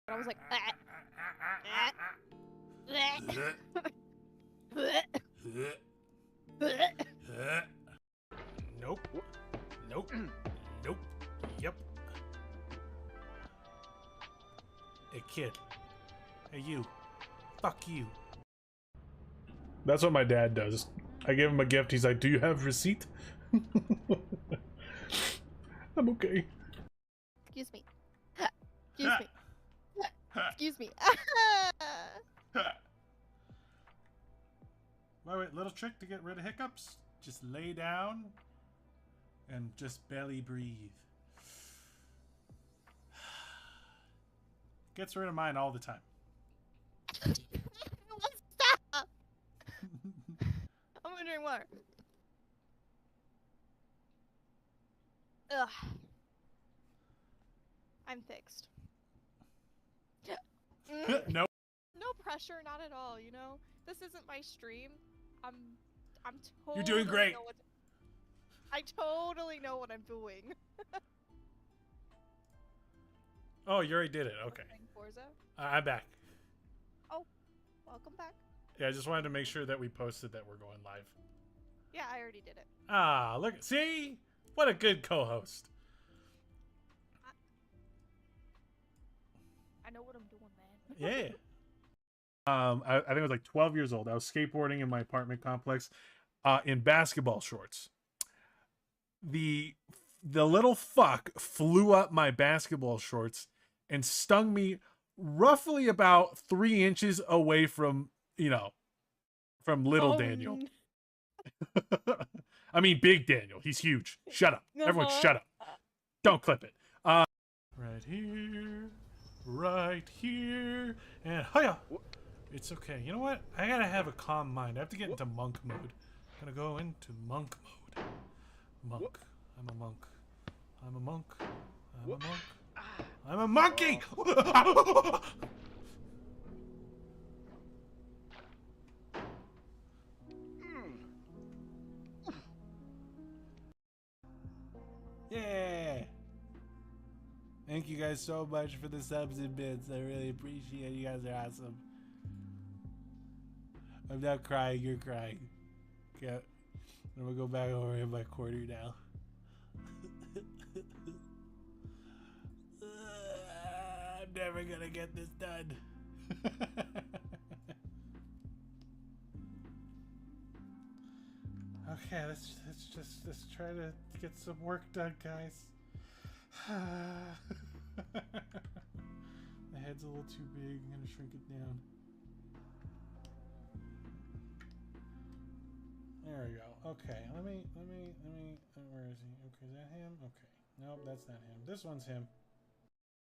I was like, Nope. Nope. Nope. Yep. Hey, kid. Hey, you. Fuck you. That's what my dad does. I give him a gift. He's like, do you have receipt? I'm okay. excuse me. Excuse me. Excuse me. Wait, little trick to get rid of hiccups. Just lay down and just belly breathe. Gets rid of mine all the time. Stop! I'm wondering more. Ugh. I'm fixed. No. No pressure, not at all, you know? This isn't my stream. I'm totally You're doing great. I totally know what I'm doing. Oh, you already did it. Okay. Forza? I'm back. Oh, welcome back. Yeah, I just wanted to make sure that we posted that we're going live. Yeah, I already did it. Ah, look. See? What a good co-host. I know what I'm doing, man. Yeah. I think I was like 12 years old. I was skateboarding in my apartment complex in basketball shorts. The little fuck flew up my basketball shorts and stung me roughly about 3 inches away from, from little Daniel. I mean, big Daniel. He's huge. Shut up. Everyone shut up. Don't clip it. Right here, and hiya. It's okay. You know what? I gotta have a calm mind. I have to get into monk mode. I'm gonna go into monk mode. Monk. I'm a monk. I'm a monk. I'm a monk. I'm a monkey! Yeah! Thank you guys so much for the subs and bits. I really appreciate it. You guys are awesome. I'm not crying, you're crying. Okay. I'm gonna go back over in my corner now. I'm never gonna get this done. Okay, let's try to get some work done, guys. The head's a little too big. I'm gonna shrink it down. There we go. Okay, let me. Where is he? Okay, is that him? Okay, nope, that's not him. This one's him.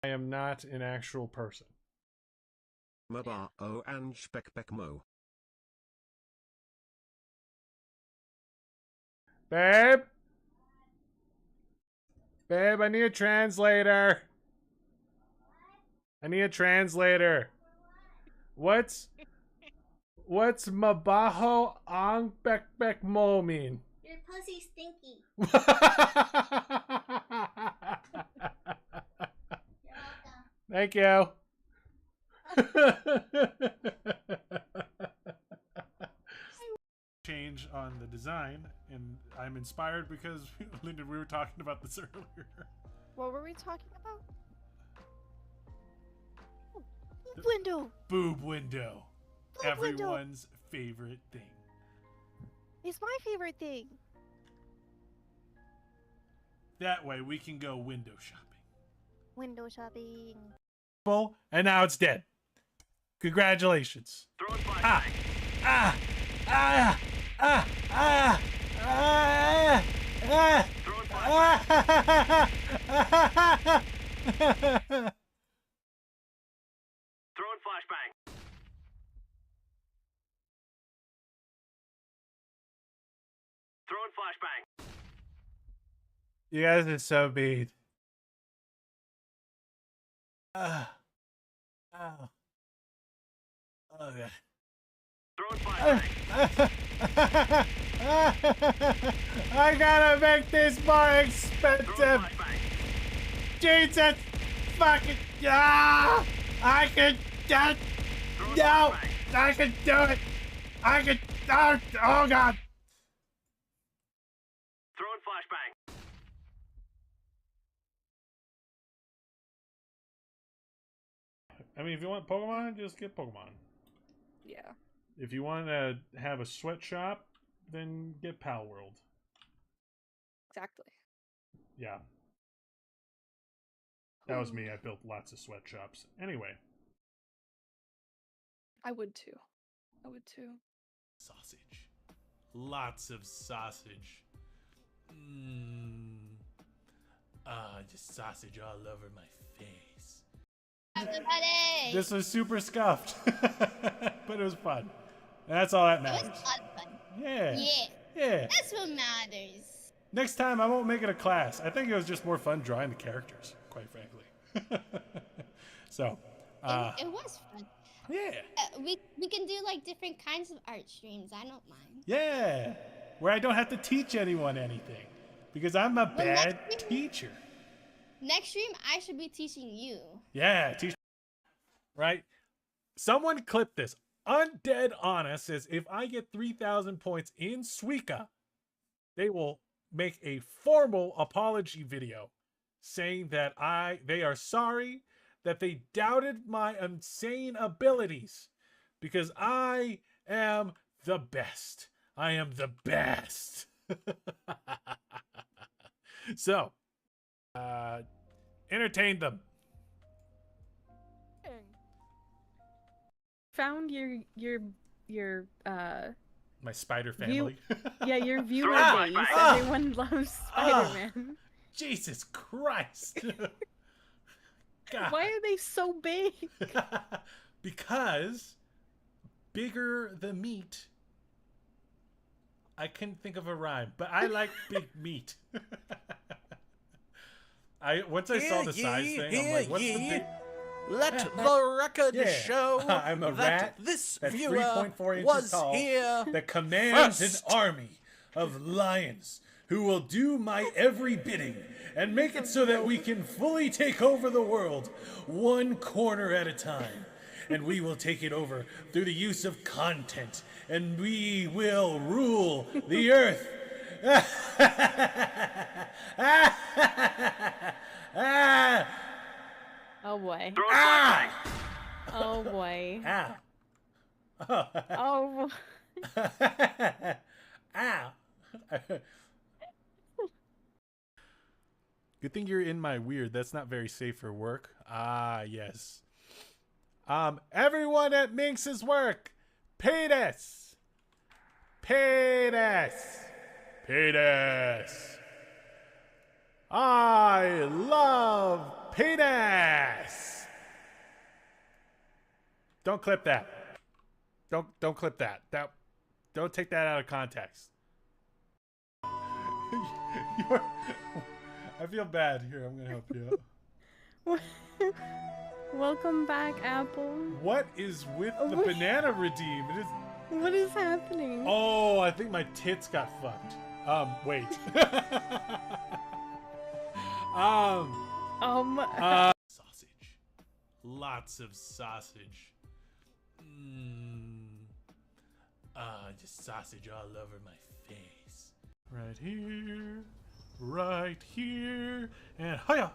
I am not an actual person. Maba o and Spekbekmo. Babe? Babe, I need a translator. I need a translator. What's mabaho ang bek mo mean? Your pussy's stinky. Thank you. Change on the design, and I'm inspired because Lyndon, we were talking about this earlier. What were we talking about? Oh, boob window. Boob window. Boob window. Everyone's favorite thing. It's my favorite thing. That way we can go window shopping. Window shopping. And now it's dead. Congratulations. Ah! Ah! Ah! Ah! Ah! Ah! Ah! Throwing flashbang. Throwing flashbang. You guys are so mean. Oh. Okay. Throwing flashbang. I gotta make this more expensive. Throwing flashbang. Jesus fucking I can do it. Throwing No, flashbang. I can do it. I can. Oh God. Throwing flashbang. I mean, if you want Pokemon, just get Pokemon. Yeah. If you want to have a sweatshop, then get Pal World. Exactly. Yeah. That was me. I built lots of sweatshops. Anyway. I would too. I would too. Sausage. Lots of sausage. Just sausage all over my face. Everybody! This was super scuffed. But it was fun. And that's all that It was matters. a lot of fun. Yeah. Yeah, Yeah. that's what matters. Next time, I won't make it a class. I think it was just more fun drawing the characters, quite frankly. So, It was fun. yeah. We can do like different kinds of art streams. I don't mind. Yeah. Where I don't have to teach anyone anything. Because I'm a bad next time- teacher. Next stream, I should be teaching you. Yeah, teach. Right? Someone clip this. Undead Anna says if I get 3,000 points in Suika, they will make a formal apology video saying that they are sorry that they doubted my insane abilities because I am the best. I am the best. So, entertain them. Found your My spider family. your viewer Throw base. flashbang. Everyone loves Spider-Man. Jesus Christ. God. Why are they so big? Because bigger the meat. I couldn't think of a rhyme, but I like big meat. Once I saw the size thing, I'm like, what's the big? Let the record Yeah. show I'm a that rat this that's viewer 3.4 inches was tall here. that commands first. an army of lions who will do my every bidding and make it so that we can fully take over the world one corner at a time. And we will take it over through the use of content, and we will rule the earth. Oh boy. Throwing flashbang. Oh boy. Ow. Oh. Ow. Good thing you're in my weird. That's not very safe for work. Ah, yes. Everyone at Minx's work, paid us. Paid us. Paid us. I love paid ass. Don't clip that. Don't clip that. Don't take that out of context. I feel bad. Here, I'm gonna help you out. Welcome back, Apple. What is with the What? banana redeem? It is. What is happening? Oh, I think my tits got fucked. Wait. Sausage. Lots of sausage. Just sausage all over my face. Right here. Right here. And hiya!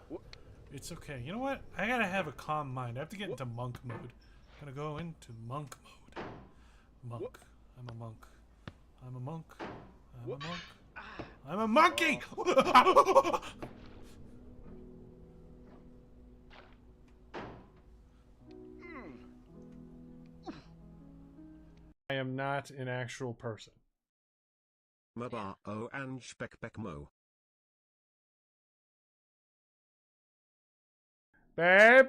It's okay. You know what? I gotta have a calm mind. I have to get into monk mode. I'm gonna go into monk mode. Monk. I'm a monk. I'm a monk. I'm a monk. I'm a monkey! I am not an actual person. Maba o and Spekbekmo. Babe?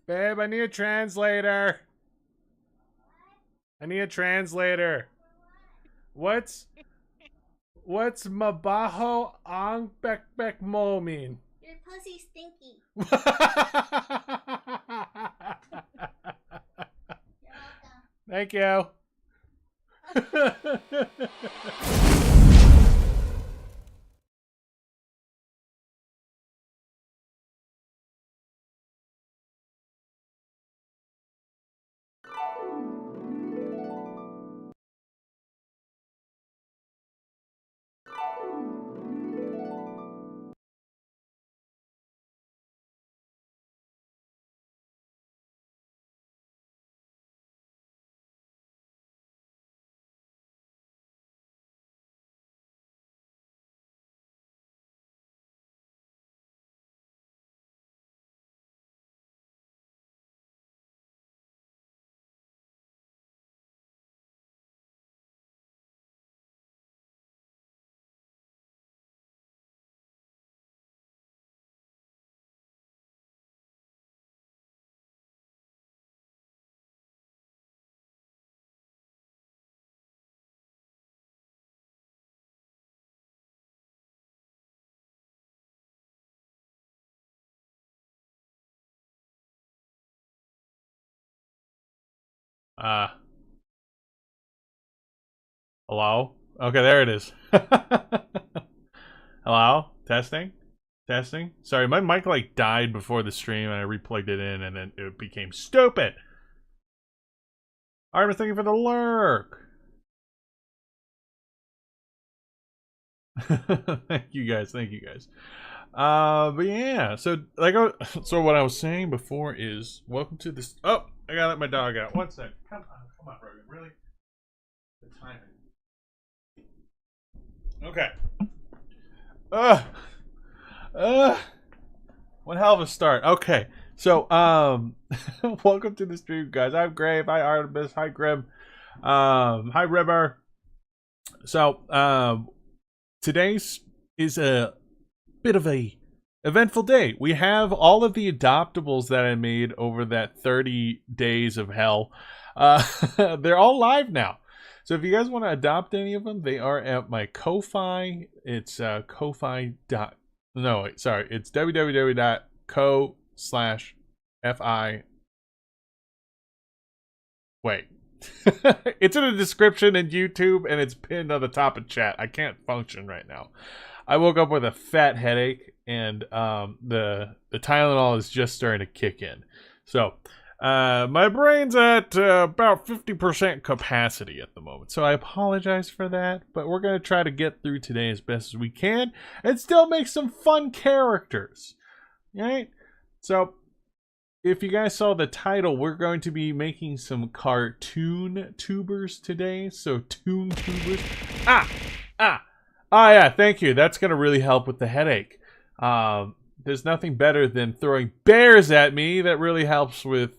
Babe, I need a translator. I need a translator. What's mabaho ang bekbek mo mean? Your pussy's stinky. Thank you. Hello? Okay, there it is. Hello? Testing? Testing? Sorry, my mic like died before the stream and I replugged it in and then it became stupid. Artemis, thank you for the lurk. Thank you guys. Thank you guys. But yeah, so so what I was saying before is welcome to this. Oh, I gotta let my dog out. 1 sec. Come on, Rogan. Really? The timing. Okay. One hell of a start. Okay, so welcome to the stream, guys. I'm Grave. Hi Artemis. Hi Grim. Hi River. So today's is a bit of a eventful day. We have all of the adoptables that I made over that 30 days of hell. They're all live now. So if you guys want to adopt any of them, they are at my Ko-Fi. It's Ko-Fi. No, wait, sorry. It's www.ko/fi. Wait. It's in the description in YouTube and it's pinned on the top of chat. I can't function right now. I woke up with a fat headache and the Tylenol is just starting to kick in. So my brain's at about 50% capacity at the moment. So I apologize for that, but we're going to try to get through today as best as we can and still make some fun characters. All right? So if you guys saw the title, we're going to be making some cartoon tubers today. So toon tubers. Oh yeah, thank you. That's going to really help with the headache. There's nothing better than throwing bears at me. That really helps with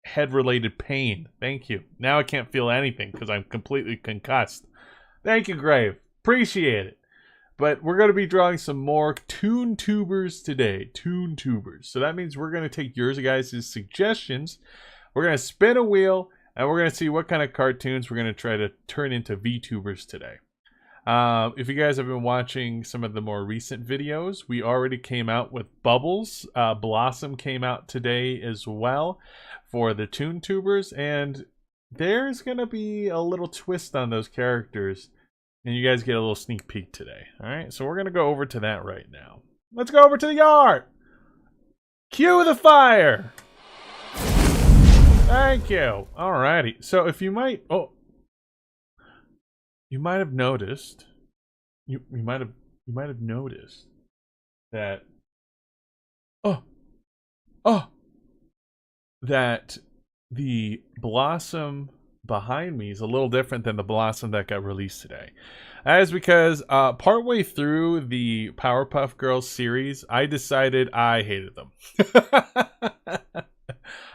head-related pain. Thank you. Now I can't feel anything because I'm completely concussed. Thank you, Grave. Appreciate it. But we're going to be drawing some more toon tubers today. Toon tubers. So that means we're going to take yours guys' suggestions. We're going to spin a wheel, and we're going to see what kind of cartoons we're going to try to turn into VTubers today. If you guys have been watching some of the more recent videos, we already came out with Bubbles. Blossom came out today as well for the toon tubers, and there's going to be a little twist on those characters. And you guys get a little sneak peek today. Alright, so we're going to go over to that right now. Let's go over to the yard! Cue the fire! Thank you. Alrighty. So if you might... Oh. You might have noticed... You might have noticed that... That the Blossom behind me is a little different than the Blossom that got released today. That is because partway through the Powerpuff Girls series, I decided I hated them.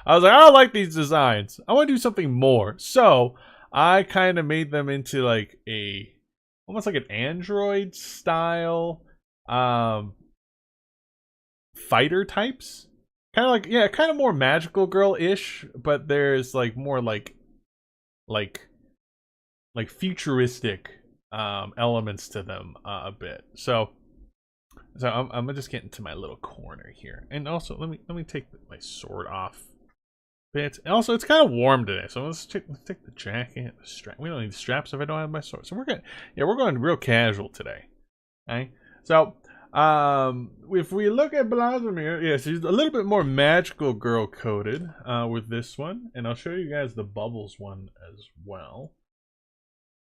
I was like, I don't like these designs. I want to do something more. So I kind of made them into like almost like an Android style fighter types. Kind of like, yeah, kind of more magical girl-ish, but there's like more like futuristic elements to them a bit. So I'm gonna just get into my little corner here, and also let me take my sword off a bit. And also, it's kind of warm today, so let's take the jacket, the strap. We don't need the straps if I don't have my sword. So we're going real casual today. Okay, so if we look at Blossom here, yeah, she's a little bit more magical girl coded with this one, and I'll show you guys the Bubbles one as well.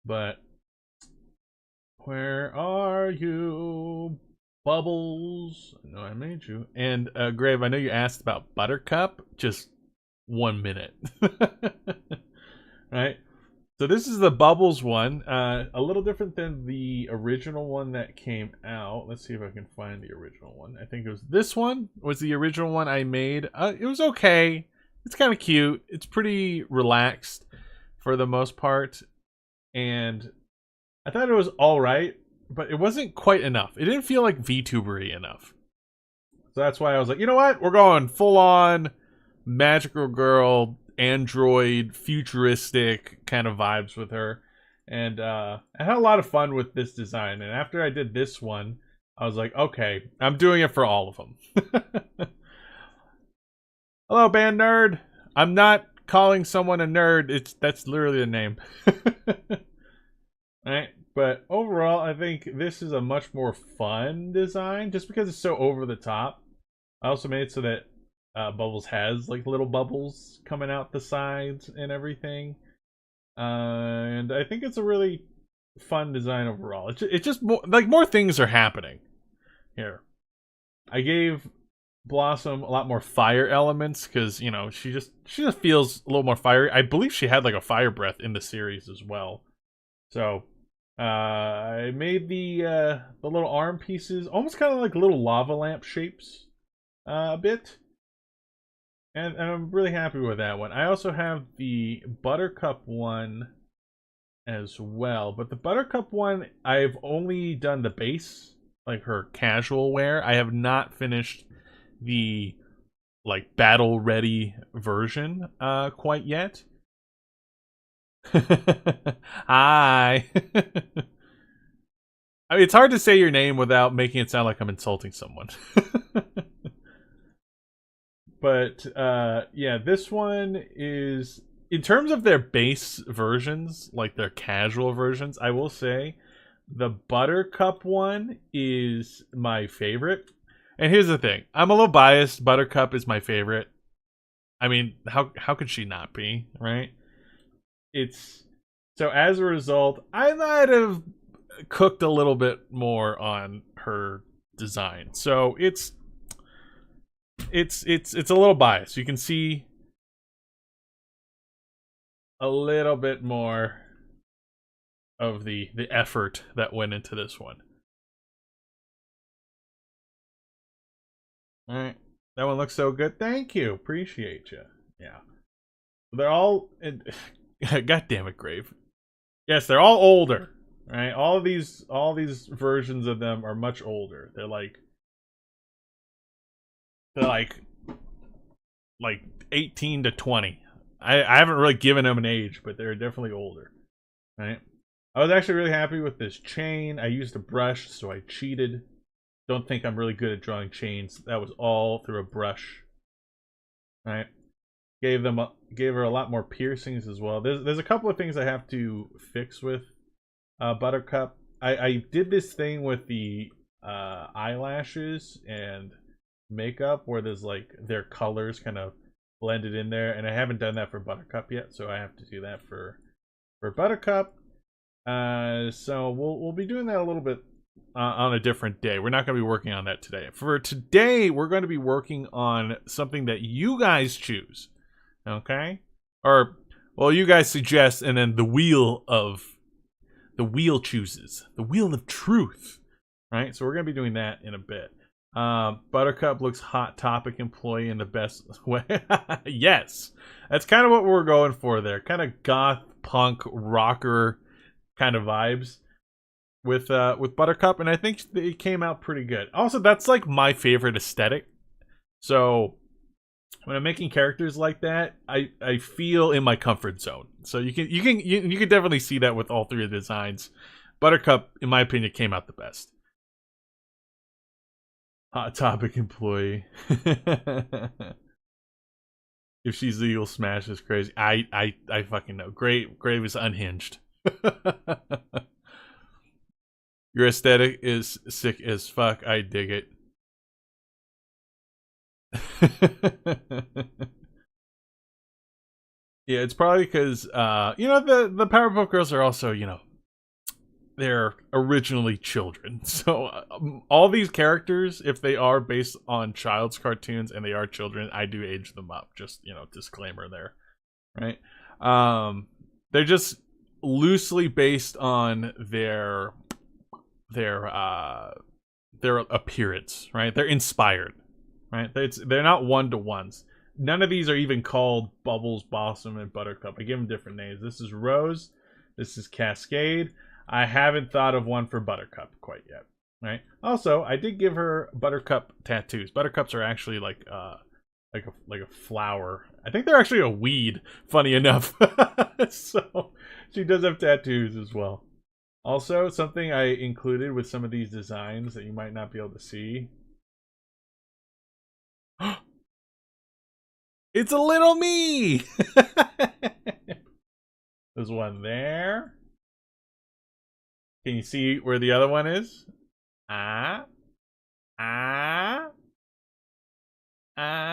But where are you, Bubbles? I know I made you. And Grave, I know you asked about Buttercup. Just 1 minute. Right? So this is the Bubbles one. A little different than the original one that came out. Let's see if I can find the original one. I think it was this one was the original one I made. It was okay. It's kind of cute. It's pretty relaxed for the most part. And I thought it was alright, but it wasn't quite enough. It didn't feel like VTuber-y enough. So that's why I was like, you know what? We're going full-on magical girl, android, futuristic kind of vibes with her. And I had a lot of fun with this design. And after I did this one, I was like, okay, I'm doing it for all of them. Hello, Band Nerd. I'm not calling someone a nerd. That's literally the name. Alright, but overall, I think this is a much more fun design, just because it's so over the top. I also made it so that Bubbles has like little bubbles coming out the sides and everything. And I think it's a really fun design overall. It's just more, like, more things are happening here. I gave Blossom a lot more fire elements because, you know, she just feels a little more fiery. I believe she had like a fire breath in the series as well. So I made the little arm pieces almost kind of like little lava lamp shapes a bit. And I'm really happy with that one. I also have the Buttercup one as well. But the Buttercup one, I've only done the base, like her casual wear. I have not finished the like battle ready version quite yet. Hi. I mean, it's hard to say your name without making it sound like I'm insulting someone. But yeah, this one is, in terms of their base versions, like their casual versions, I will say the Buttercup one is my favorite. And here's the thing, I'm a little biased. Buttercup is my favorite. I mean, how could she not be, right? It's so, as a result, I might have cooked a little bit more on her design. So it's a little biased. You can see a little bit more of the effort that went into this one. All right, that one looks so good. Thank you, appreciate you. Yeah, they're all. God damn it, Grave. Yes, they're all older. Right, all these versions of them are much older. They're like 18 to 20. I haven't really given them an age, but they're definitely older. Right? I was actually really happy with this chain. I used a brush, so I cheated. Don't think I'm really good at drawing chains. That was all through a brush. Right? Gave her a lot more piercings as well. There's a couple of things I have to fix with Buttercup. I did this thing with the eyelashes and makeup where there's like their colors kind of blended in there, and I haven't done that for Buttercup yet, so I have to do that for Buttercup. So we'll be doing that a little bit on a different day. We're not going to be working on that today. For today, we're going to be working on something that you guys choose, okay? Or, well, you guys suggest, and then the wheel chooses, the wheel of truth, right? So we're going to be doing that in a bit. Buttercup looks Hot Topic employee in the best way. Yes, that's kind of what we're going for there. Kind of goth punk rocker kind of vibes with Buttercup, and I think it came out pretty good. Also, that's like my favorite aesthetic. So when I'm making characters like that, I feel in my comfort zone. So you can definitely see that with all three of the designs. Buttercup, in my opinion, came out the best. Hot Topic employee. If she's legal, smash is crazy. I fucking know. Grave is unhinged. Your aesthetic is sick as fuck. I dig it. Yeah, it's probably because you know, the Powerpuff Girls are also, you know, they're originally children. So all these characters, if they are based on child's cartoons and they are children, I do age them up. Just, you know, disclaimer there, right? They're just loosely based on their appearance, right? They're inspired, right? They're not one-to-ones. None of these are even called Bubbles, Blossom, and Buttercup. I give them different names. This is Rose. This is Cascade. I haven't thought of one for Buttercup quite yet, right? Also, I did give her Buttercup tattoos. Buttercups are actually like a flower. I think they're actually a weed, funny enough. So she does have tattoos as well. Also, something I included with some of these designs that you might not be able to see. It's a little me. There's one there. Can you see where the other one is? Ah. Ah. Ah.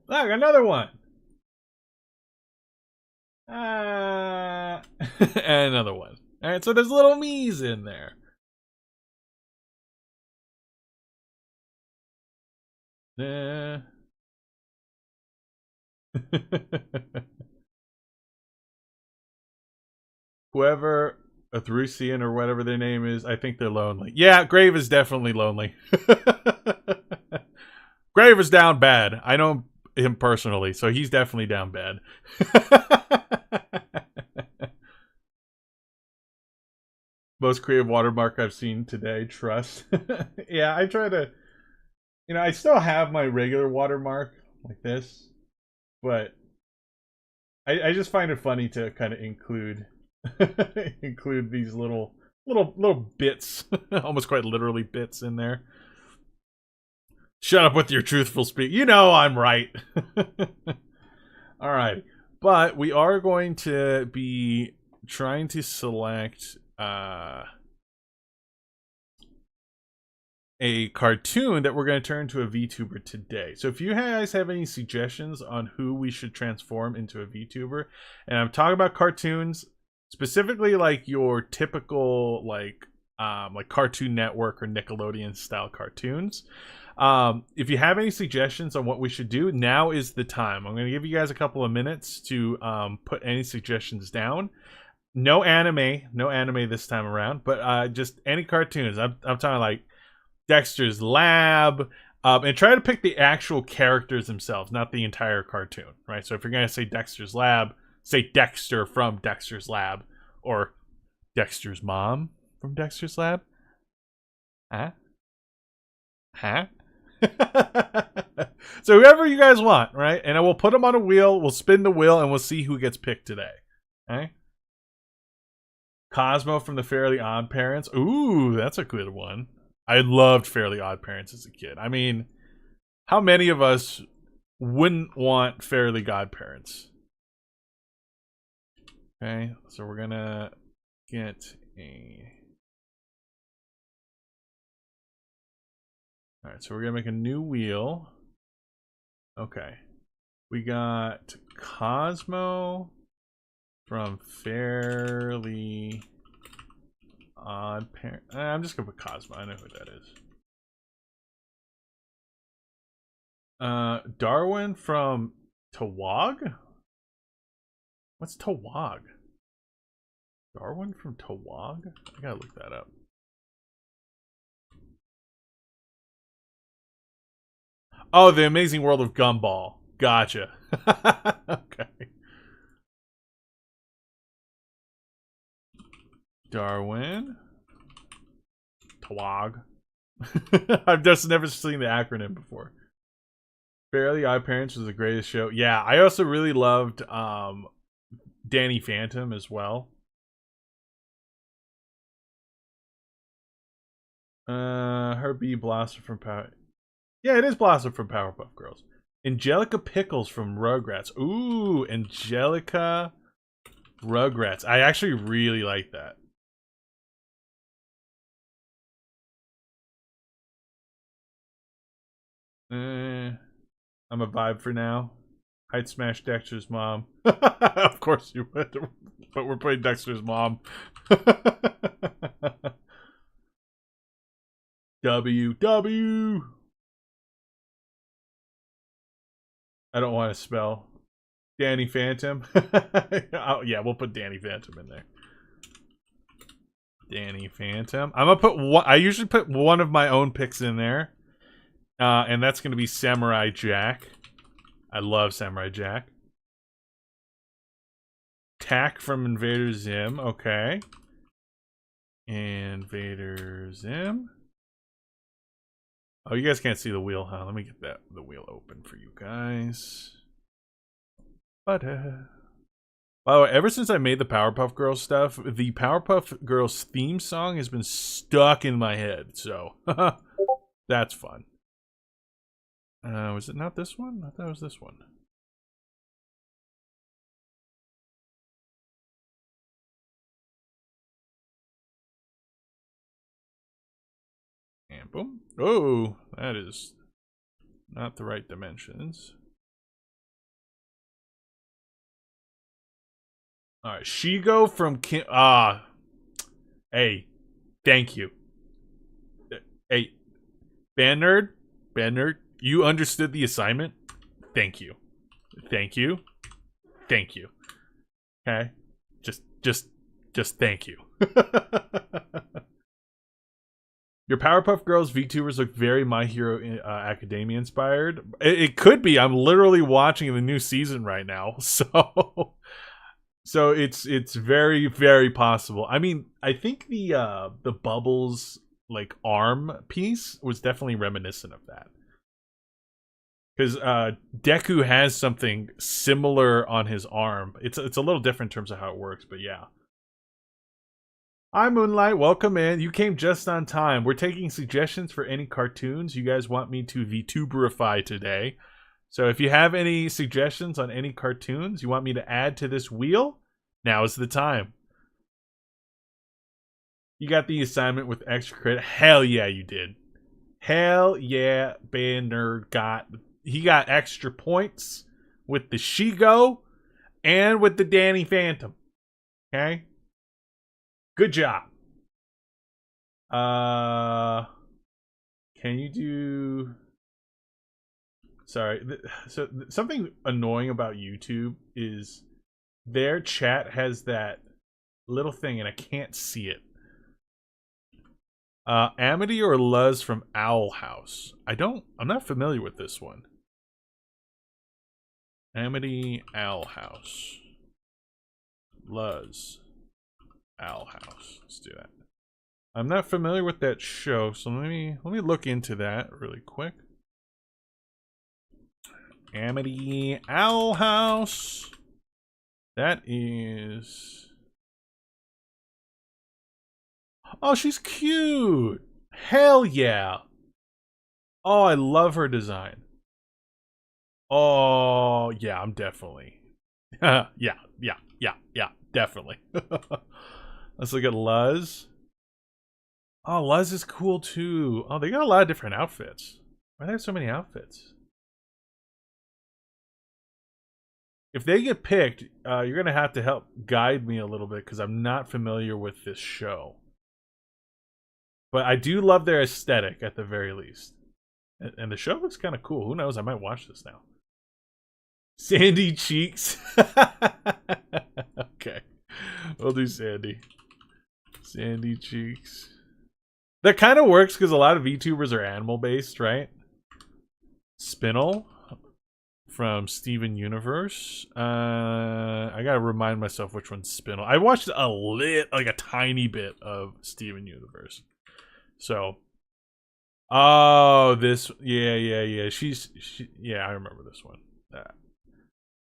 Look, another one. Ah. And another one. All right, so there's little me's in there. Whoever, Athrusian or whatever their name is, I think they're lonely. Yeah, Grave is definitely lonely. Grave is down bad. I know him personally, so he's definitely down bad. Most creative watermark I've seen today, trust. Yeah, I try to, I still have my regular watermark like this, but I just find it funny to kind of include include these little bits, almost quite literally bits in there. Shut up with your truthful speech. You know I'm right. All right, but we are going to be trying to select a cartoon that we're going to turn into a VTuber today. So if you guys have any suggestions on who we should transform into a VTuber, and I'm talking about cartoons, specifically like your typical like Cartoon Network or Nickelodeon style cartoons. If you have any suggestions on what we should do, now is the time. I'm going to give you guys a couple of minutes to put any suggestions down. No anime this time around, but just any cartoons. I'm talking like Dexter's Lab, and try to pick the actual characters themselves, not the entire cartoon, right? So if you're going to say Dexter's Lab, say Dexter from Dexter's Lab, or Dexter's mom from Dexter's Lab. Huh? So whoever you guys want, right? And I will put them on a wheel, we'll spin the wheel, and we'll see who gets picked today. Okay? Cosmo from the Fairly Odd Parents. Ooh, that's a good one. I loved Fairly Odd Parents as a kid. I mean, how many of us wouldn't want Fairly Godparents? Okay, so we're gonna get a... Alright, so we're gonna make a new wheel. Okay. We got Cosmo from Fairly Odd Parent. I'm just gonna put Cosmo. I know who that is. Darwin from Tawag? What's Tawag? Darwin from Tawag? I gotta look that up. Oh, The Amazing World of Gumball. Gotcha. Okay. Darwin. Tawag. I've just never seen the acronym before. Fairly Odd Parents was the greatest show. Yeah, I also really loved Danny Phantom as well. Her Bee Blossom from Power. Yeah, it is Blossom from Powerpuff Girls. Angelica Pickles from Rugrats. Ooh, Angelica Rugrats. I actually really like that. I'm a vibe for now. I'd smash Dexter's mom. Of course you would, but we're playing Dexter's mom. W. I don't want to spell. Danny Phantom. Oh, yeah, we'll put Danny Phantom in there. Danny Phantom. I'm gonna put one. I usually put one of my own picks in there, and that's gonna be Samurai Jack. I love Samurai Jack. Tack from Invader Zim. Okay. Invader Zim. Oh, you guys can't see the wheel, huh? Let me get the wheel open for you guys. But by the way, ever since I made the Powerpuff Girls stuff, the Powerpuff Girls theme song has been stuck in my head. So that's fun. Was it not this one? I thought it was this one. And boom. Oh, that is not the right dimensions. Alright, Shigo from Kim. Hey, thank you. Hey, Band Nerd, you understood the assignment? Thank you. Thank you. Thank you. Okay? Just thank you. Your Powerpuff Girls VTubers look very My Hero Academia inspired. It could be. I'm literally watching the new season right now, so it's very, very possible. I mean, I think the Bubbles like arm piece was definitely reminiscent of that, because Deku has something similar on his arm. It's a little different in terms of how it works, but yeah. Hi Moonlight, welcome in. You came just on time. We're taking suggestions for any cartoons you guys want me to VTuberify today. So if you have any suggestions on any cartoons you want me to add to this wheel, now is the time. You got the assignment with extra credit. Hell yeah, you did. Hell yeah, Banner got extra points with the Shigo and with the Danny Phantom. Okay? Good job. Can you do... Sorry. So something annoying about YouTube is their chat has that little thing and I can't see it. Amity or Luz from Owl House? I'm not familiar with this one. Amity, Owl House. Luz. Owl House. Let's do that. I'm not familiar with that show, so let me look into that really quick. Amity Owl House. That is... Oh, she's cute. Hell yeah. Oh, I love her design. Oh, yeah, I'm definitely. yeah, definitely. Let's look at Luz. Oh, Luz is cool too. Oh, they got a lot of different outfits. Why do they have so many outfits? If they get picked, you're going to have to help guide me a little bit because I'm not familiar with this show. But I do love their aesthetic at the very least. And the show looks kind of cool. Who knows? I might watch this now. Sandy Cheeks. Okay. We'll do Sandy. Sandy Cheeks. That kind of works because a lot of VTubers are animal based, right? Spinel from Steven Universe. I gotta remind myself which one's Spinel. I watched a tiny bit of Steven Universe. So, oh, this, yeah. Yeah, I remember this one.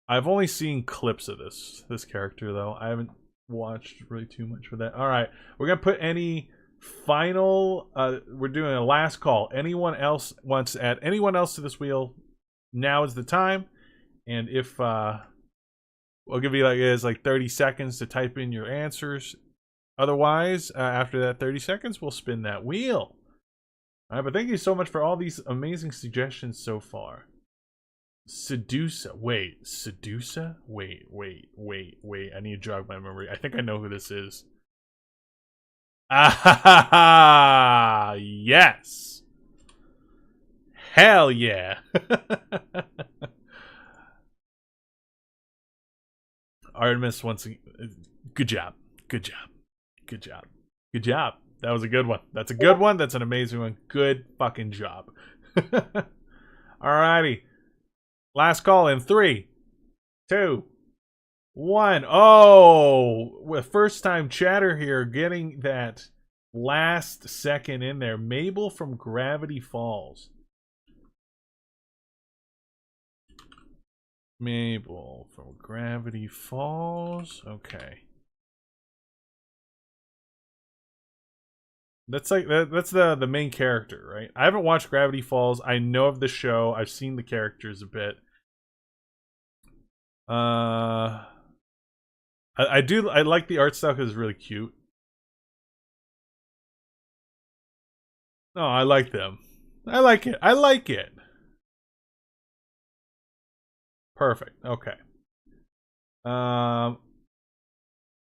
I've only seen clips of this character though. I haven't watched really too much for that. All right, we're gonna put any final. We're doing a last call. Anyone else wants to add anyone else to this wheel? Now is the time. And if I'll give you like 30 seconds to type in your answers. Otherwise, after that 30 seconds, we'll spin that wheel. All right, but thank you so much for all these amazing suggestions so far. Sedusa. Wait, Sedusa? Wait. I need to jog my memory. I think I know who this is. Ah, yes. Hell yeah. Artemis once again. Good job. That was a good one. That's a good one. That's an amazing one. Good fucking job. Alrighty. Last call in 3, 2, 1. Oh, with first time chatter here getting that last second in there. Mabel from Gravity Falls. Mabel from Gravity Falls. Okay. That's like that's the main character, right? I haven't watched Gravity Falls. I know of the show. I've seen the characters a bit. I like the art style because it's really cute. No, I like them. I like it. I like it. Perfect. Okay.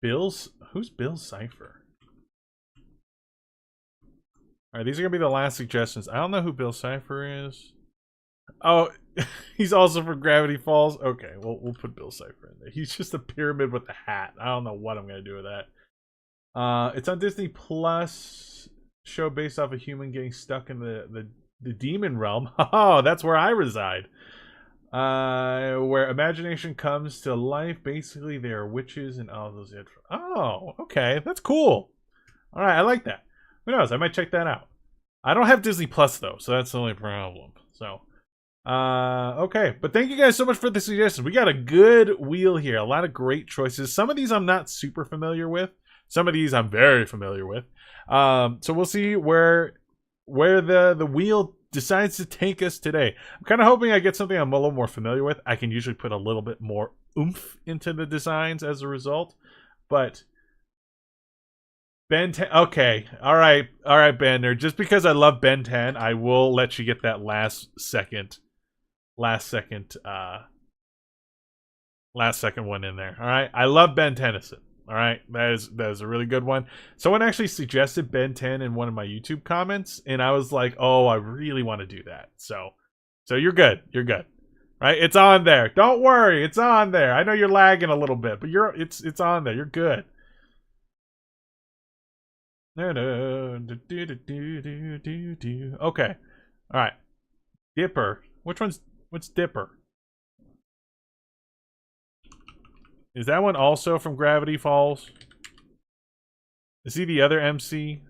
Who's Bill Cipher? Alright, these are gonna be the last suggestions. I don't know who Bill Cipher is. Oh, he's also from Gravity Falls. Okay, well we'll put Bill Cipher in there. He's just a pyramid with a hat. I don't know what I'm gonna do with that. It's on Disney Plus. Show based off a human getting stuck in the demon realm. Oh, that's where I reside. Where imagination comes to life. Basically, there are witches and all those. Oh, okay, that's cool. All right, I like that. Who knows? I might check that out. I don't have Disney Plus though, so that's the only problem. So, okay, but thank you guys so much for the suggestions. We got a good wheel here. A lot of great choices. Some of these I'm not super familiar with. Some of these I'm very familiar with. So we'll see where the wheel decides to take us today. I'm kind of hoping I get something I'm a little more familiar with. I can usually put a little bit more oomph into the designs as a result. But Ben 10, okay, all right, Banner. Just because I love Ben 10, I will let you get that last second one in there. All right, I love Ben Tennyson. All right, that is a really good one. Someone actually suggested Ben 10 in one of my YouTube comments, and I was like, oh, I really want to do that. So you're good. You're good. Right? It's on there. Don't worry, it's on there. I know you're lagging a little bit, but it's on there. You're good. Okay. All right. Dipper. What's Dipper? Is that one also from Gravity Falls? Is he the other MC?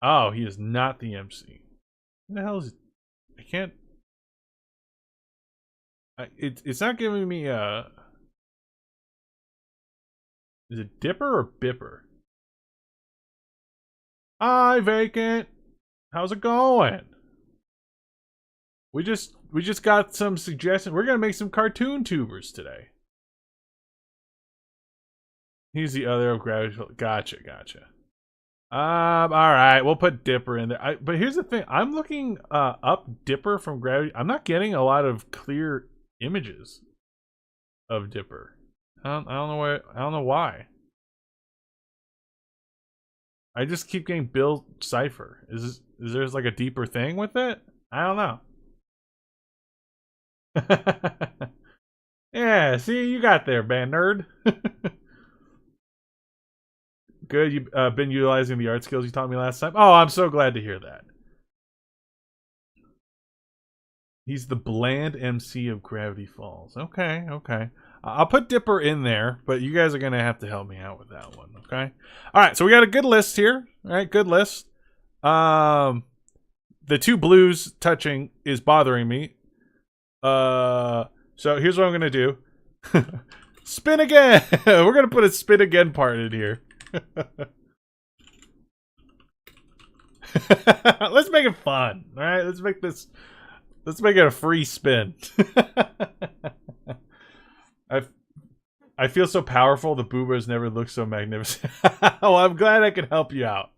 Oh, he is not the MC. What the hell is it? I can't. It's not giving me a. Is it Dipper or Bipper? Hi, Vacant. How's it going? We just got some suggestions. We're gonna make some cartoon tubers today. He's the other of Gravity. Gotcha. All right, we'll put Dipper in there. But here's the thing: I'm looking up Dipper from Gravity. I'm not getting a lot of clear images of Dipper. I don't know why. I just keep getting Bill Cipher. Is there like a deeper thing with it? I don't know. Yeah, see, you got there, band nerd. Good, you've been utilizing the art skills you taught me last time. Oh, I'm so glad to hear that. He's the bland MC of Gravity Falls. Okay. I'll put Dipper in there, but you guys are going to have to help me out with that one, okay? All right, so we got a good list here. All right, good list. The two blues touching is bothering me. So here's what I'm going to do. Spin again! We're going to put a spin again part in here. Let's make it fun, all right? Let's make it a free spin. I feel so powerful. The boobers never look so magnificent. Well, I'm glad I could help you out.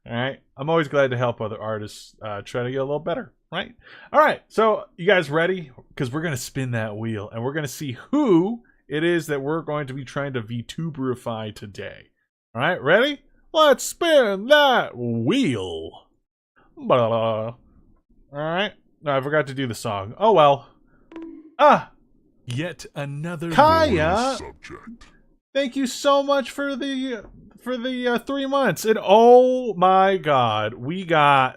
All right, I'm always glad to help other artists try to get a little better. Right? All right. So you guys ready? Because we're gonna spin that wheel and we're gonna see who it is that we're going to be trying to VTuberify today. All right, ready? Let's spin that wheel. Blah. All right. No, I forgot to do the song. Oh well. Yet another Kaya. Thank you so much for the 3 months. And oh my God, we got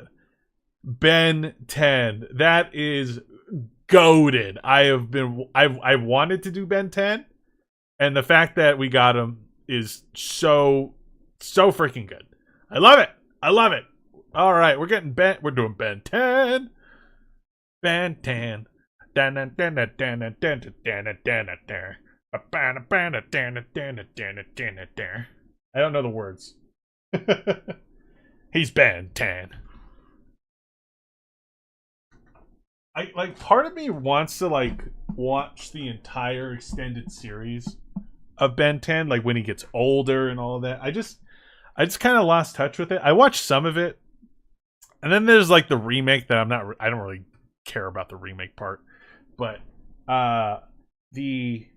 Ben 10. That is goated. I wanted to do Ben 10, and the fact that we got him is so freaking good. I love it. All right, we're doing Ben 10. Ben 10. I don't know the words. He's Ben 10. I like part of me wants to like watch the entire extended series of Ben 10, like when he gets older and all of that. I just kind of lost touch with it. I watched some of it, and then there's like the remake that I don't really care about the remake part, but the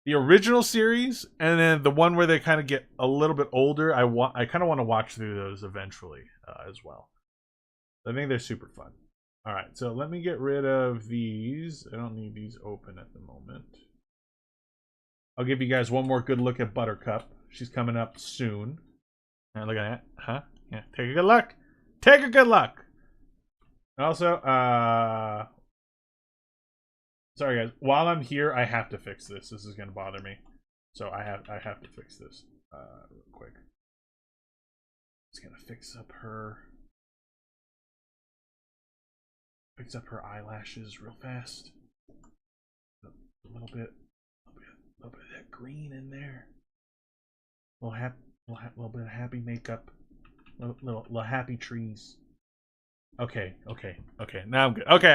original series and then the one where they kind of get a little bit older, I kind of want to watch through those eventually as well. I think they're super fun. All right, so let me get rid of these. I don't need these open at the moment. I'll give you guys one more good look at Buttercup. She's coming up soon. Look at that. Huh? Yeah, take a good look. Take a good look. Also, sorry guys. While I'm here, I have to fix this. This is gonna bother me. So I have to fix this real quick. Just gonna fix up her eyelashes real fast. A little bit of that green in there. A little bit of happy makeup. Little happy trees. Okay. Now I'm good. Okay.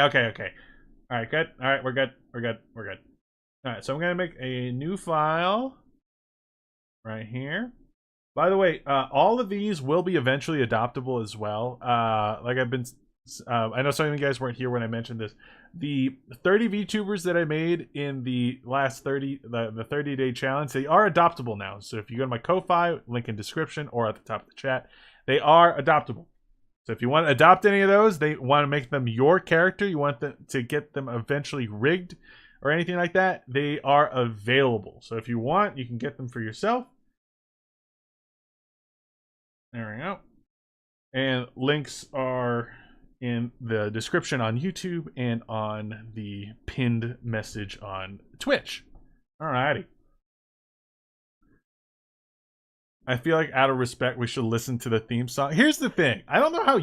All right, good. All right, we're good. All right, so I'm gonna make a new file right here. By the way, all of these will be eventually adoptable as well. Like I've been, I know some of you guys weren't here when I mentioned this. The 30 VTubers that I made in the last 30, the 30-day challenge, they are adoptable now. So if you go to my Ko-Fi, link in description or at the top of the chat, they are adoptable. So if you want to adopt any of those, they want to make them your character, you want them to get them eventually rigged or anything like that, they are available. So if you want, you can get them for yourself. There we go. And links are in the description on YouTube and on the pinned message on Twitch. Alrighty. I feel like out of respect, we should listen to the theme song. Here's the thing. I don't know how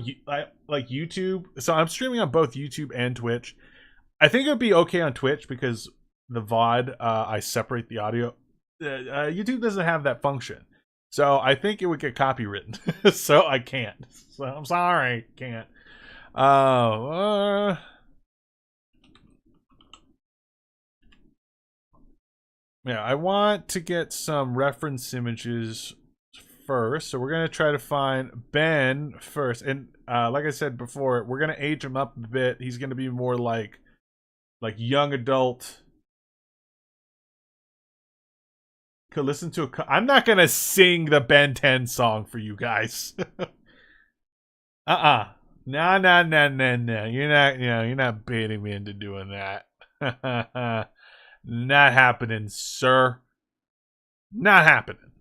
like YouTube. So I'm streaming on both YouTube and Twitch. I think it would be okay on Twitch because the VOD, I separate the audio. YouTube doesn't have that function. So I think it would get copywritten. So I can't. So I'm sorry. Can't. Yeah, I want to get some reference images first. So we're going to try to find Ben first. And like I said before, we're going to age him up a bit. He's going to be more like young adult. Could listen to I'm not going to sing the Ben 10 song for you guys. No. You're not baiting me into doing that. Not happening, sir. Not happening.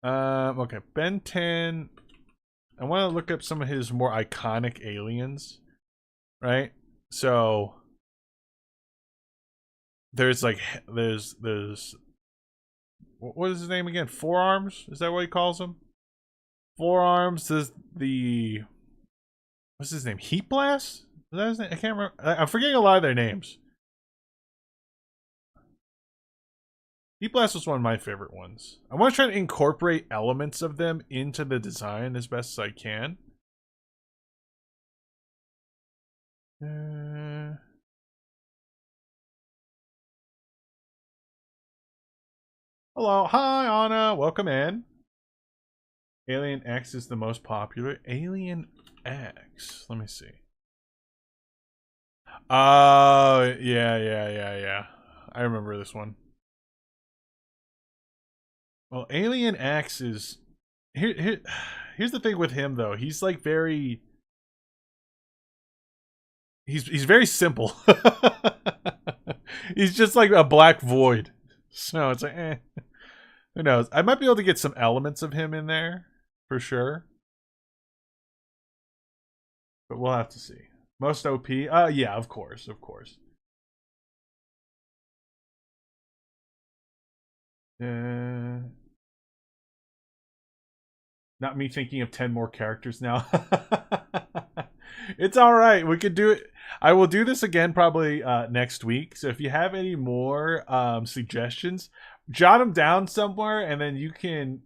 Okay, Ben 10. I want to look up some of his more iconic aliens, right? So there's what is his name again? Forearms? Is that what he calls him? Forearms is what's his name? Heat Blast? Is that his name? I can't remember. I'm forgetting a lot of their names. Heat Blast was one of my favorite ones. I want to try to incorporate elements of them into the design as best as I can. Hello. Hi, Anna. Welcome in. Alien X is the most popular. Alien X. Let me see. Oh, yeah. I remember this one. Well, Alien X is... Here's the thing with him, though. He's like very... He's very simple. He's just like a black void. So it's like, eh. Who knows? I might be able to get some elements of him in there. For sure. But we'll have to see. Most OP? Yeah, of course. Not me thinking of 10 more characters now. It's alright. We could do it. I will do this again probably next week. So if you have any more suggestions, jot them down somewhere, and then you can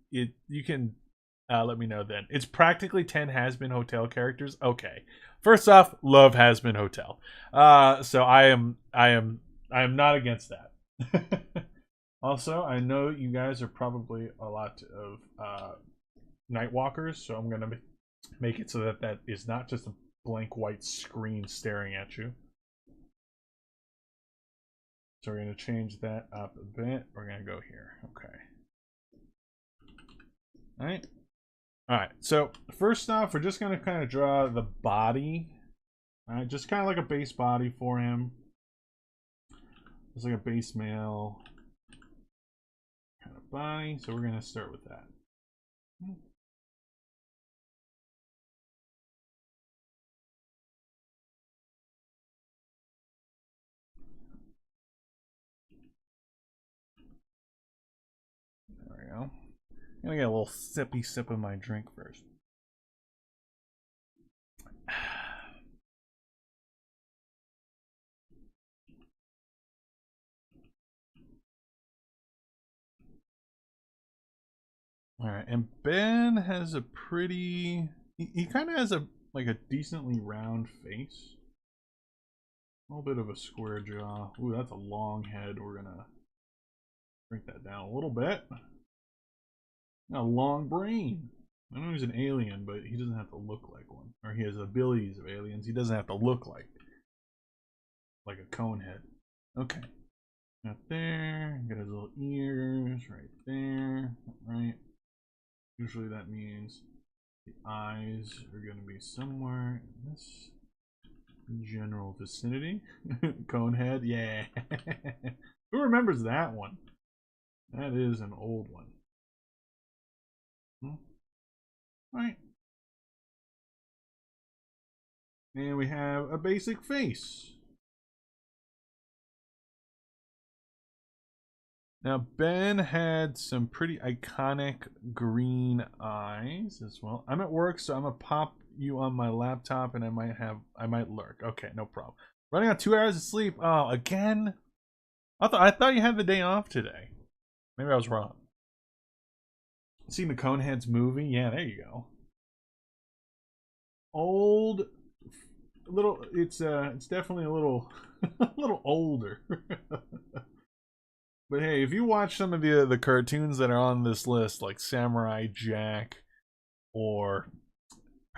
let me know then. It's practically 10 Has-Been Hotel characters. Okay. First off, love Has-Been Hotel. So I am not against that. Also, I know you guys are probably a lot of Nightwalkers, so I'm gonna make it so that that is not just a blank white screen staring at you. So we're gonna change that up a bit. We're gonna go here. Okay. All right. All right. So first off, we're just gonna kind of draw the body. All right, just kind of like a base body for him. Just like a base male kind of body. So we're gonna start with that. There we go. I'm gonna get a little sippy sip of my drink first. All right, and Ben has a pretty. He kind of has a like a decently round face. A little bit of a square jaw. Ooh, that's a long head. We're gonna break that down a little bit. A long brain. I know he's an alien, but he doesn't have to look like one. Or he has abilities of aliens. He doesn't have to look like a cone head. Okay. Got there. Got his little ears right there. Right. Usually that means the eyes are going to be somewhere in this general vicinity. Cone head. Yeah. Who remembers that one? That is an old one. Right. And we have a basic face. Now, Ben had some pretty iconic green eyes as well. I'm at work, so I'm gonna pop you on my laptop, and I might lurk. Okay, no problem. Running on 2 hours of sleep. Oh, again? I thought you had the day off today. Maybe I was wrong. Seen the Coneheads movie? Yeah, there you go. Old, little. It's definitely a little, a little older. But hey, if you watch some of the cartoons that are on this list, like Samurai Jack or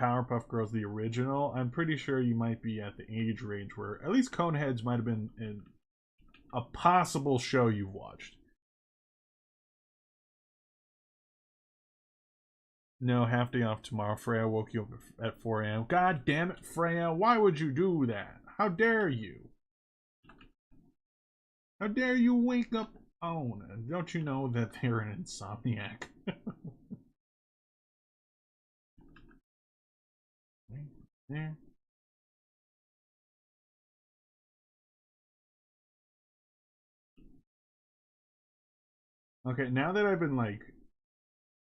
Powerpuff Girls, the original, I'm pretty sure you might be at the age range where at least Coneheads might have been in a possible show you've watched. No, half day off tomorrow. Freya woke you up at 4 a.m. God damn it, Freya. Why would you do that? How dare you? How dare you wake up Owen? Don't you know that they're an insomniac? There. Okay, now that I've been like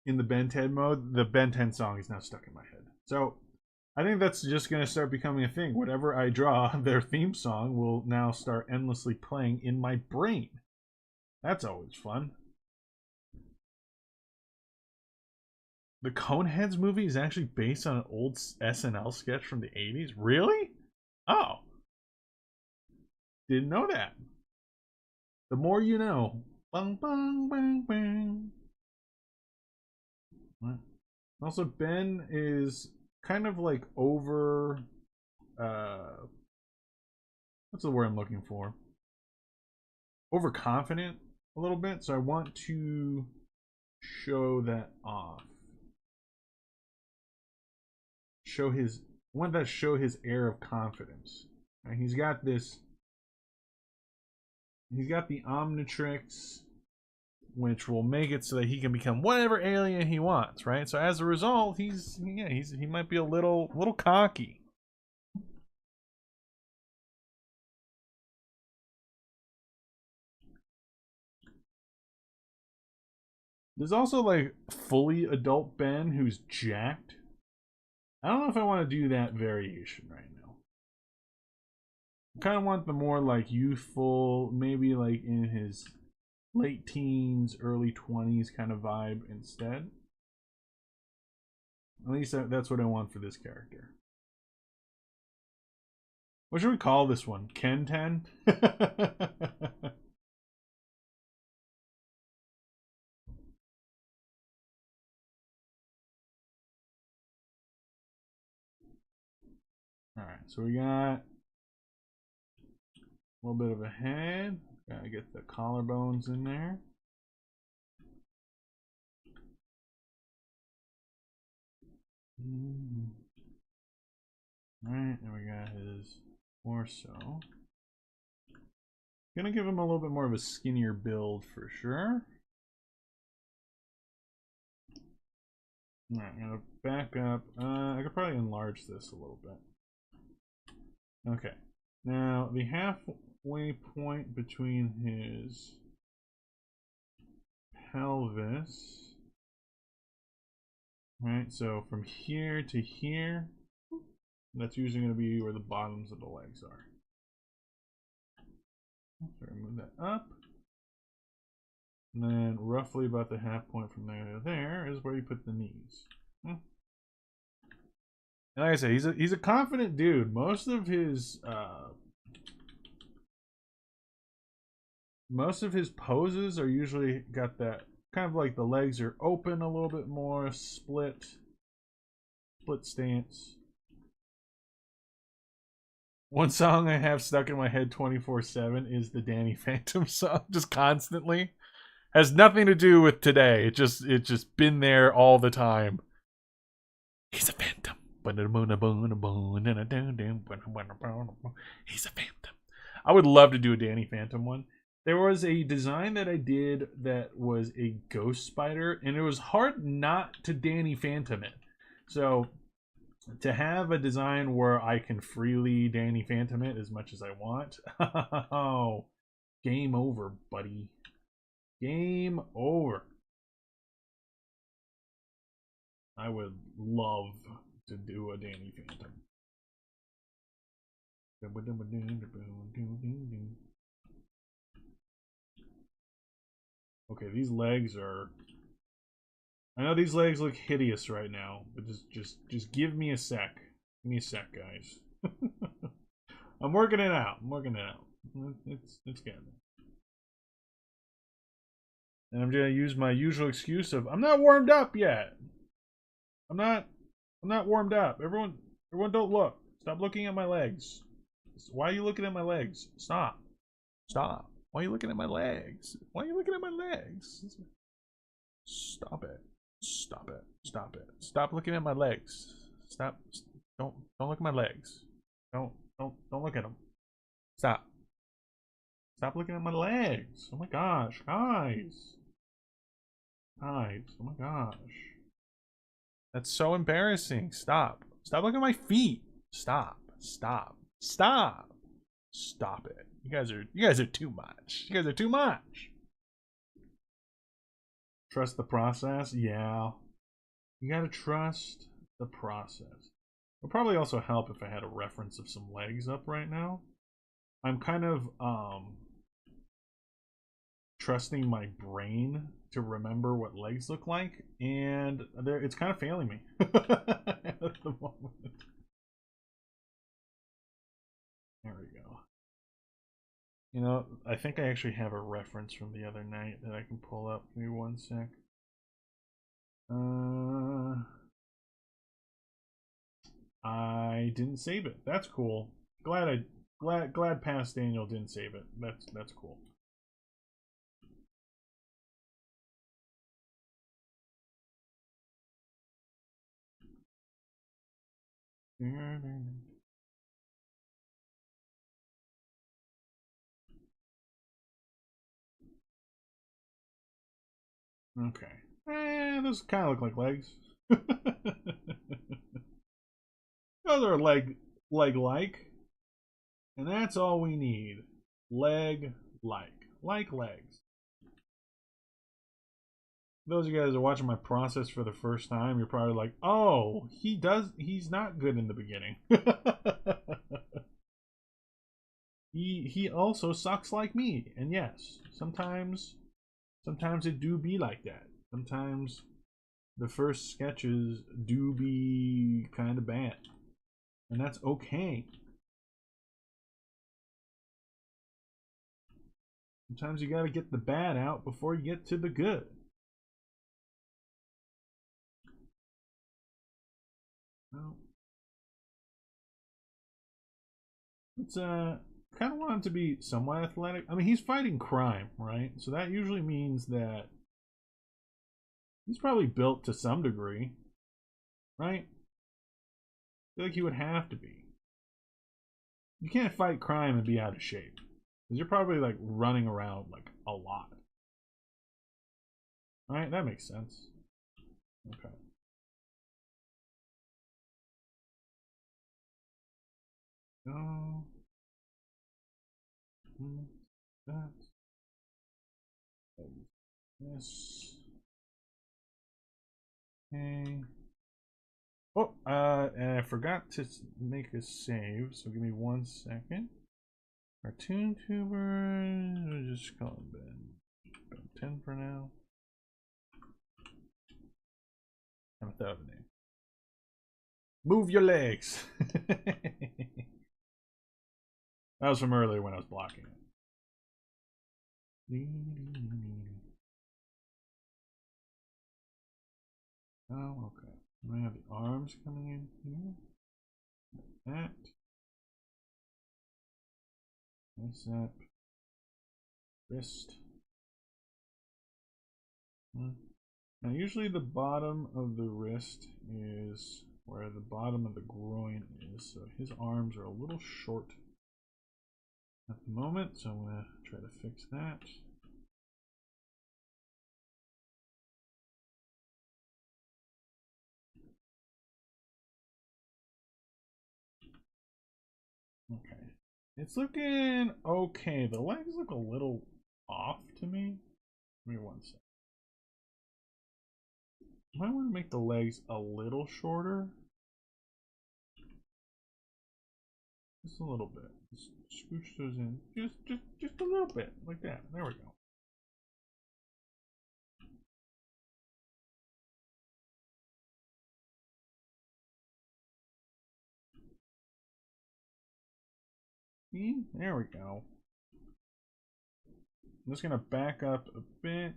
in the Ben 10 mode, the Ben 10 song is now stuck in my head. So I think that's just going to start becoming a thing. Whatever I draw, their theme song will now start endlessly playing in my brain. That's always fun. The Coneheads movie is actually based on an old SNL sketch from the 80s? Really? Oh. Didn't know that. The more you know. Bang, bang, bang, bang. Also, Ben is kind of like over what's the word I'm looking for? Overconfident a little bit, so I want to show that off. I want that to show his air of confidence. And he's got the Omnitrix, which will make it so that he can become whatever alien he wants, right? So as a result, he might be a little cocky. There's also like fully adult Ben who's jacked. I don't know if I want to do that variation right now. I kind of want the more like youthful, maybe like in his late teens, early 20s kind of vibe instead. At least that's what I want for this character. What should we call this one? Ken 10? Alright, so we got a little bit of a head. Gotta get the collarbones in there. Alright, and we got his torso. Gonna give him a little bit more of a skinnier build for sure. Alright, I'm gonna back up. I could probably enlarge this a little bit. Okay. Now, the halfway point between his pelvis. Right, so from here to here, that's usually going to be where the bottoms of the legs are. So move that up. And then roughly about the half point from there to there is where you put the knees. And like I said, he's a confident dude. Most of his poses are usually got that kind of like the legs are open a little bit more, split stance. One song I have stuck in my head 24/7 is the Danny Phantom song, just constantly. Has nothing to do with today. It's just been there all the time. He's a phantom. He's a phantom. I would love to do a Danny Phantom one. There was a design that I did that was a ghost spider, and it was hard not to Danny Phantom it. So to have a design where I can freely Danny Phantom it as much as I want, oh, game over, buddy. Game over. I would love to do a Danny Phantom. Okay, these legs are... I know these legs look hideous right now, but just give me a sec. Give me a sec, guys. I'm working it out. I'm working it out. It's getting there. And I'm gonna use my usual excuse of I'm not warmed up yet. I'm not warmed up. Everyone don't look. Stop looking at my legs. Why are you looking at my legs? Stop. Stop. Why are you looking at my legs? Why are you looking at my legs? Stop it. Stop it. Stop it. Stop looking at my legs. Stop. Don't look at my legs. Don't look at them. Stop. Stop looking at my legs. Oh my gosh, guys. Guys, oh my gosh. That's so embarrassing. Stop. Stop looking at my feet. Stop. Stop. Stop. Stop it. You guys are too much. You guys are too much. Trust the process? Yeah. You gotta trust the process. It would probably also help if I had a reference of some legs up right now. I'm kind of trusting my brain to remember what legs look like, and it's kind of failing me at the moment. There we go. You know, I think I actually have a reference from the other night that I can pull up. Give me one sec. I didn't save it. That's cool. Glad past Daniel didn't save it. That's cool. Okay. Those kind of look like legs. Those are leg-like. And that's all we need. Leg-like. Like legs. Those of you guys that are watching my process for the first time, you're probably like, oh, he's not good in the beginning. He also sucks like me. And yes, sometimes Sometimes it do be like that. Sometimes the first sketches do be kind of bad. And that's okay. Sometimes you gotta get the bad out before you get to the good. Well, it's kind of want him to be somewhat athletic. I mean, he's fighting crime, right? So that usually means that he's probably built to some degree, right? I feel like he would have to be. You can't fight crime and be out of shape, because you're probably like running around like a lot. Right? That makes sense. Okay. No. That. This. Okay. Oh, and I forgot to make a save, so give me 1 second. Cartoon tuber, we'll just call it Ben 10 for now. I'm without a name. Move your legs. That was from earlier when I was blocking it. Oh, okay. I have the arms coming in here. Like that. Bicep. Wrist. Now, usually the bottom of the wrist is where the bottom of the groin is, so his arms are a little short at the moment, so I'm going to try to fix that. Okay. It's looking okay. The legs look a little off to me. Give me 1 second. I might want to make the legs a little shorter. Just a little bit. Just scooch those in. Just a little bit. Like that. There we go. See? There we go. I'm just gonna back up a bit.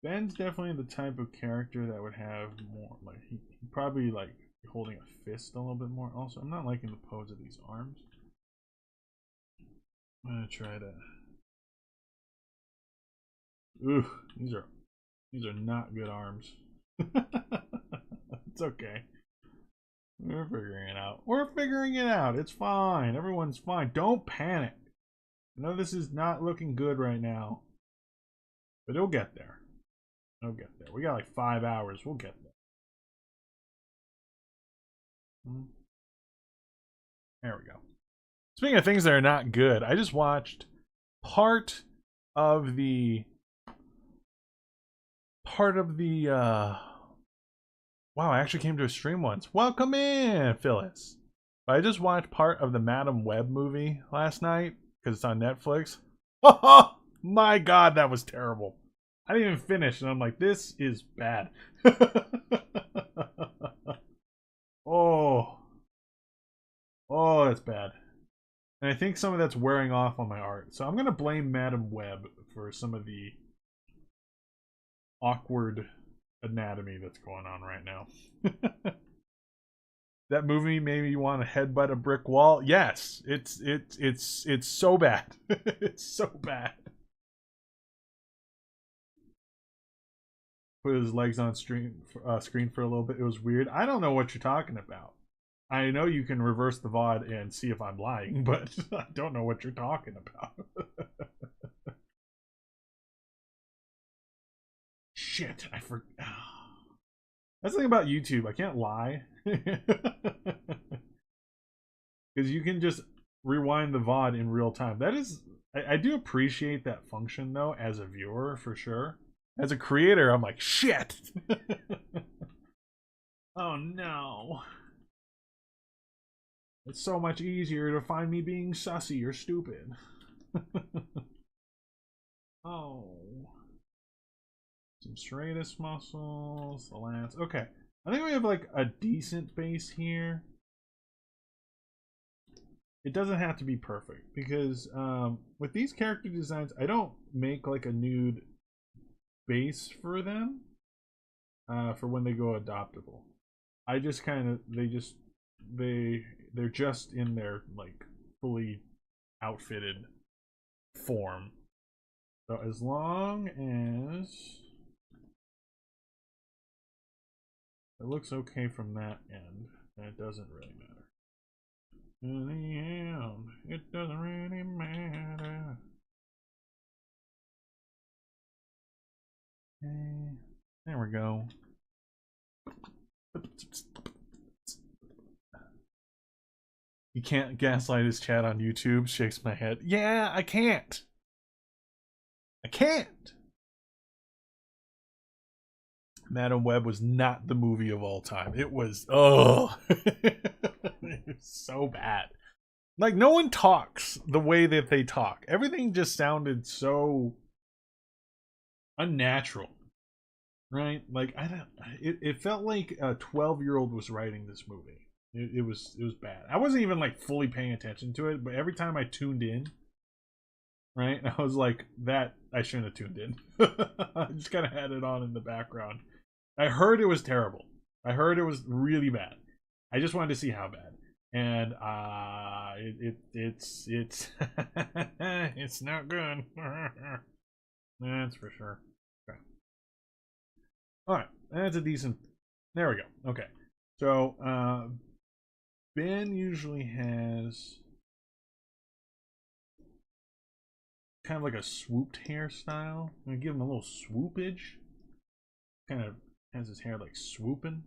Ben's definitely the type of character that would have more, like, he'd probably like holding a fist a little bit more. Also, I'm not liking the pose of these arms. I'm gonna try to. Ooh, these are not good arms. It's okay. We're figuring it out. We're figuring it out. It's fine. Everyone's fine. Don't panic. I know this is not looking good right now, but it'll get there. It'll get there. We got like 5 hours. We'll get there. There we go. Speaking of things that are not good, I just watched part of the wow, I actually came to a stream once. Welcome in, Phyllis. But I just watched part of the Madam Web movie last night because it's on Netflix. Oh my god, that was terrible. I didn't even finish, and I'm like, this is bad. Oh, that's bad. And I think some of that's wearing off on my art. So I'm gonna blame Madam Web for some of the awkward anatomy that's going on right now. That movie made me want to headbutt a brick wall. Yes, it's so bad. It's so bad. Put his legs on screen for a little bit. It was weird. I don't know what you're talking about. I know you can reverse the VOD and see if I'm lying, but I don't know what you're talking about. Shit, I forgot. That's the thing about YouTube. I can't lie. Because you can just rewind the VOD in real time. That is, I do appreciate that function, though, as a viewer, for sure. As a creator, I'm like, shit! Oh no. It's so much easier to find me being sussy or stupid. Oh. Some serratus muscles, the lance. Okay. I think we have like a decent base here. It doesn't have to be perfect because with these character designs, I don't make like a nude base for them for when they go adoptable. I just kind of they're just in their like fully outfitted form. So as long as it looks okay from that end, then it doesn't really matter. In the end, it doesn't really matter. Okay, there we go. You can't gaslight his chat on YouTube. Shakes my head. Yeah, I can't. I can't. Madam Web was not the movie of all time. It was, oh, it was so bad. Like, no one talks the way that they talk. Everything just sounded so unnatural, right? Like, I don't. It felt like a 12-year-old was writing this movie. It was bad. I wasn't even like fully paying attention to it, but every time I tuned in, right, I was like, that I shouldn't have tuned in. I just kind of had it on in the background. I heard it was terrible. I heard it was really bad. I just wanted to see how bad, and it's it's not good. That's for sure. Okay. All right, that's a decent. There we go. Okay, so Ben usually has kind of like a swooped hairstyle. I'm gonna give him a little swoopage. Kind of has his hair like swooping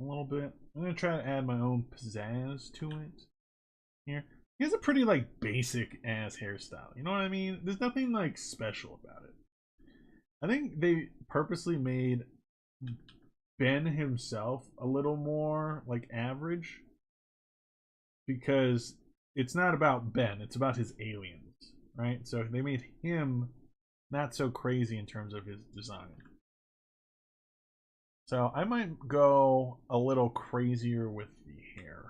a little bit. I'm gonna try to add my own pizzazz to it here. He has a pretty like basic ass hairstyle. You know what I mean? There's nothing like special about it. I think they purposely made Ben himself a little more like average because it's not about Ben, it's about his aliens, right? So they made him not so crazy in terms of his design. So I might go a little crazier with the hair.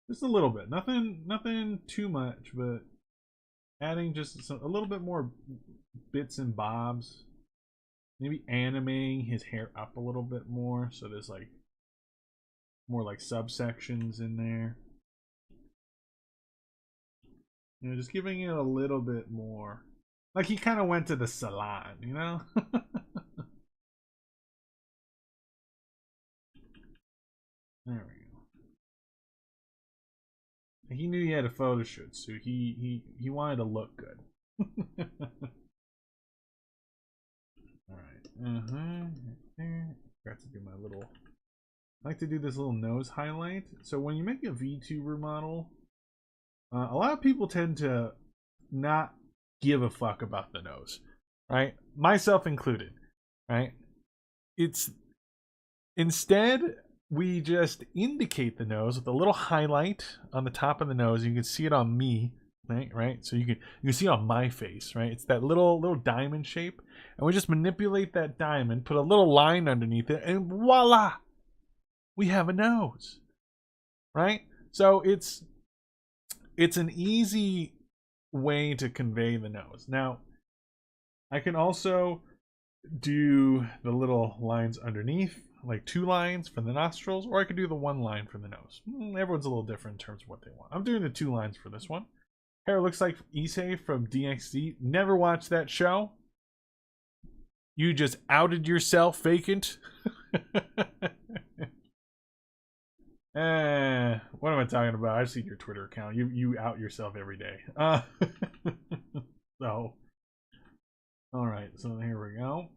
Just a little bit. Nothing too much, but adding just a little bit more bits and bobs. Maybe animating his hair up a little bit more so there's like more like subsections in there. You know, just giving it a little bit more. Like he kind of went to the salon, you know? There we go. He knew he had a photo shoot, so he wanted to look good. Alright. Got to do my little. I like to do this little nose highlight. So when you make a VTuber model, a lot of people tend to not give a fuck about the nose, right? Myself included, right? It's instead we just indicate the nose with a little highlight on the top of the nose. You can see it on me, right? So you can see it on my face, right? It's that little diamond shape, and we just manipulate that diamond, put a little line underneath it, and voila, we have a nose, right? So it's an easy way to convey the nose. Now, I can also do the little lines underneath, like 2 lines for the nostrils, or I could do the 1 line for the nose. Everyone's a little different in terms of what they want. I'm doing the 2 lines for this one. Hair looks like Issei from DxD. Never watched that show. You just outed yourself, vacant. What am I talking about? I've seen your Twitter account. You out yourself every day. So, all right. So here we go.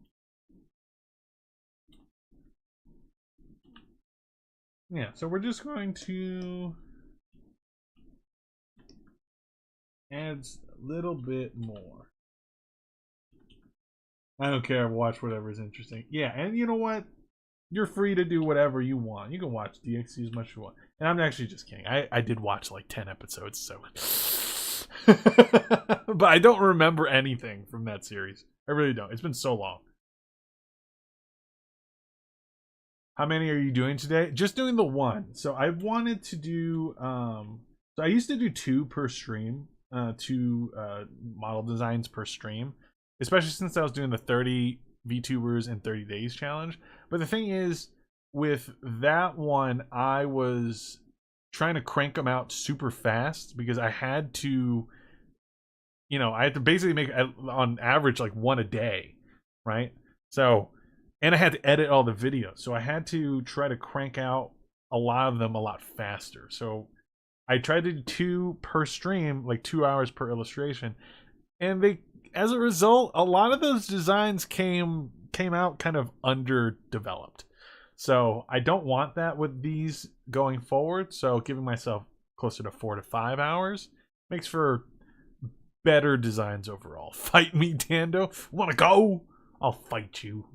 Yeah. So we're just going to add a little bit more. I don't care. Watch whatever's interesting. Yeah, and you know what? You're free to do whatever you want. You can watch DxD as much as you want. And I'm actually just kidding. I did watch like 10 episodes, so. But I don't remember anything from that series. I really don't. It's been so long. How many are you doing today? Just doing the one. So I wanted to do so I used to do 2 per stream, 2 model designs per stream, especially since I was doing the 30 VTubers in 30 days challenge. But the thing is, with that one, I was trying to crank them out super fast because I had to, you know, I had to basically make on average like 1 a day, right? So, and I had to edit all the videos, so I had to try to crank out a lot of them a lot faster. So I tried to do 2 per stream, like 2 hours per illustration, and they, as a result, a lot of those designs came out kind of underdeveloped. So I don't want that with these going forward. So giving myself closer to 4 to 5 hours makes for better designs overall. Fight me, Dando. Wanna go? I'll fight you.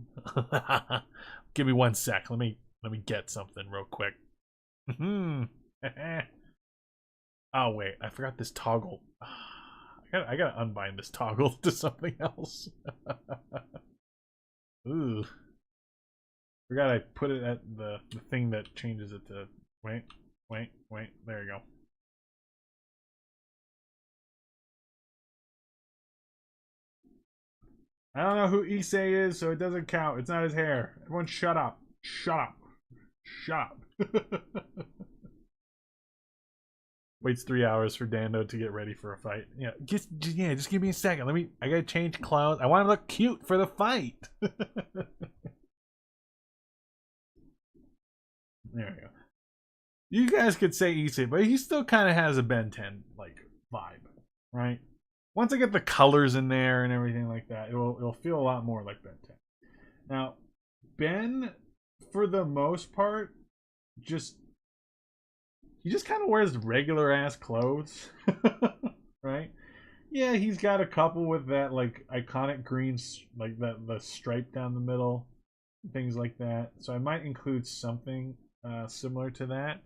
Give me 1 sec. Let me get something real quick. Oh wait, I forgot this toggle. I gotta unbind this toggle to something else. Ooh. Forgot I put it at the thing that changes it to. Wait. There you go. I don't know who Issei is, so it doesn't count. It's not his hair. Everyone shut up. Shut up. Shut up. Waits 3 hours for Dando to get ready for a fight. Yeah, just give me a second. I gotta change clothes. I want to look cute for the fight. There we go. You guys could say Issei, but he still kind of has a Ben 10 like vibe, right? Once I get the colors in there and everything like that, it'll feel a lot more like Ben 10. Now, Ben, for the most part, he just kind of wears regular ass clothes, right? Yeah, he's got a couple with that like iconic green, like the stripe down the middle, things like that. So I might include something similar to that.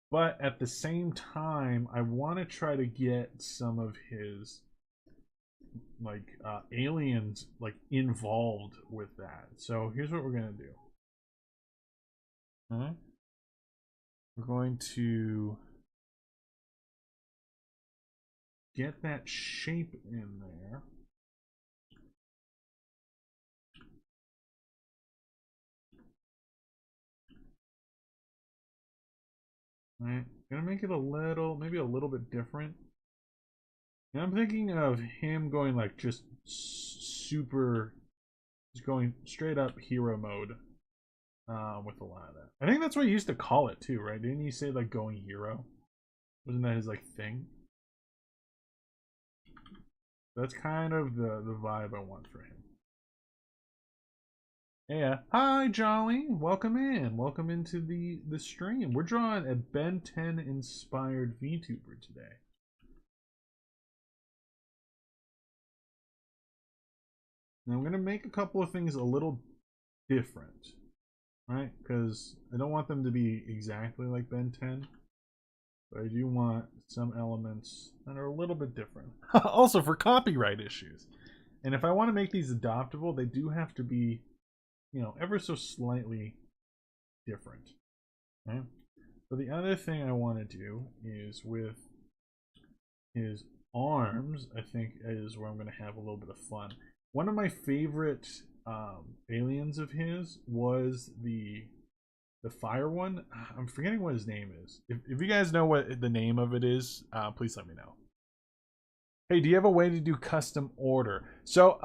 But at the same time, I want to try to get some of his like aliens like involved with that. So here's what we're gonna do. We're going to get that shape in there. Right, gonna make it maybe a little bit different. And I'm thinking of him going like just going straight up hero mode with a lot of that. I think that's what he used to call it too, right? Didn't he say like going hero? Wasn't that his like thing? That's kind of the vibe I want for him. Yeah. Hi, Jolly. Welcome in. Welcome into the stream. We're drawing a Ben 10 inspired VTuber today. Now I'm gonna make a couple of things a little different, right? Because I don't want them to be exactly like Ben 10, but I do want some elements that are a little bit different. Also for copyright issues. And if I want to make these adoptable, they do have to be, you know, ever so slightly different. Right? So the other thing I want to do is with his arms, I think is where I'm going to have a little bit of fun. One of my favorite aliens of his was the fire one. I'm forgetting what his name is. If you guys know what the name of it is, please let me know. Hey, do you have a way to do custom order? So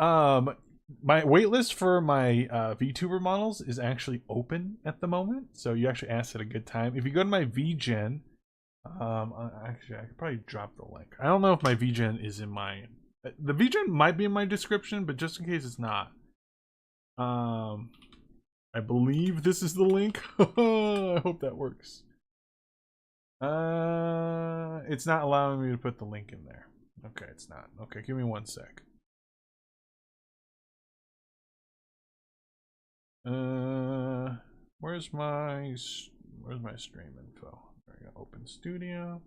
my waitlist for my VTuber models is actually open at the moment, so you actually asked at a good time. If you go to my VGen, actually I could probably drop the link. I don't know if my VGen is in my, the VGen might be in my description, but just in case it's not, I believe this is the link. I hope that works. It's not allowing me to put the link in there. Okay, it's not. Okay, give me 1 sec. Where's my stream info? There we go. Open Studio.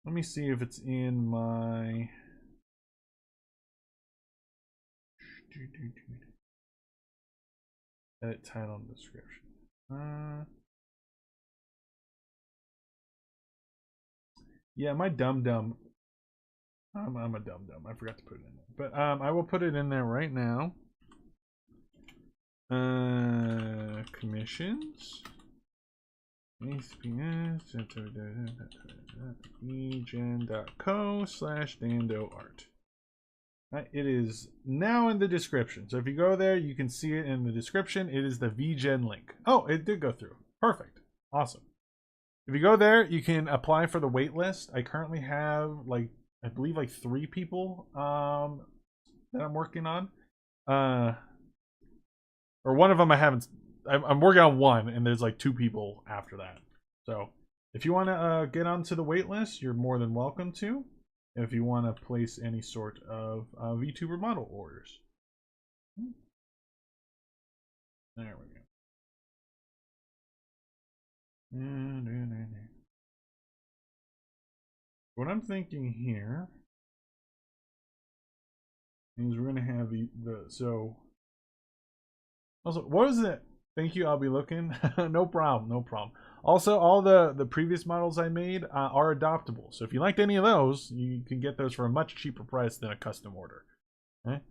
Let me see if it's in my. Edit title and description. Yeah, my dum-dum. I'm a dum-dum. I forgot to put it in there. But I will put it in there right now. Commissions. vgen.co/dandoart. It is now in the description. So if you go there, you can see it in the description. It is the VGen link. Oh, it did go through. Perfect. Awesome. If you go there, you can apply for the wait list. I currently have I believe 3 people that I'm working on. Or one of them I haven't. I'm working on one, and there's 2 people after that. So if you want to get onto the wait list, you're more than welcome to. If you want to place any sort of VTuber model orders. There we go. What I'm thinking here is we're gonna have so. Also, what is it? Thank you. I'll be looking. No problem. No problem. Also, all the previous models I made are adoptable. So if you liked any of those, you can get those for a much cheaper price than a custom order. Okay.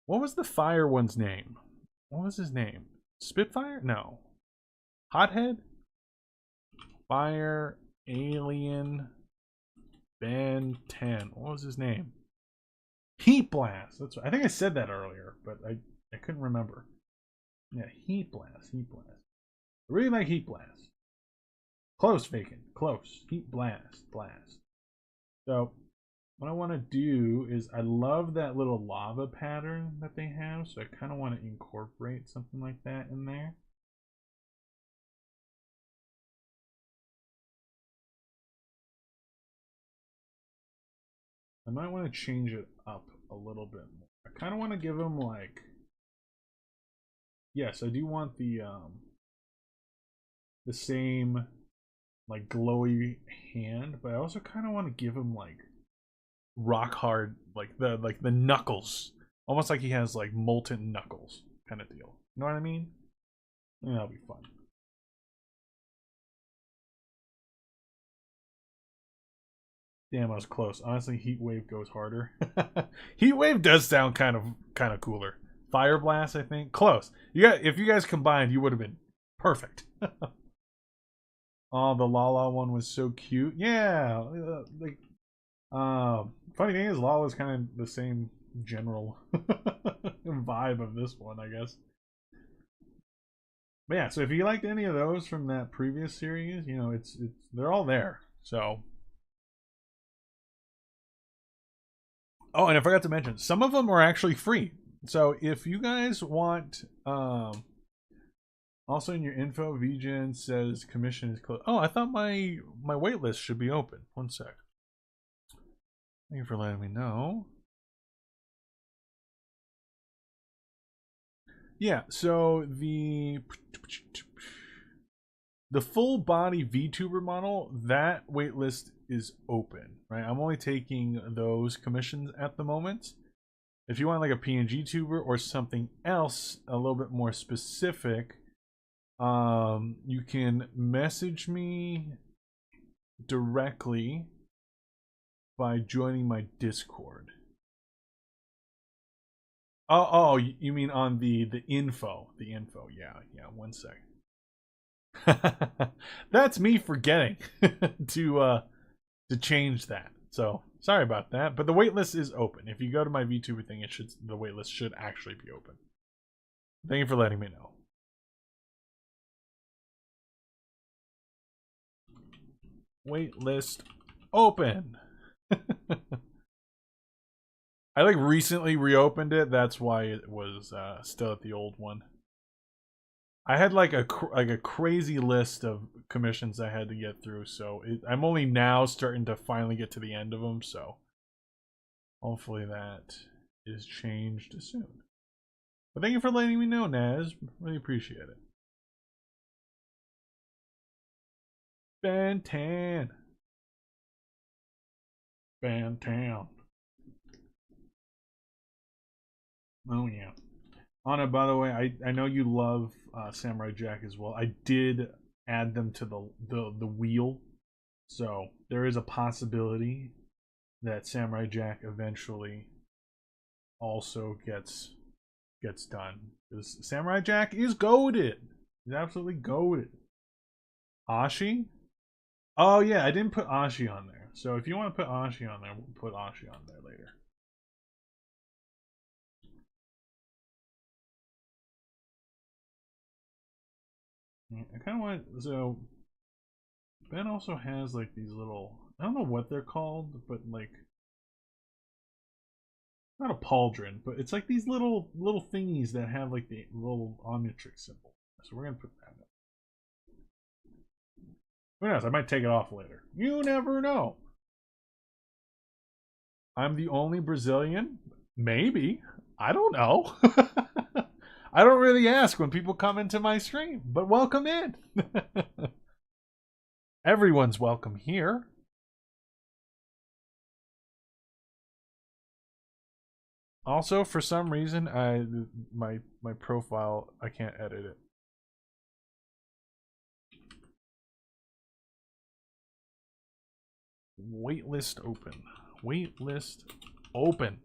What was the fire one's name? What was his name? Spitfire? No. Hothead? Fire Alien Ben 10. What was his name? Heat Blast. That's I think I said that earlier, but I couldn't remember. Yeah, Heat Blast. Heat Blast. I really like Heat Blast. Close, Vacant. Close. Heat Blast. Blast. So what I want to do is I love that little lava pattern that they have, so I kind of want to incorporate something like that in there. I might want to change it up a little bit more. I kind of want to give them yes, I do want the same glowy hand, but I also kind of want to give him rock hard, the knuckles, almost like he has molten knuckles kind of deal. You know what I mean? Yeah, that'll be fun. Damn, I was close. Honestly, Heat Wave goes harder. Heat Wave does sound kind of cooler. Fire Blast, I think, close. If you guys combined, you would have been perfect. Oh, the Lala one was so cute. Yeah, funny thing is, Lala's kind of the same general vibe of this one, I guess. But yeah, so if you liked any of those from that previous series, they're all there. So. Oh, and I forgot to mention, some of them are actually free. So if you guys want, also in your info, VGen says commission is closed. Oh, I thought my waitlist should be open. One sec. Thank you for letting me know. Yeah, so the full body VTuber model, that waitlist is open, right? I'm only taking those commissions at the moment. If you want a PNG tuber or something else a little bit more specific, you can message me directly by joining my Discord. Oh, you mean on the info? The info, yeah. One sec. That's me forgetting to change that. So sorry about that. But the waitlist is open. If you go to my VTuber thing, the waitlist should actually be open. Thank you for letting me know. Waitlist open. I recently reopened it. That's why it was still at the old one. I had a crazy list of commissions I had to get through, so I'm only now starting to finally get to the end of them, so hopefully that is changed soon. But thank you for letting me know, Naz. Really appreciate it. Bantan. Bantan. Oh yeah. Anna, by the way, I know you love Samurai Jack as well. I did add them to the wheel, so there is a possibility that Samurai Jack eventually also gets done. Because Samurai Jack is goated. He's absolutely goated. Ashi? Oh yeah, I didn't put Ashi on there. So if you want to put Ashi on there, we'll put Ashi on there later. I kind of want, so Ben also has like these little, I don't know what they're called, but like, not a pauldron, but it's like these little thingies that have like the little omnitrix symbol. So we're gonna put that up. Who knows? I might take it off later. You never know. I'm the only Brazilian? Maybe. I don't know. I don't really ask when people come into my stream, but welcome in. Everyone's welcome here. Also, for some reason, my profile, I can't edit it. Waitlist open. Waitlist open.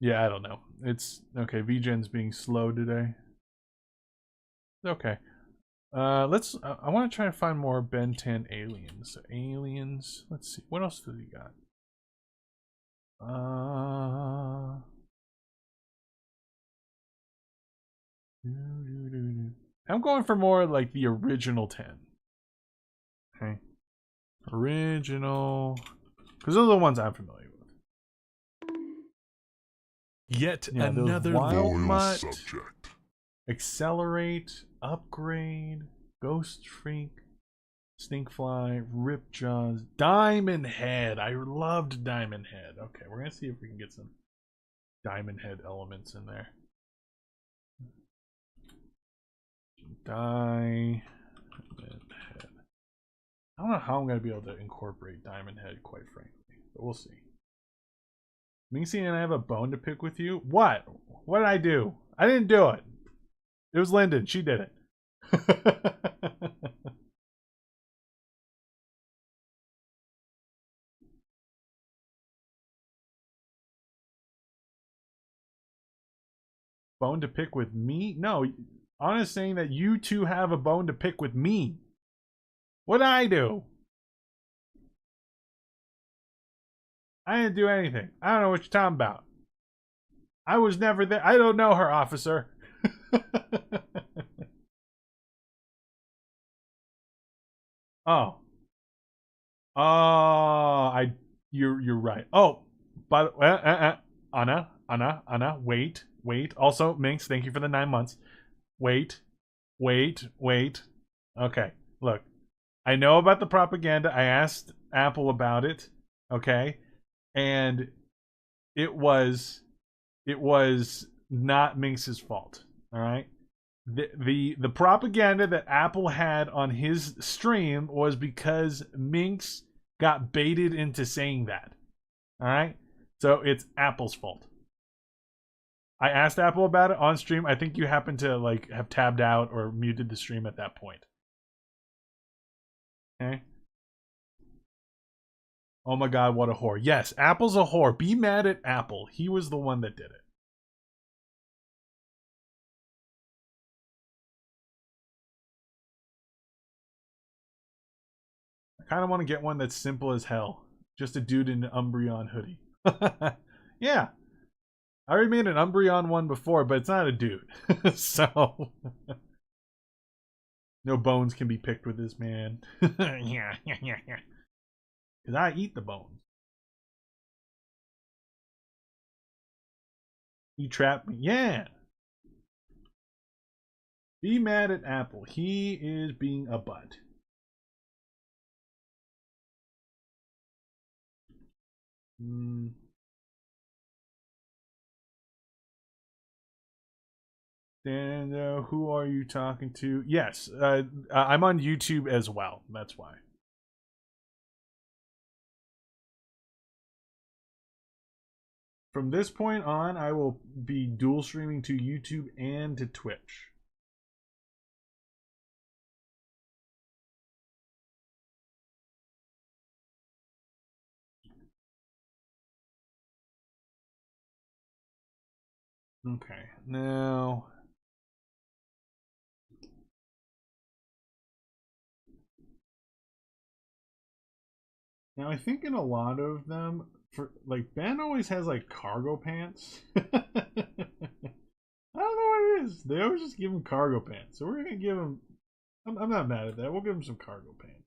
Yeah, I don't know. It's okay. VGen's being slow today. Okay. Let's. I want to try to find more Ben 10 aliens. Aliens. Let's see. What else does he got? I'm going for more like the original 10. Okay. Original. Because those are the ones I'm familiar with. Yet another Wild Mutt, subject. Accelerate, Upgrade, Ghost Freak, Stinkfly, Ripjaws, Diamond Head. I loved Diamond Head. Okay, we're gonna see if we can get some Diamond Head elements in there. Diamond Head. I don't know how I'm gonna be able to incorporate Diamond Head, quite frankly, but we'll see. Minxie and I have a bone to pick with you. What? What did I do? I didn't do it. It was Lyndon. She did it. Bone to pick with me? No. Anna's saying that you two have a bone to pick with me. What did I do? I didn't do anything. I don't know what you're talking about. I was never there. I don't know her, officer. Oh. You're right. Oh, but Anna, wait. Also, Minx, thank you for the 9 months. Wait. Okay, look. I know about the propaganda. I asked Apple about it. Okay. And it was not Minx's fault. All right. The propaganda that Apple had on his stream was because Minx got baited into saying that. All right. So it's Apple's fault. I asked Apple about it on stream. I think you happened to like have tabbed out or muted the stream at that point. Okay. Oh my god, what a whore. Yes, Apple's a whore. Be mad at Apple. He was the one that did it. I kind of want to get one that's simple as hell. Just a dude in an Umbreon hoodie. Yeah. I already made an Umbreon one before, but it's not a dude. So... no bones can be picked with this man. Yeah. Because I eat the bones. You trapped me. Yeah. Be mad at Apple. He is being a butt. And who are you talking to? Yes, I'm on YouTube as well. That's why. From this point on, I will be dual streaming to YouTube and to Twitch. Okay, now I think in a lot of them, for like Ben always has like cargo pants. I don't know what it is. They always just give him cargo pants, so we're gonna give him. I'm not mad at that. We'll give him some cargo pants.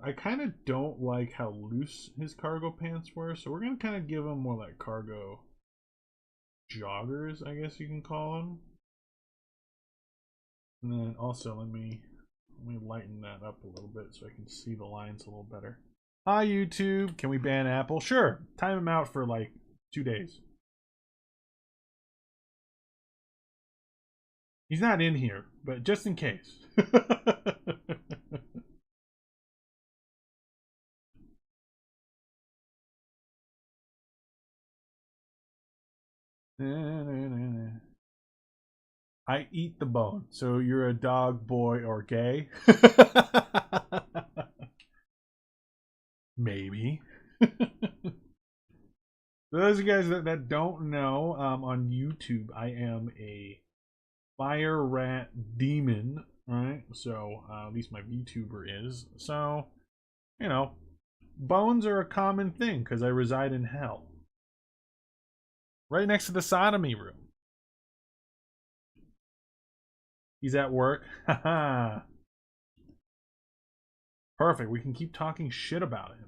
I kind of don't like how loose his cargo pants were, so we're gonna kind of give him more like cargo joggers, I guess you can call them. And then also let me lighten that up a little bit so I can see the lines a little better. Hi YouTube, can we ban Apple? Sure, time him out for like 2 days. He's not in here, but just in case. I eat the bone. So you're a dog, boy, or gay? Maybe. Those of you guys that don't know, on YouTube, I am a fire rat demon, right? So at least my VTuber is. So, you know, bones are a common thing because I reside in hell. Right next to the sodomy room. He's at work. Haha. Perfect. We can keep talking shit about him.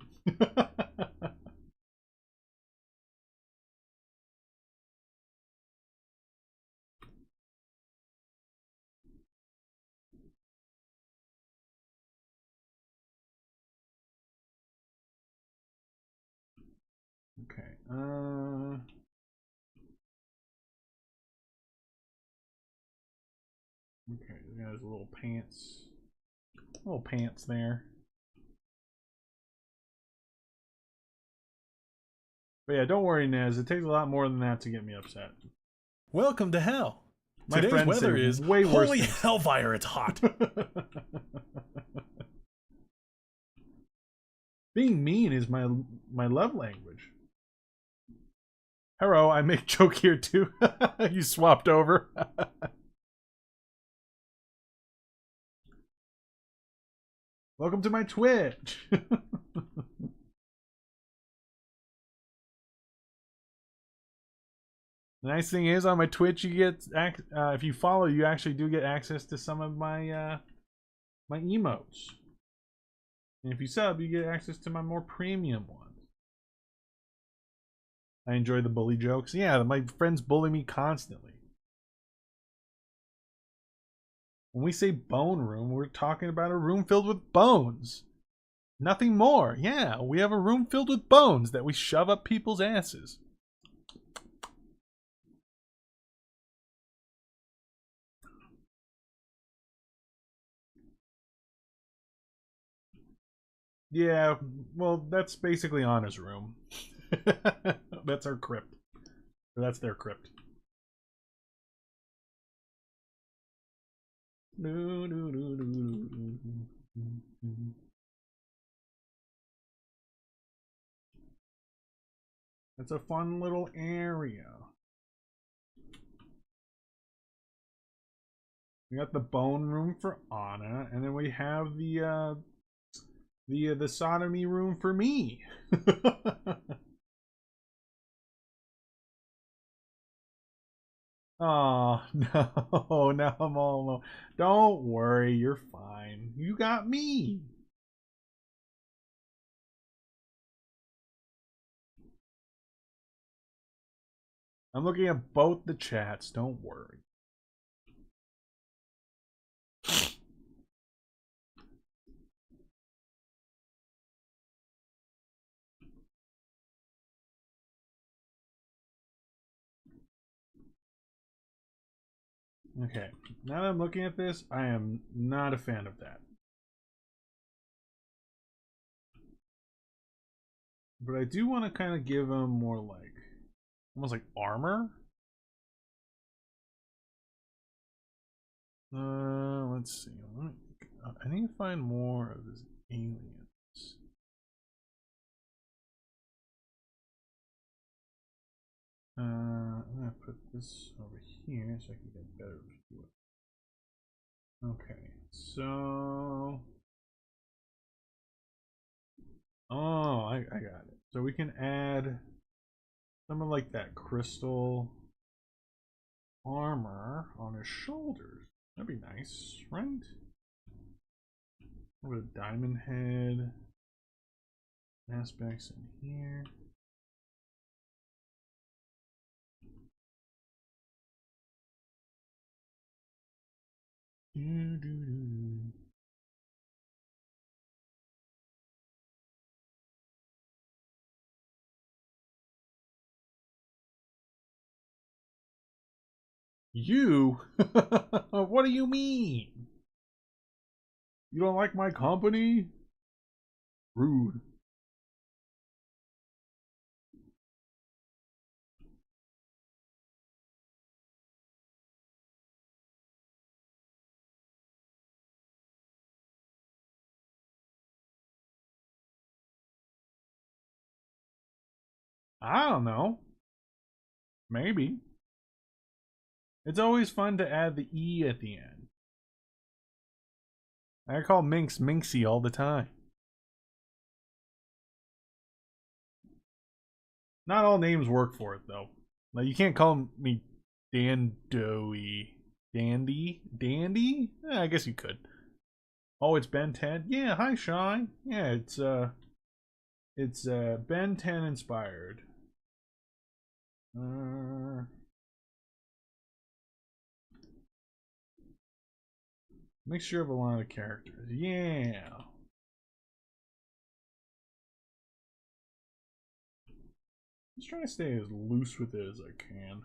Okay. Okay, he has little pants there. But yeah, don't worry, Nez. It takes a lot more than that to get me upset. Welcome to hell. My Today's friends weather say is way worse holy than- hellfire. It's hot. Being mean is my love language. Hello, I make joke here too. You swapped over. Welcome to my Twitch. The nice thing is on my Twitch, you get if you follow, you actually do get access to some of my my emotes. And if you sub, you get access to my more premium ones. I enjoy the bully jokes. Yeah, my friends bully me constantly. When we say bone room, we're talking about a room filled with bones. Nothing more. Yeah, we have a room filled with bones that we shove up people's asses. Yeah, well, that's basically Anna's room. That's our crypt. Or that's their crypt. That's a fun little area. We got the bone room for Anna, and then we have the sodomy room for me. Oh, no, now I'm all alone. Don't worry, you're fine. You got me. I'm looking at both the chats. Don't worry. Okay, now that I'm looking at this, I am not a fan of that. But I do want to kind of give him more like, almost like armor. Let's see. I need to find more of his aliens. I'm gonna put this over here so I can get a better view. Okay, so I got it. So we can add something like that crystal armor on his shoulders. That'd be nice, right? With a diamond head aspects in here. You? What do you mean? You don't like my company? Rude. I don't know. Maybe. It's always fun to add the E at the end. I call Minx Minxie all the time. Not all names work for it though. Like you can't call me Dandoey. Dandy? Dandy? I guess you could. Oh, it's Ben 10? Yeah, hi Shy. Yeah, it's Ben 10 inspired. Mixture of a lot of characters. Yeah. Just trying to stay as loose with it as I can.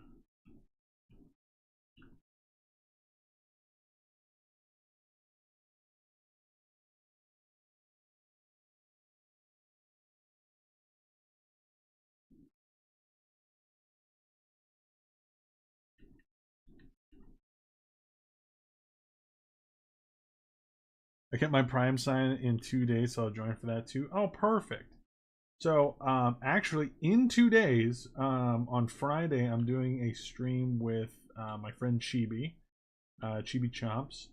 I get my Prime sign in 2 days, so I'll join for that too. Oh, perfect. So, actually, in 2 days, on Friday, I'm doing a stream with my friend Chibi, Chibi Chomps.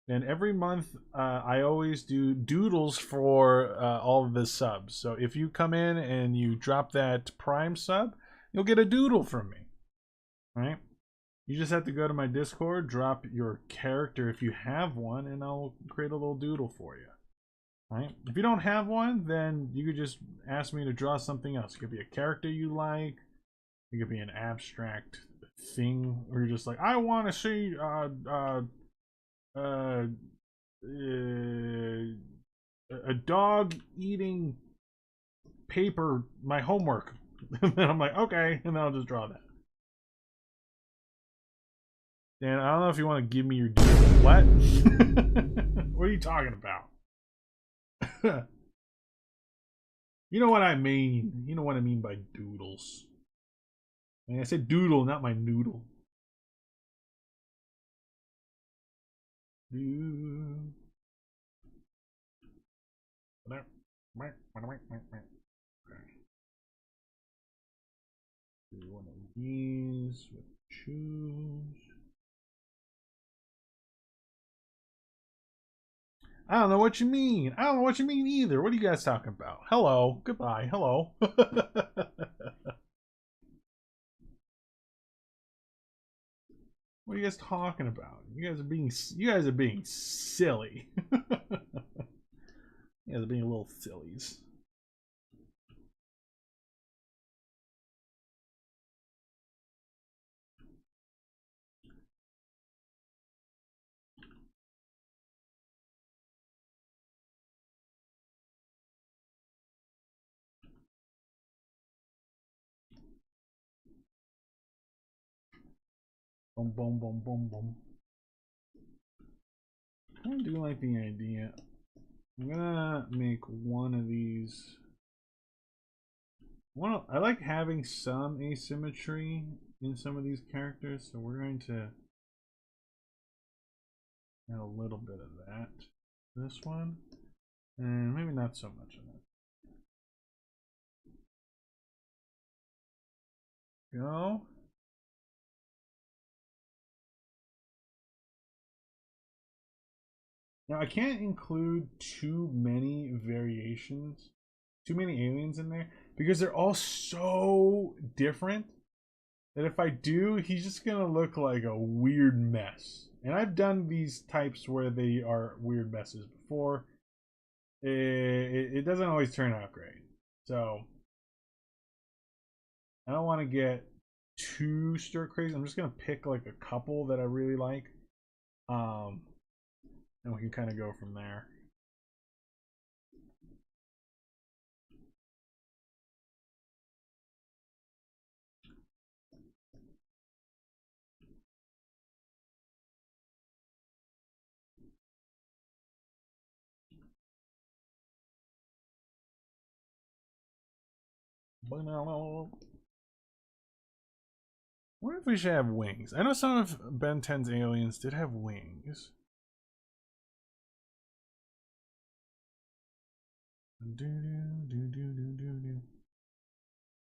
And every month, I always do doodles for all of the subs. So if you come in and you drop that Prime sub, you'll get a doodle from me. Right? You just have to go to my Discord, drop your character if you have one, and I'll create a little doodle for you. Right? If you don't have one, then you could just ask me to draw something else. It could be a character you like. It could be an abstract thing, or you're just like, I want to see a dog eating paper, my homework. And then I'm like, okay, and then I'll just draw that. Dan, I don't know if you want to give me your doodle. What? What are you talking about? You know what I mean. You know what I mean by doodles. And I said doodle, not my noodle. Do one of these with choose. I don't know what you mean. I don't know what you mean either. What are you guys talking about? Hello. Goodbye. Hello. What are you guys talking about? You guys are being silly. You guys are being little sillies. Boom, boom, boom, boom, boom. I do like the idea. I'm gonna make one of these. I like having some asymmetry in some of these characters, so we're going to add a little bit of that. This one, and maybe not so much of that. Go. Now I can't include too many variations, too many aliens in there, because they're all so different that if I do, he's just gonna look like a weird mess. And I've done these types where they are weird messes before. It doesn't always turn out great. So I don't want to get too stir crazy. I'm just gonna pick like a couple that I really like. And we can kind of go from there. What if we should have wings? I know some of Ben 10's aliens did have wings.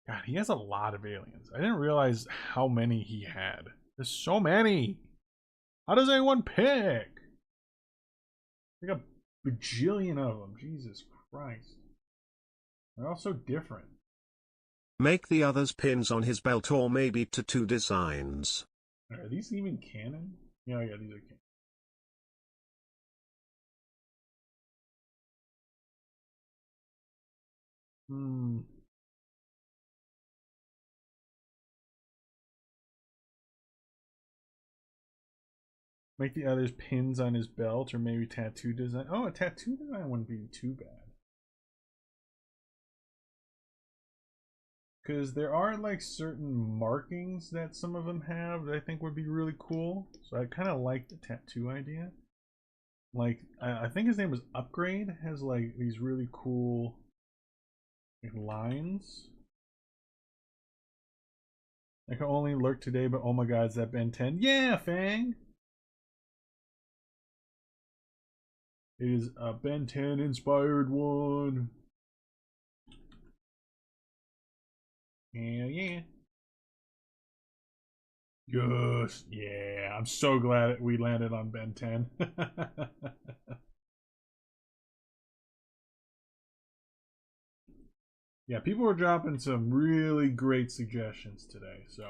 God, he has a lot of aliens. I didn't realize how many he had. There's so many. How does anyone pick? Like a bajillion of them. Jesus Christ. They're all so different. Make the others pins on his belt or maybe tattoo designs. Are these even canon? Yeah, these are canon. Make the others pins on his belt or maybe tattoo design. Oh, a tattoo design wouldn't be too bad. Because there are like certain markings that some of them have that I think would be really cool. So I kind of like the tattoo idea. Like, I think his name was Upgrade, has like these really cool lines. I can only lurk today, but oh my god, is that Ben 10? Yeah, Fang! It is a Ben 10 inspired one. Hell yeah. Yes, yeah. I'm so glad we landed on Ben 10. Yeah, people were dropping some really great suggestions today, so.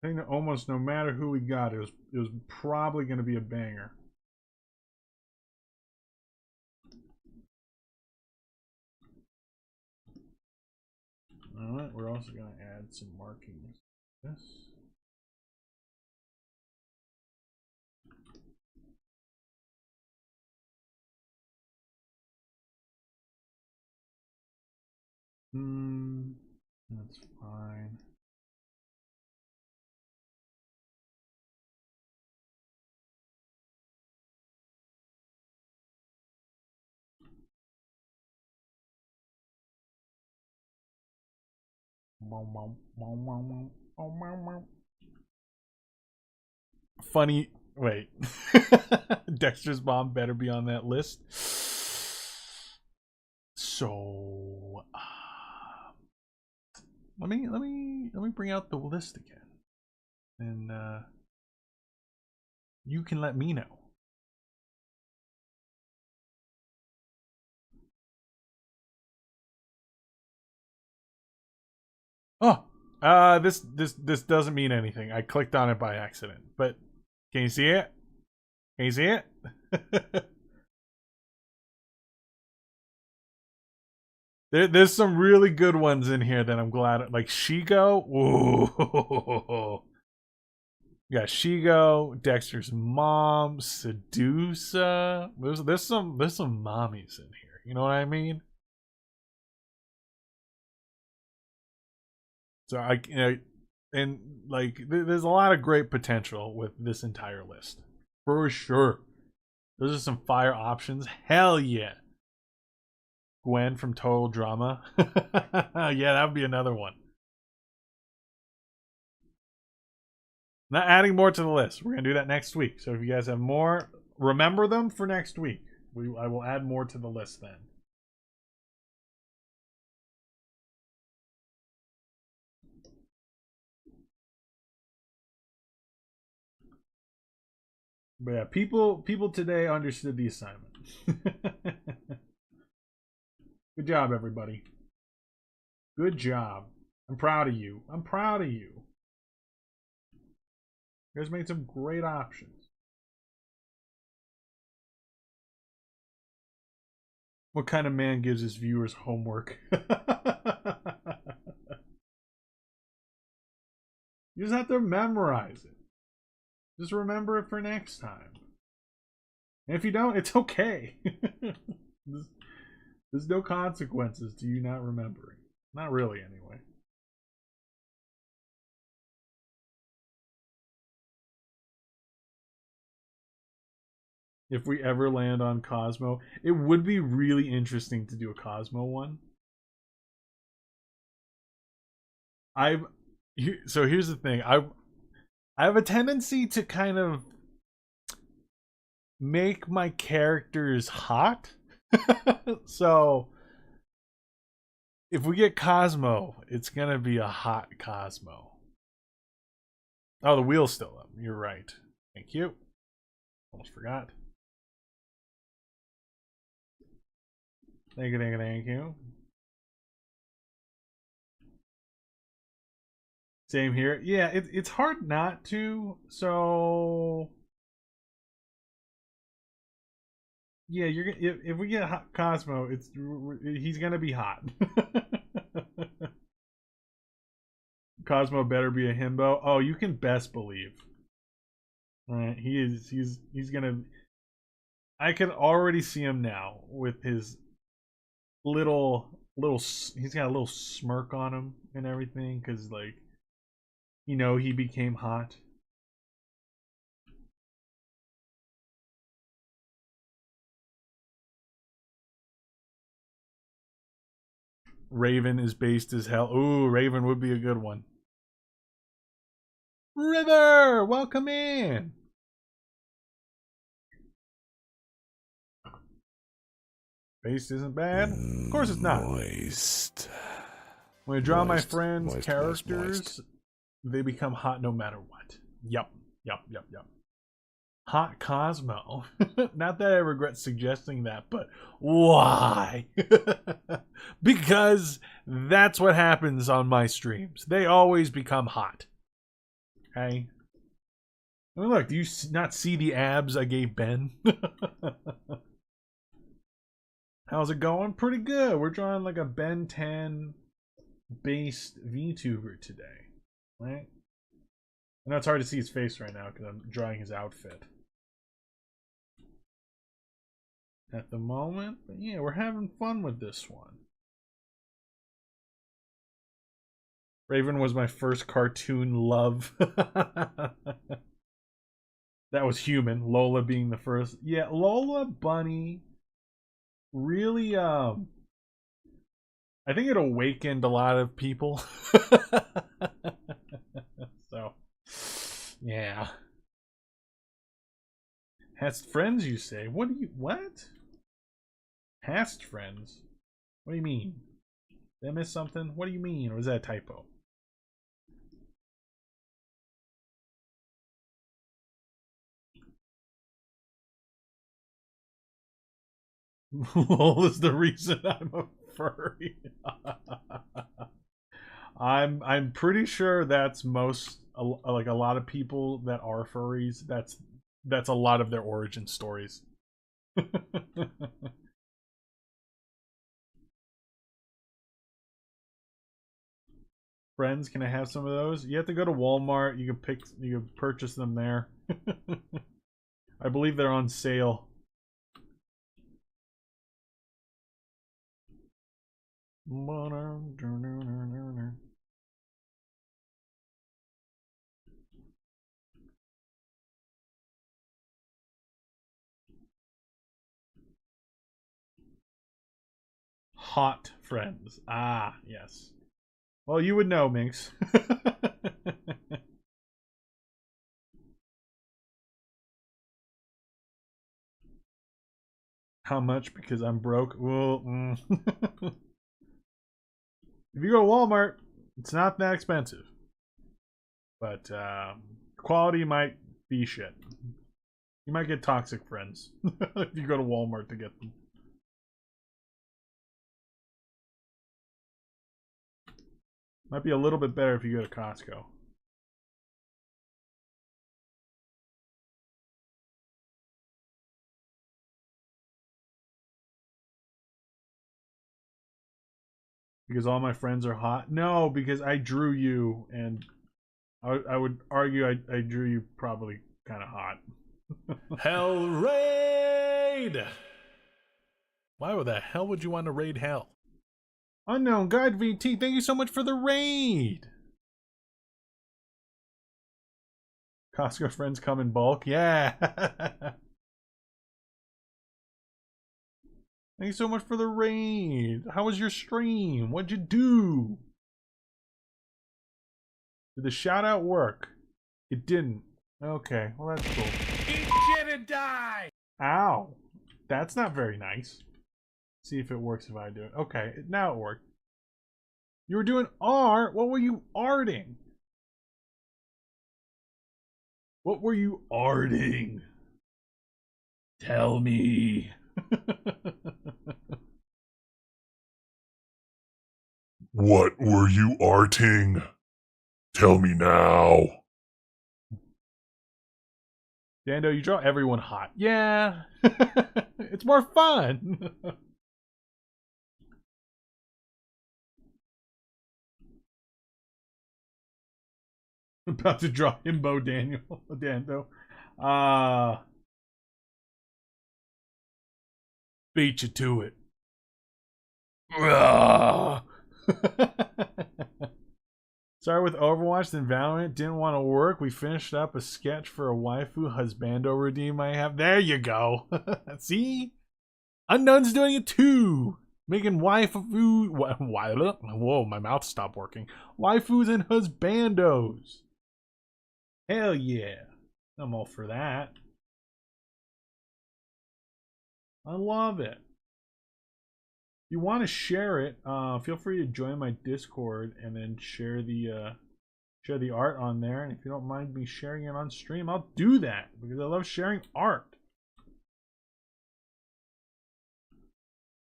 I think that almost no matter who we got, it was probably going to be a banger. Alright, we're also going to add some markings. This. That's fine. Funny. Wait. Dexter's mom better be on that list. So let me bring out the list again, and you can let me know. Oh, this doesn't mean anything. I clicked on it by accident, but can you see it? Can you see it? There's some really good ones in here that I'm glad. Like Shigo, ooh, yeah, Shigo, Dexter's mom, Sedusa. There's some mommies in here. You know what I mean? So and like there's a lot of great potential with this entire list for sure. Those are some fire options. Hell yeah. Gwen from Total Drama. Yeah, that would be another one. Not adding more to the list. We're gonna do that next week. So if you guys have more, remember them for next week. I will add more to the list then. But yeah, people today understood the assignment. Good job, everybody. Good job. I'm proud of you. I'm proud of you. You guys made some great options. What kind of man gives his viewers homework? You just have to memorize it. Just remember it for next time. And if you don't, it's okay. There's no consequences to you not remembering. Not really, anyway. If we ever land on Cosmo, it would be really interesting to do a Cosmo one. So here's the thing. I have a tendency to kind of make my characters hot. So if we get Cosmo, it's gonna be a hot Cosmo. Oh, the wheel's still up. You're right. Thank you. Almost forgot. Thank you, thank you, thank you. Same here. Yeah, it's hard not to. So yeah, if we get hot Cosmo, he's gonna be hot. Cosmo better be a himbo. Oh, you can best believe. All right, he's gonna. I can already see him now with his little. He's got a little smirk on him and everything because like, he became hot. Raven is based as hell. Ooh, Raven would be a good one. River, welcome in. Based isn't bad. Of course it's not. Moist. When I draw my Moist, friends' moist, characters, they become hot no matter what. Yup. Hot Cosmo. Not that I regret suggesting that, but why? Because that's what happens on my streams. They always become hot. Okay? I mean, look, do you not see the abs I gave Ben? How's it going? Pretty good. We're drawing like a Ben 10 based VTuber today. Right? I know it's hard to see his face right now because I'm drawing his outfit at the moment, but yeah, we're having fun with this one. Raven was my first cartoon love. That was human. Lola being the first. Yeah, Lola Bunny really I think it awakened a lot of people. So yeah. Hast friends, you say? What? Hast friends? What do you mean? Did I miss something? What do you mean? Or was that a typo? Lol is the reason I'm a furry. I'm pretty sure that's like a lot of people that are furries. That's a lot of their origin stories. Friends, can I have some of those? You have to go to Walmart. You can purchase them there. I believe they're on sale. hot friends. Ah, yes. Well, you would know, Minx. How much? Because I'm broke. Well, if you go to Walmart, it's not that expensive. But quality might be shit. You might get toxic friends if you go to Walmart to get them. Might be a little bit better if you go to Costco. Because all my friends are hot? No, because I drew you, and I would argue I drew you probably kind of hot. Hell raid! Why the hell would you want to raid hell? Unknown Guide VT, thank you so much for the raid! Costco friends come in bulk? Yeah! Thank you so much for the raid. How was your stream? What'd you do? Did the shout out work? It didn't. Okay, well that's cool. Eat shit and die! Ow. That's not very nice. See if it works if I do it. Okay, now it worked. You were doing art? What were you arting? What were you arting? Tell me. What were you arting? Tell me now. Dando, you draw everyone hot. Yeah. It's more fun. About to draw Himbo Dando. Beat you to it. Started with Overwatch, then Valorant. Didn't want to work. We finished up a sketch for a waifu husbando redeem I have. There you go. See? Unknown's doing it too. Making waifu... Whoa, my mouth stopped working. Waifus and husbandos. Hell yeah. I'm all for that. I love it. If you want to share it, feel free to join my Discord and then share the art on there. And if you don't mind me sharing it on stream, I'll do that because I love sharing art.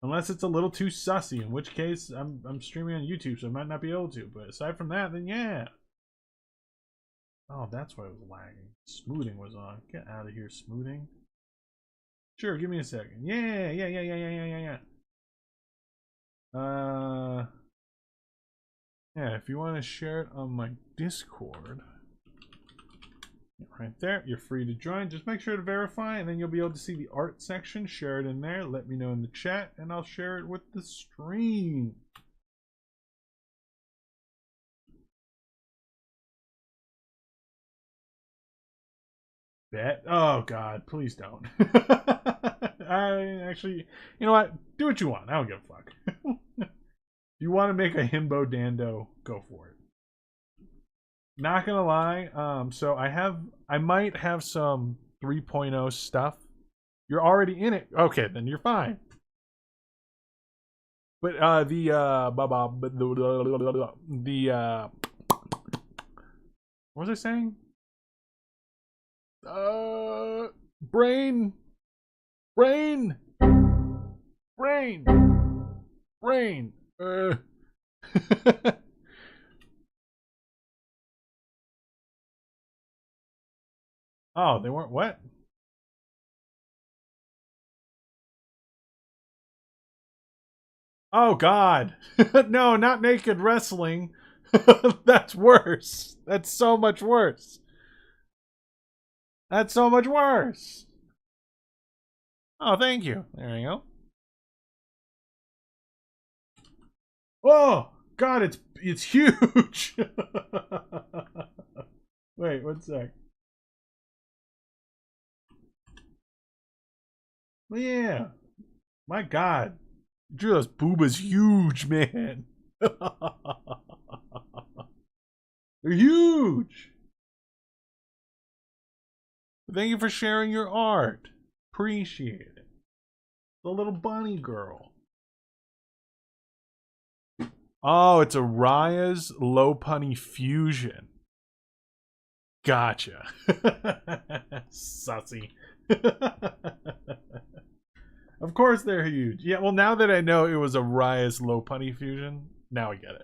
Unless it's a little too sussy, in which case I'm streaming on YouTube, so I might not be able to. But aside from that, then yeah. Oh, that's why it was lagging. Smoothing was on. Get out of here, smoothing. Sure, give me a second. Yeah. Yeah, if you want to share it on my Discord, right there, you're free to join. Just make sure to verify, and then you'll be able to see the art section. Share it in there. Let me know in the chat, and I'll share it with the stream. Bet? Oh God, please don't. I actually, you know what? Do what you want. I don't give a fuck. If you want to make a himbo dando, go for it. Not gonna lie. So I might have some 3.0 stuff. You're already in it. Okay, then you're fine. But what was I saying? Brain. Oh, they weren't what? Oh God. No, not naked wrestling. That's worse. That's so much worse. That's so much worse. Oh, thank you. There you go. Oh God, it's huge. Wait, one sec. Yeah. My God. Julia's boob is huge, man. They're huge. Thank you for sharing your art. Appreciate it. The little bunny girl. Oh, it's a Raya's low punny fusion. Gotcha. Sussy. Of course they're huge. Yeah, well, now that I know it was a Raya's low punny fusion, now I get it.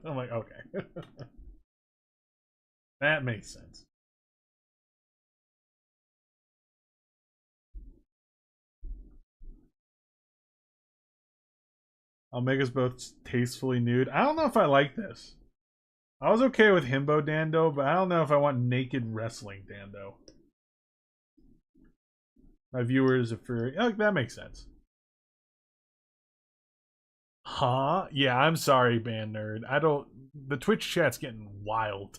I'm like, okay. That makes sense. I'll make us both tastefully nude. I don't know if I like this. I was okay with himbo Dando, but I don't know if I want naked wrestling Dando. My viewers are furry. Like, that makes sense. Huh? Yeah, I'm sorry, band nerd. I don't. The Twitch chat's getting wild.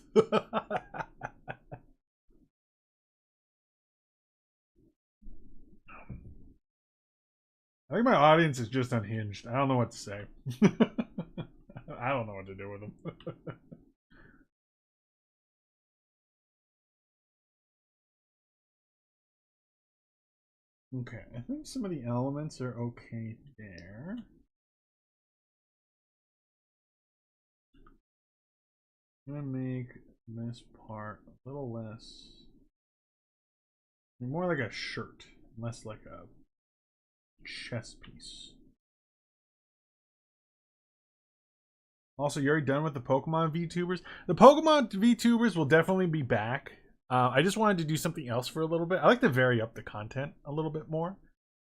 I think my audience is just unhinged. I don't know what to say. I don't know what to do with them. Okay, I think some of the elements are okay there. I'm gonna make this part a little less, more like a shirt, less like a chest piece. Also, you already done with the Pokemon VTubers? The Pokemon VTubers will definitely be back. I just wanted to do something else for a little bit. I like to vary up the content a little bit more.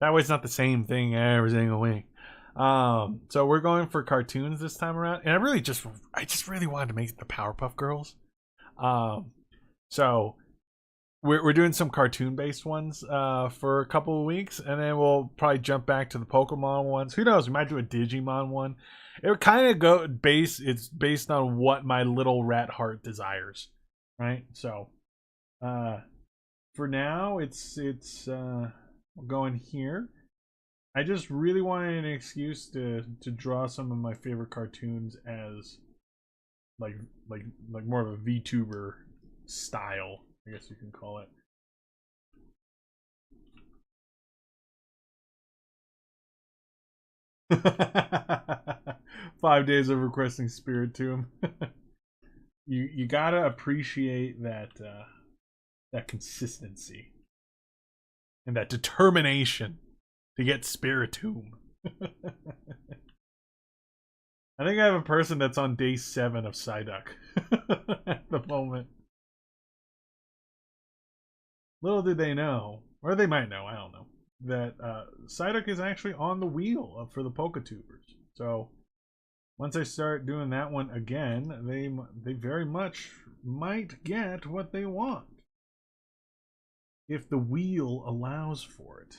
That way it's not the same thing every single week. So we're going for cartoons this time around. And I just really wanted to make the Powerpuff Girls. So we're doing some cartoon-based ones for a couple of weeks. And then we'll probably jump back to the Pokemon ones. Who knows? We might do a Digimon one. It would kind of it's based on what my little rat heart desires. Right? So for now it's going here. I just really wanted an excuse to draw some of my favorite cartoons as like more of a VTuber style, I guess you can call it. 5 days of requesting Spiritomb. You gotta appreciate that that consistency and that determination to get Spiritomb. I think I have a person that's on day 7 of Psyduck at the moment. Little did they know, or they might know, I don't know, that Psyduck is actually on the wheel for the Poketubers. So once I start doing that one again, they very much might get what they want. If the wheel allows for it.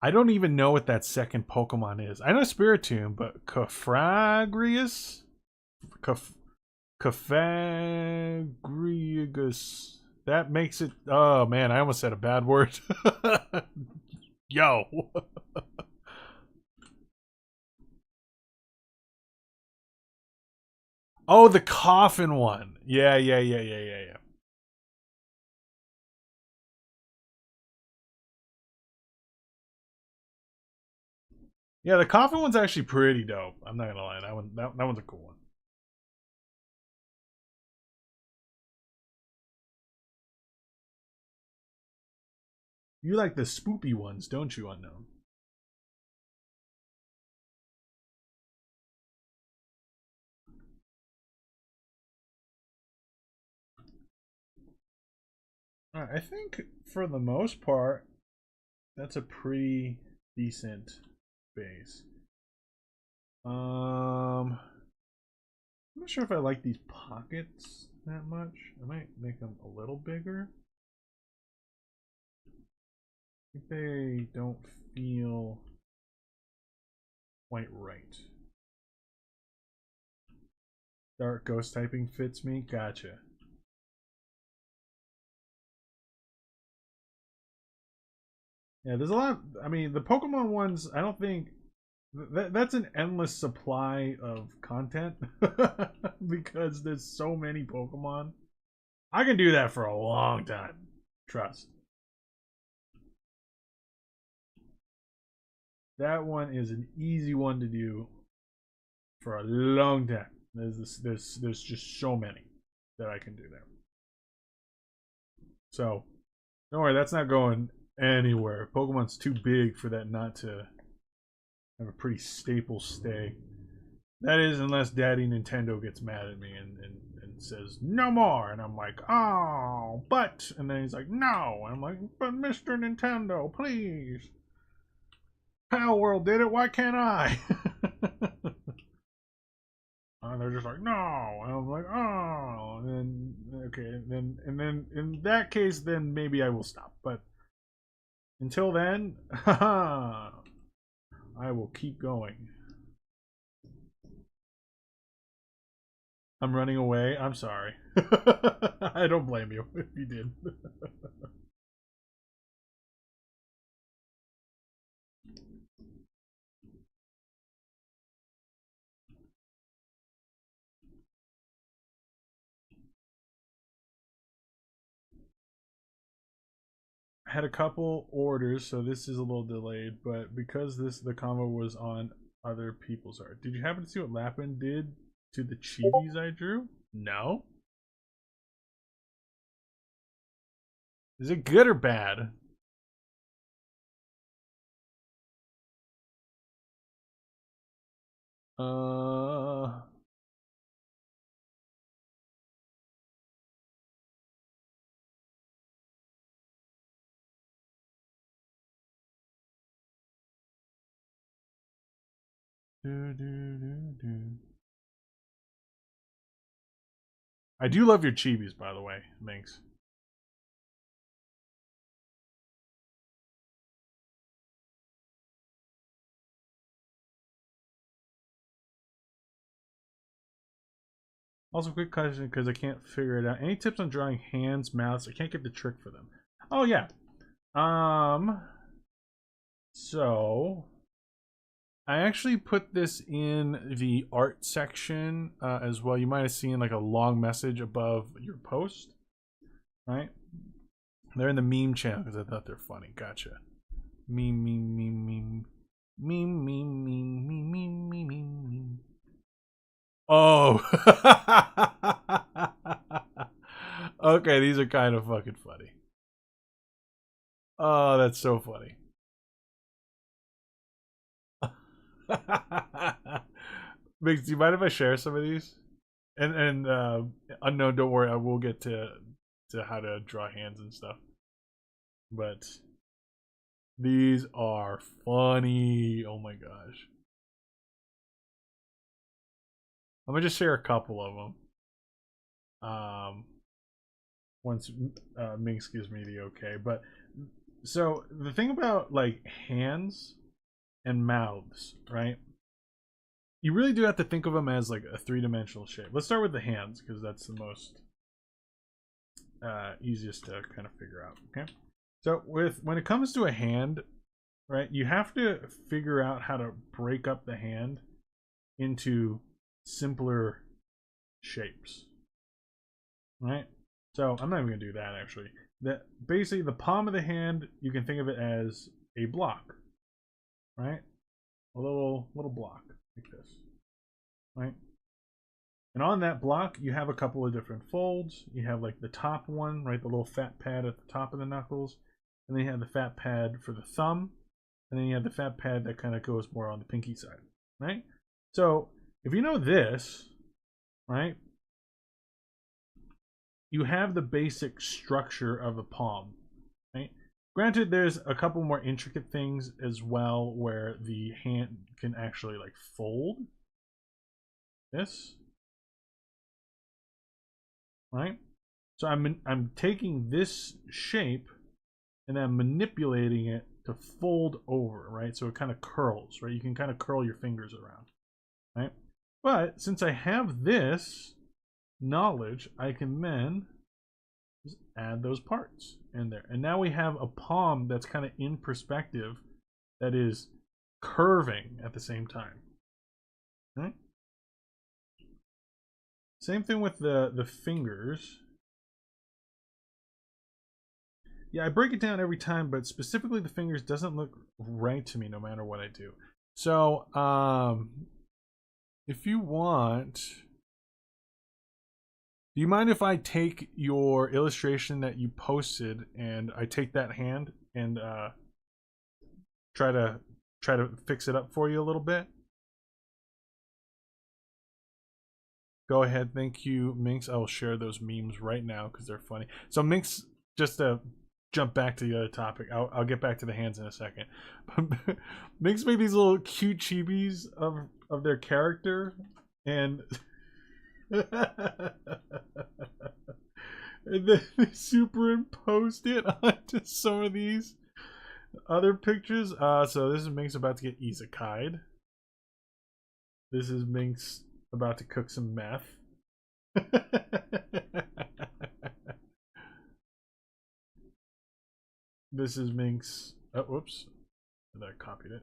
I don't even know what that second Pokemon is. I know Spiritomb, but Cafragrius? Cafagrius. That makes it... Oh, man, I almost said a bad word. Yo. Oh, the coffin one. Yeah. Yeah, the coffin one's actually pretty dope. I'm not gonna lie, that one's a cool one. You like the spoopy ones, don't you, Unknown? Alright, I think for the most part, that's a pretty decent base. I'm not sure if I like these pockets that much. I might make them a little bigger. I think they don't feel quite right. Dark ghost typing fits me. Gotcha. Yeah, there's a lot. I mean, the Pokemon ones, I don't think that's an endless supply of content because there's so many Pokemon. I can do that for a long time. Trust. That one is an easy one to do for a long time. There's just so many that I can do there. So don't worry, that's not going anywhere. Pokemon's too big for that not to have a pretty staple stay. That is, unless Daddy Nintendo gets mad at me and says no more, and I'm like, oh, but, and then he's like, no, and I'm like, but Mr. Nintendo, please. Pal World did it, why can't I? And they're just like, no, and I'm like, oh, and then okay, and then in that case, then maybe I will stop. But until then, I will keep going. I'm running away. I'm sorry. I don't blame you if you did. I had a couple orders, so this is a little delayed, but because the combo was on other people's art. Did you happen to see what Lapin did to the chibis I drew? No? Is it good or bad? I do love your chibis, by the way. Thanks. Also, quick question because I can't figure it out. Any tips on drawing hands, mouths? I can't get the trick for them. Oh yeah. So I actually put this in the art section as well. You might have seen like a long message above your post, right? They're in the meme channel because I thought they're funny. Gotcha. Meme, meme, meme, meme, meme, meme, meme, meme, meme, meme, meme. Oh. Okay, these are kind of fucking funny. Oh, that's so funny. Migs, do you mind if I share some of these? And unknown, don't worry, I will get to how to draw hands and stuff. But these are funny. Oh my gosh. I'm gonna just share a couple of them. Once Minx gives me the okay. But so the thing about like hands and mouths, right? You really do have to think of them as like a three-dimensional shape. Let's start with the hands because that's the most easiest to kind of figure out. Okay, so when it comes to a hand, right, you have to figure out how to break up the hand into simpler shapes, right? So I'm not even gonna do that actually. That basically the palm of the hand, you can think of it as a block, right? A little block like this, right? And on that block, you have a couple of different folds. You have like the top one, right? The little fat pad at the top of the knuckles. And then you have the fat pad for the thumb. And then you have the fat pad that kind of goes more on the pinky side, right? So if you know this, right? You have the basic structure of a palm, right? Granted, there's a couple more intricate things as well where the hand can actually like fold this, right? So I'm taking this shape and I'm manipulating it to fold over, right? So it kind of curls, right? You can kind of curl your fingers around, right? But since I have this knowledge, I can then Just add those parts in there. And now we have a palm that's kind of in perspective that is curving at the same time. Right? Same thing with the fingers. Yeah, I break it down every time, but specifically the fingers doesn't look right to me no matter what I do. So, if you want, do you mind if I take your illustration that you posted and I take that hand and try to fix it up for you a little bit? Go ahead, thank you, Minx. I will share those memes right now because they're funny. So Minx, just to jump back to the other topic, I'll get back to the hands in a second. Minx made these little cute chibis of their character, and and then they superimposed it onto some of these other pictures. So this is Minx about to get isekai'd. This is Minx about to cook some meth. This is Minx. Oh, whoops. I copied it.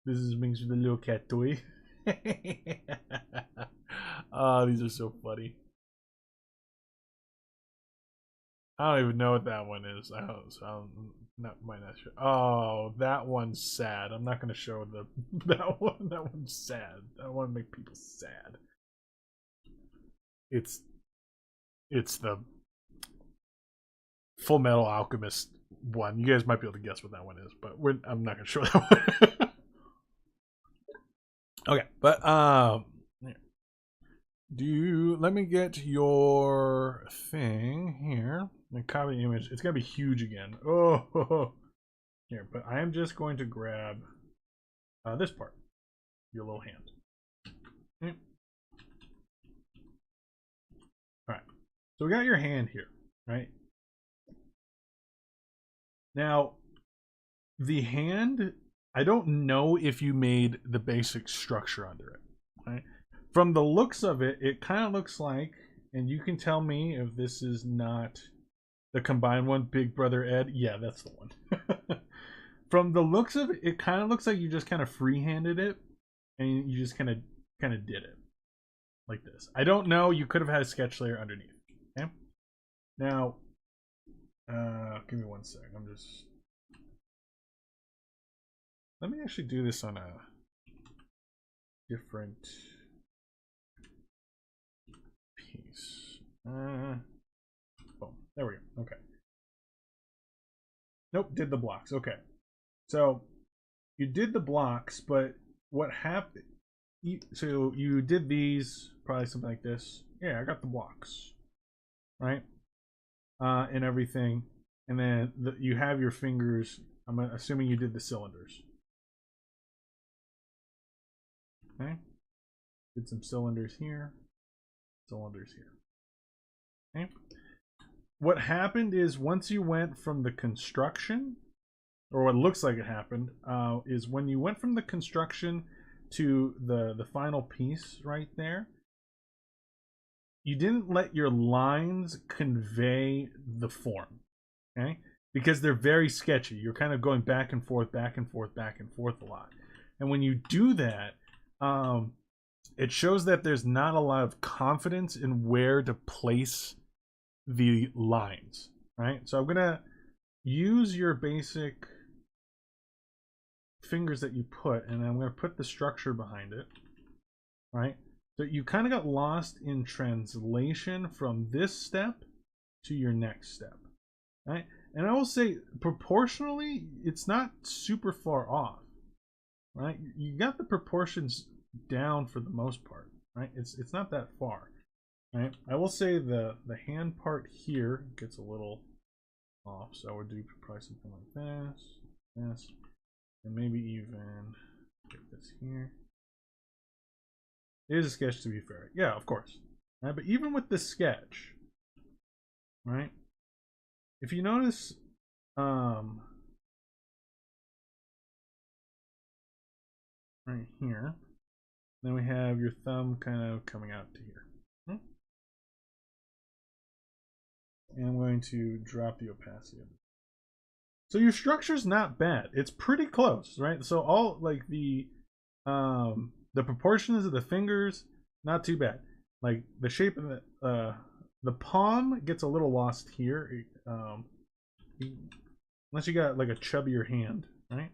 This is Minx with a little cat toy. Oh, these are so funny. I don't even know what that one is. I might not show. Oh, that one's sad. I'm not gonna show that one. That one's sad. I don't want to make people sad. It's the Full Metal Alchemist one. You guys might be able to guess what that one is, but I'm not gonna show that one. Okay, but let me get your thing here. And copy the image. It's gonna be huge again. Oh, here. But I am just going to grab this part, your little hand. Okay. All right. So we got your hand here, right? Now, the hand. I don't know if you made the basic structure under it. Right? From the looks of it, it kind of looks like, and you can tell me if this is not the combined one, Big Brother Ed. Yeah, that's the one. From the looks of it, it kind of looks like you just kind of free-handed it, and you just kind of did it like this. I don't know. You could have had a sketch layer underneath. Okay. Now, give me one sec. Let me actually do this on a different piece. Oh, there we go. Okay. Nope, did the blocks. Okay. So you did the blocks, but what happened? So you did these, probably something like this. Yeah, I got the blocks, right? And everything, and then you have your fingers. I'm assuming you did the cylinders. Okay. Did some cylinders here, cylinders here. Okay. What happened is once you went from the construction, or what looks like it happened, is when you went from the construction to the final piece right there, you didn't let your lines convey the form, okay? Because they're very sketchy. You're kind of going back and forth, back and forth, back and forth a lot. And when you do that, it shows that there's not a lot of confidence in where to place the lines, right? So I'm gonna use your basic fingers that you put, and I'm gonna put the structure behind it, right? So you kind of got lost in translation from this step to your next step, right? And I will say proportionally, it's not super far off, right? You got the proportions down for the most part, right? It's not that far, right? I will say the hand part here gets a little off, so I would do probably something like this, and maybe even get this here. It is a sketch, to be fair. Yeah, of course. Right? But even with this sketch, right? If you notice, right here, then we have your thumb kind of coming out to here. and I'm going to drop the opacity. So your structure's not bad. It's pretty close, right? So all like the proportions of the fingers, not too bad. Like the shape of the palm gets a little lost here, unless you got like a chubbier hand, right?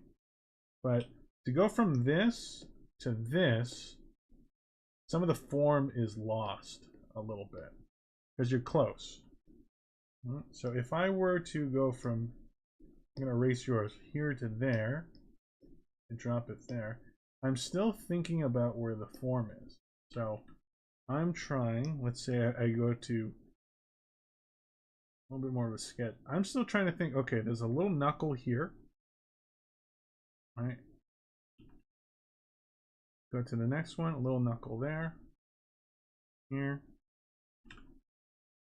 But to go from this to this, some of the form is lost a little bit because you're close. So if I were to go from, I'm going to erase yours here to there and drop it there, I'm still thinking about where the form is. So I'm trying, let's say I go to a little bit more of a sketch. I'm still trying to think, okay, there's a little knuckle here. All right. Go to the next one, a little knuckle there. Here.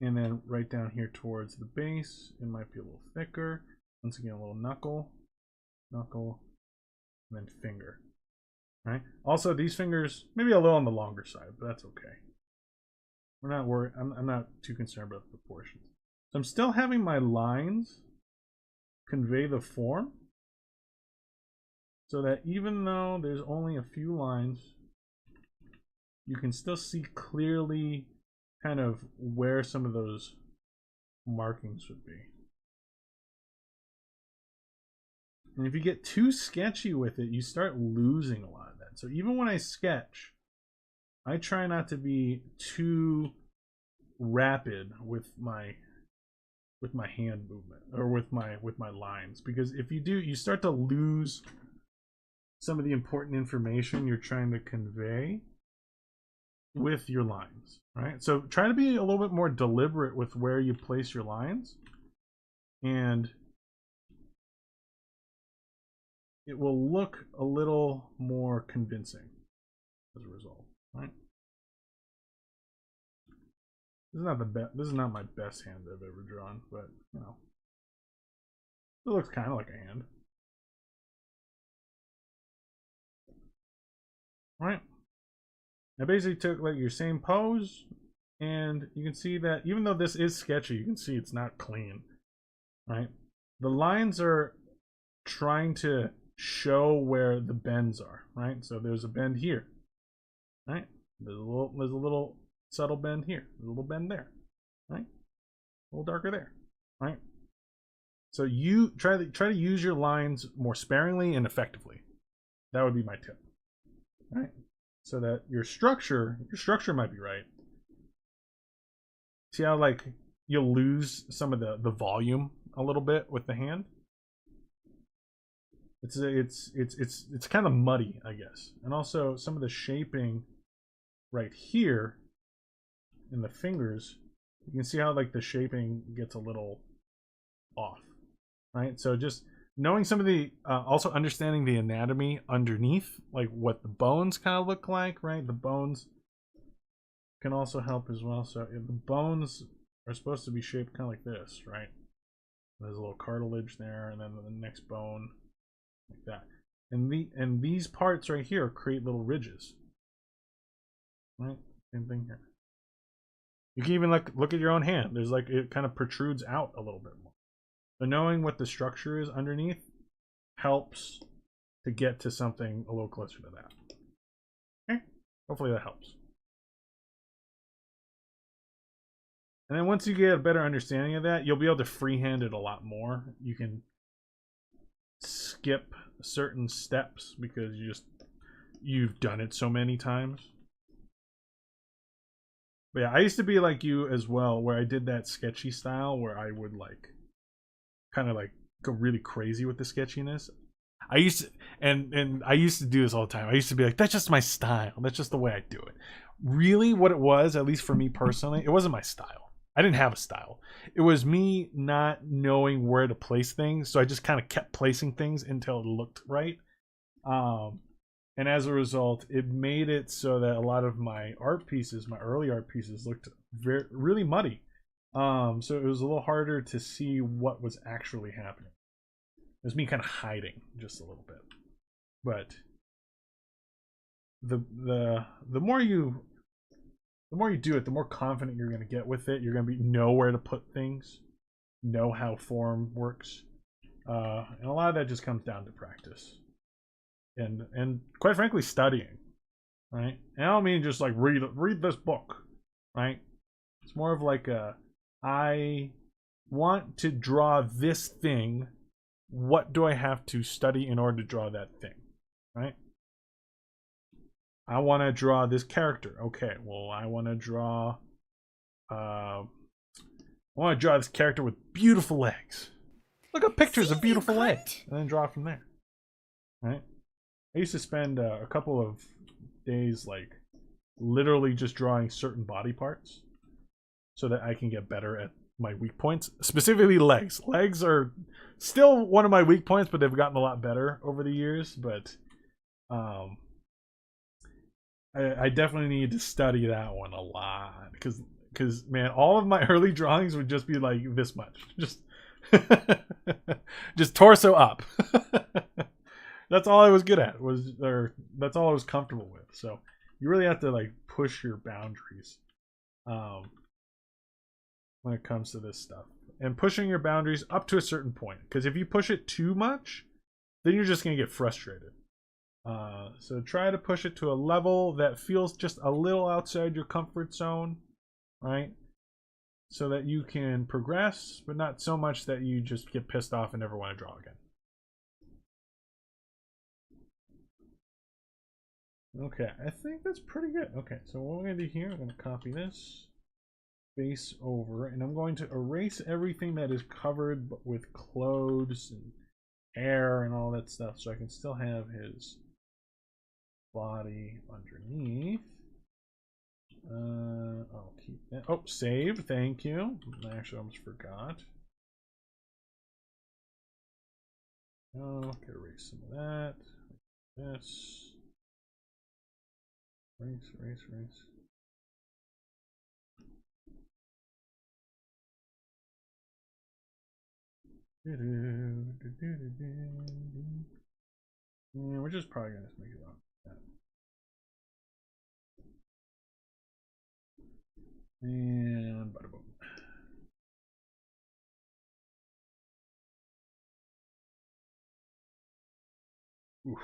And then right down here towards the base, it might be a little thicker. Once again, a little knuckle, knuckle, and then finger. Right. Also, these fingers maybe a little on the longer side, but that's okay. We're not worried. I'm not too concerned about the proportions. So I'm still having my lines convey the form, so that even though there's only a few lines, you can still see clearly kind of where some of those markings would be. And if you get too sketchy with it, you start losing a lot of that. So even when I sketch, I try not to be too rapid with my hand movement or with my lines, because if you do, you start to lose some of the important information you're trying to convey with your lines, right? So try to be a little bit more deliberate with where you place your lines, and it will look a little more convincing as a result, right? This is not my best hand I've ever drawn, but you know, it looks kind of like a hand. Right. I basically took like your same pose, and you can see that even though this is sketchy, you can see it's not clean, right? The lines are trying to show where the bends are, right? So there's a bend here, right? There's a little subtle bend here, there's a little bend there, right? A little darker there, right? So you try to use your lines more sparingly and effectively. That would be my tip, right? So that your structure might be right. See how like you'll lose some of the volume a little bit with the hand. It's kind of muddy, I guess, and also some of the shaping right here in the fingers. You can see how like the shaping gets a little off, right? So just knowing some of the also understanding the anatomy underneath, like what the bones kind of look like, right? The bones can also help as well. So the bones are supposed to be shaped kind of like this, right? There's a little cartilage there, and then the next bone like that. And these parts right here create little ridges, right? Same thing here. You can even look at your own hand. There's like, it kind of protrudes out a little bit more. So knowing what the structure is underneath helps to get to something a little closer to that. Okay, hopefully that helps. And then once you get a better understanding of that, you'll be able to freehand it a lot more. You can skip certain steps because you've done it so many times. But yeah, I used to be like you as well, where I did that sketchy style where I would like kind of like go really crazy with the sketchiness. I used to, and I used to do this all the time. I used to be like, that's just my style. That's just the way I do it. Really, what it was, at least for me personally, it wasn't my style. I didn't have a style. It was me not knowing where to place things, so I just kind of kept placing things until it looked right. And as a result, it made it so that a lot of my art pieces, my early art pieces, looked really muddy. So it was a little harder to see what was actually happening. It was me kind of hiding just a little bit. But the more you do it, the more confident you're going to get with it. You're going to know where to put things. know how form works. And a lot of that just comes down to practice. And quite frankly, studying. Right? And I don't mean just like read this book. Right? It's more of like I want to draw this thing. What do I have to study in order to draw that thing? Right? I want to draw this character. Okay, well, I want to draw this character with beautiful legs. Look up pictures of beautiful legs and then draw from there. Right? I used to spend a couple of days like literally just drawing certain body parts so that I can get better at my weak points, specifically legs. Legs are still one of my weak points, but they've gotten a lot better over the years. But I definitely need to study that one a lot because man, all of my early drawings would just be like this much, just torso up. That's all I was good at, that's all I was comfortable with. So you really have to like push your boundaries when it comes to this stuff, and pushing your boundaries up to a certain point, because if you push it too much, then you're just gonna get frustrated. So try to push it to a level that feels just a little outside your comfort zone, right? So that you can progress, but not so much that you just get pissed off and never want to draw again. Okay, I think that's pretty good. Okay, so what we're going to do here, I'm going to copy this, base over, and I'm going to erase everything that is covered with clothes and hair and all that stuff, so I can still have his body underneath. I'll keep that. Oh, saved. Thank you. Actually, I almost forgot. Oh, gotta erase some of that. This. Erase. Yeah, we're just probably gonna make it on that. And bada boom. Oof.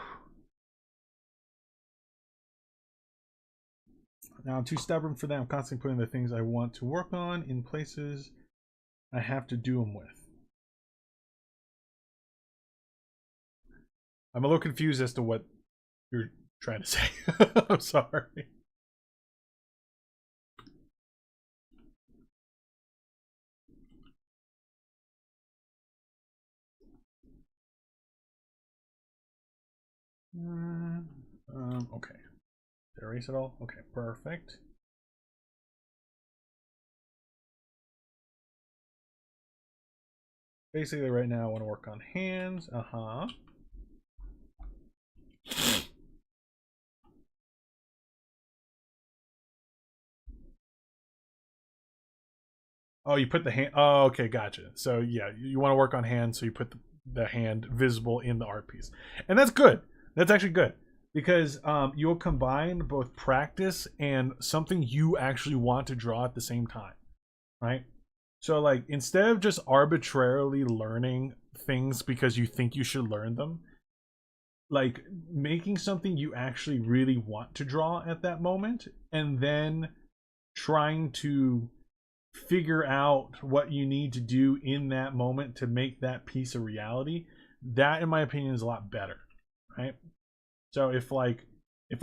Now I'm too stubborn for that. I'm constantly putting the things I want to work on in places I have to do them with. I'm a little confused as to what you're trying to say. I'm sorry. Okay. Did I erase it all? Okay, perfect. Basically, right now I want to work on hands. Oh, you put the hand. Oh, okay, gotcha. So yeah, you want to work on hands, so you put the hand visible in the art piece, and that's good. That's actually good because you'll combine both practice and something you actually want to draw at the same time, right? So like instead of just arbitrarily learning things because you think you should learn them, like making something you actually really want to draw at that moment, and then trying to figure out what you need to do in that moment to make that piece a reality, that in my opinion is a lot better, right? So if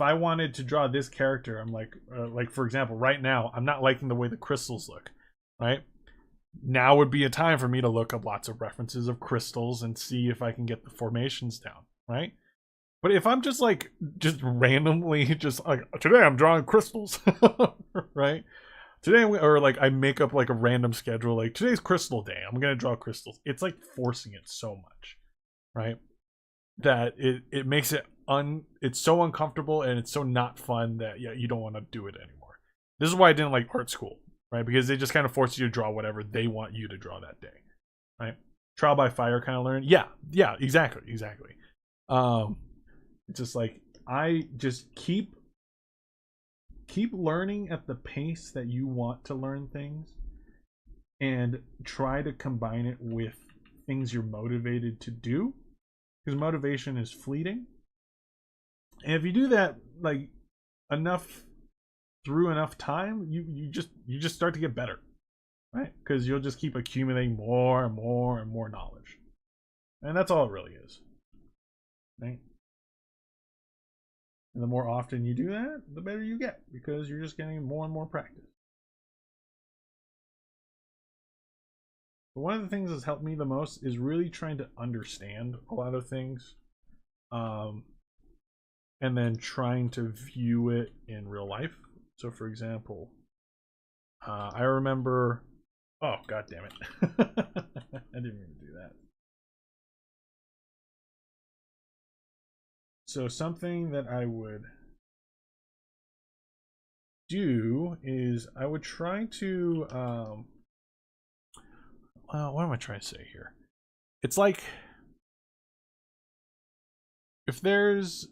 I wanted to draw this character, I'm like for example, right now I'm not liking the way the crystals look, right? Now would be a time for me to look up lots of references of crystals and see if I can get the formations down, right? But if I'm just randomly just like, today I'm drawing crystals, right? Today, or like I make up like a random schedule, like today's crystal day, I'm gonna draw crystals. It's like forcing it so much, right? That it makes it's so uncomfortable and it's so not fun that you don't want to do it anymore. This is why I didn't like art school, right? Because they just kind of force you to draw whatever they want you to draw that day, right? Trial by fire kind of learn. Yeah, exactly. It's just like I just keep learning at the pace that you want to learn things, and try to combine it with things you're motivated to do, because motivation is fleeting. And if you do that like enough through enough time, you just start to get better, right? Because you'll just keep accumulating more and more and more knowledge, and that's all it really is, right? And the more often you do that, the better you get, because you're just getting more and more practice. But one of the things that's helped me the most is really trying to understand a lot of things, and then trying to view it in real life. So, for example, I remember. Oh, god damn it! I didn't mean to do that. So something that I would do is I would try to well, what am I trying to say here? It's like if there's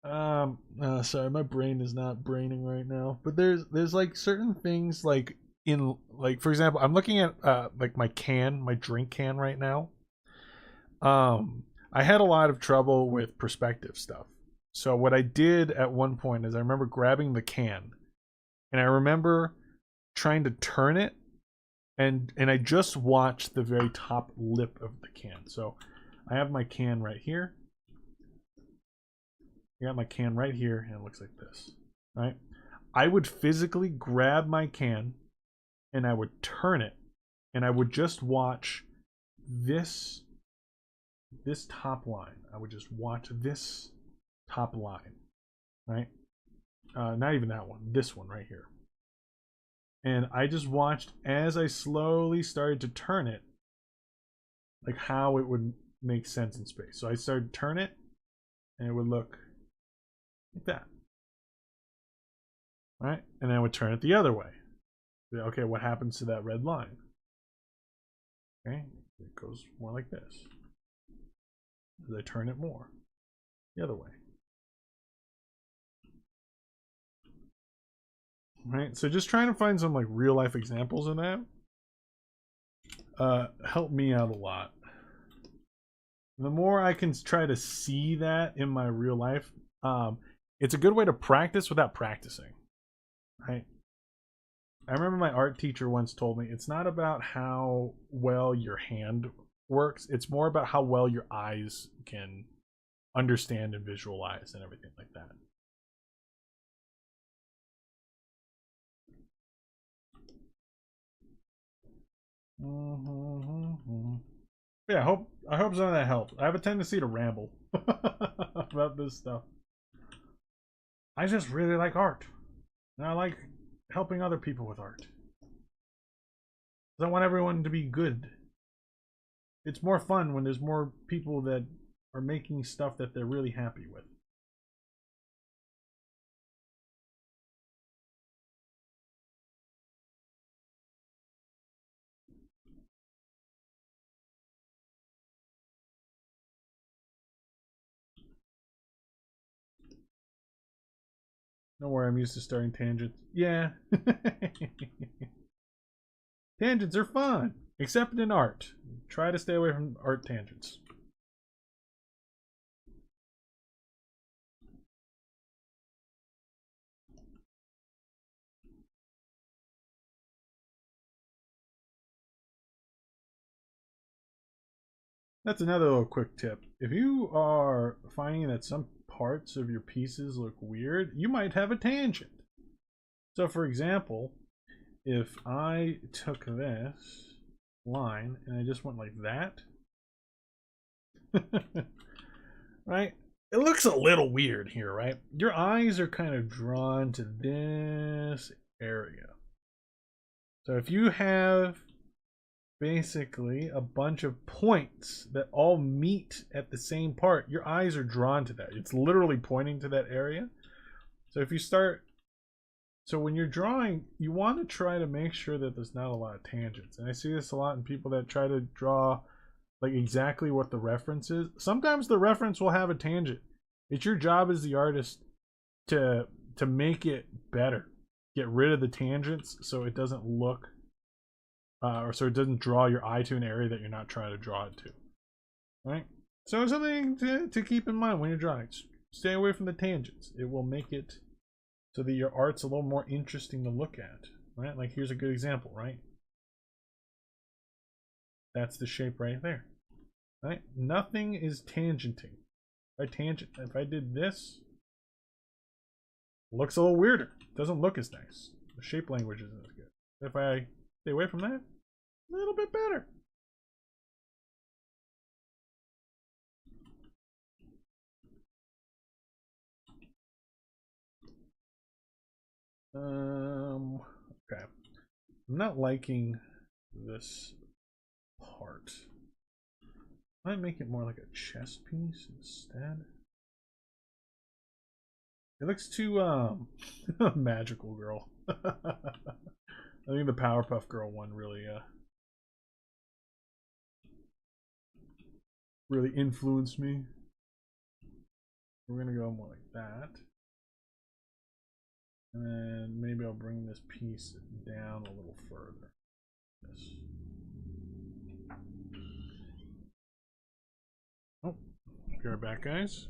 sorry, my brain is not braining right now, but there's like certain things, like in, like, for example, I'm looking at like my drink can right now. I had a lot of trouble with perspective stuff. So what I did at one point is I remember grabbing the can, and I remember trying to turn it, and I just watched the very top lip of the can. So I have my can right here. I got my can right here, and it looks like this, right? I would physically grab my can, and I would turn it, and I would just watch this top line. I would just watch this top line, right? Not even that one, this one right here. And I just watched as I slowly started to turn it, like how it would make sense in space. So I started to turn it, and it would look like that, right? And then I would turn it the other way. Okay, what happens to that red line? Okay, it goes more like this. As I turn it more the other way. Right, so just trying to find some like real life examples of that helped me out a lot. The more I can try to see that in my real life, it's a good way to practice without practicing, right? I remember my art teacher once told me it's not about how well your hand works, it's more about how well your eyes can understand and visualize and everything like that. Yeah, I hope some of that helped. I have a tendency to ramble about this stuff. I just really like art, and I like helping other people with art. I want everyone to be good. It's more fun when there's more people that are making stuff that they're really happy with. Don't worry, I'm used to starting tangents. Yeah. Tangents are fun, except in art. Try to stay away from art tangents. That's another little quick tip. If you are finding that some parts of your pieces look weird, you might have a tangent. So for example, if I took this line and I just went like that, right? It looks a little weird here, right? Your eyes are kind of drawn to this area. So if you have basically a bunch of points that all meet at the same part, your eyes are drawn to that. It's literally pointing to that area. So if you start, so when you're drawing, you want to try to make sure that there's not a lot of tangents. And I see this a lot in people that try to draw like exactly what the reference is. Sometimes the reference will have a tangent. It's your job as the artist to make it better. Get rid of the tangents so it doesn't look or so it doesn't draw your eye to an area that you're not trying to draw it to. Right? So it's something to keep in mind when you're drawing. Stay away from the tangents. It will make it so that your art's a little more interesting to look at. Right? Like here's a good example, right? That's the shape right there. Right? Nothing is tangenting. If I did this, it looks a little weirder. It doesn't look as nice. The shape language isn't as good. If I stay away from that, a little bit better. Okay. I'm not liking this part. I might make it more like a chess piece instead. It looks too magical girl. I think the Powerpuff Girl one really really influenced me. We're gonna go more like that. And then maybe I'll bring this piece down a little further. Yes. Oh, be right back, guys.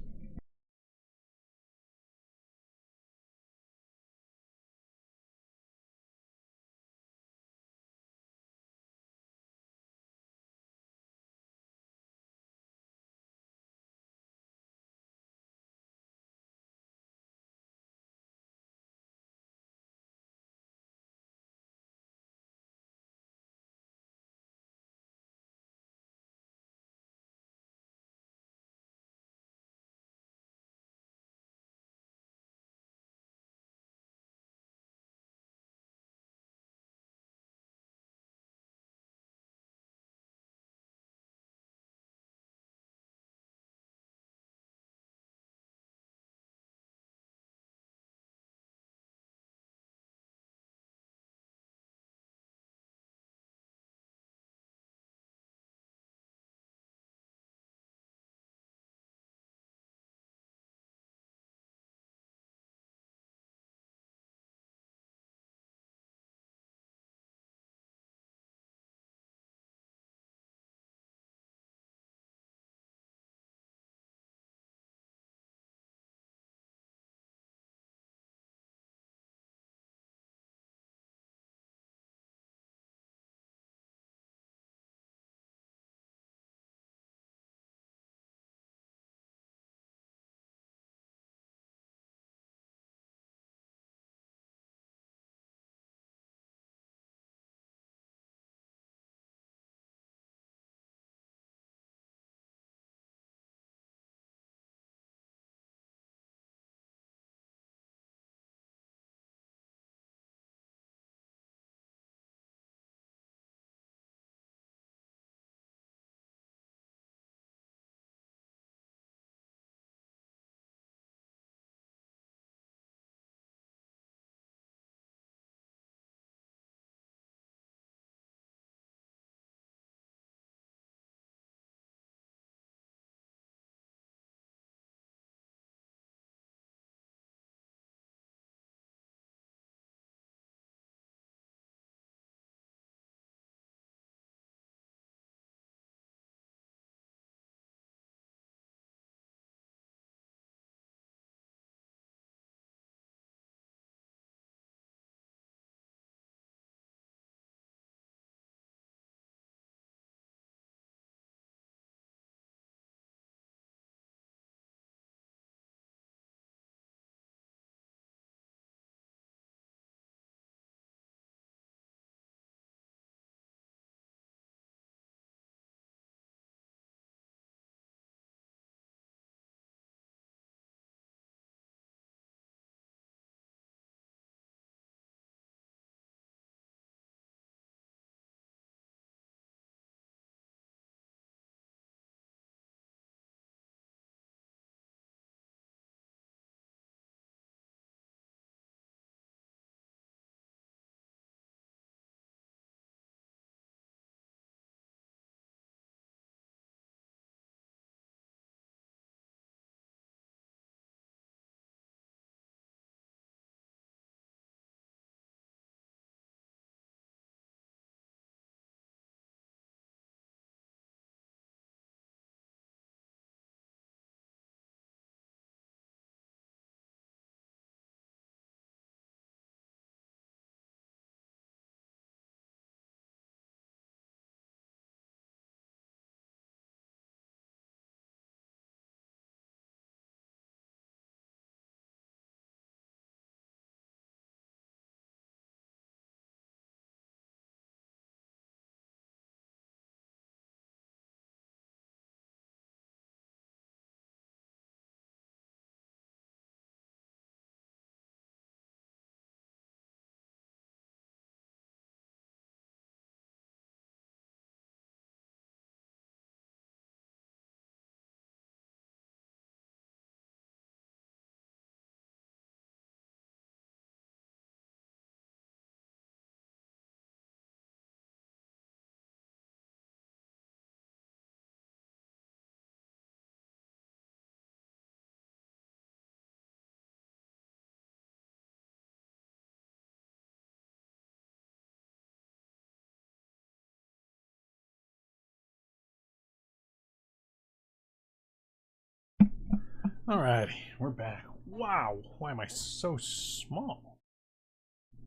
Alrighty, we're back. Wow, why am I so small?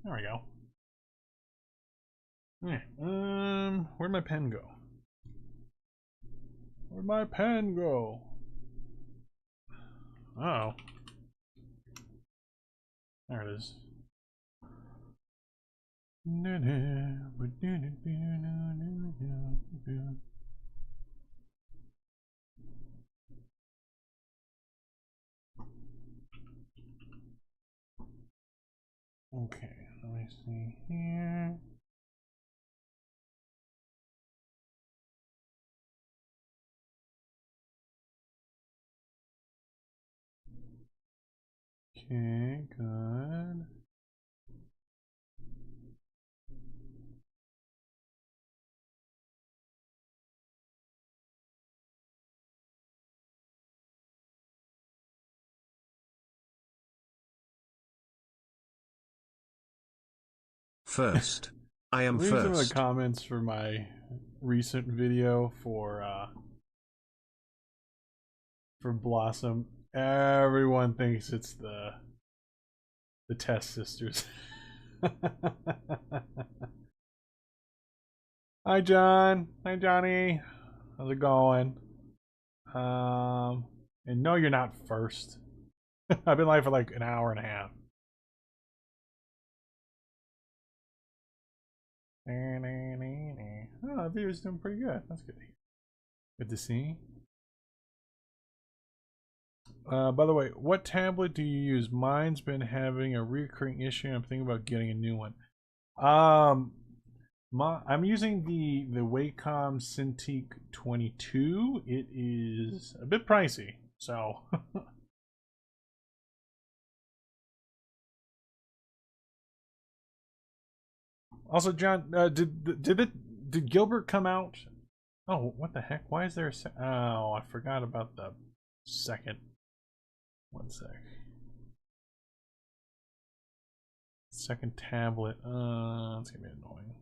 There we go. Yeah, where'd my pen go? Where'd my pen go? Uh oh. There it is. Okay, let me see here. Okay, good. First. I am Leave some of the first. comments for my recent video for Blossom. Everyone thinks it's the Test Sisters. Hi John. Hi Johnny. How's it going? And no, you're not first. I've been live for like an hour and a half. Oh, the view's doing pretty good. That's good. Good to see. By the way, what tablet do you use? Mine's been having a recurring issue. I'm thinking about getting a new one. I'm using the Wacom Cintiq 22. It is a bit pricey, so. Also, John, did Gilbert come out? Oh, what the heck? Why is there a oh, I forgot about the second. One sec. Second tablet. It's gonna be annoying.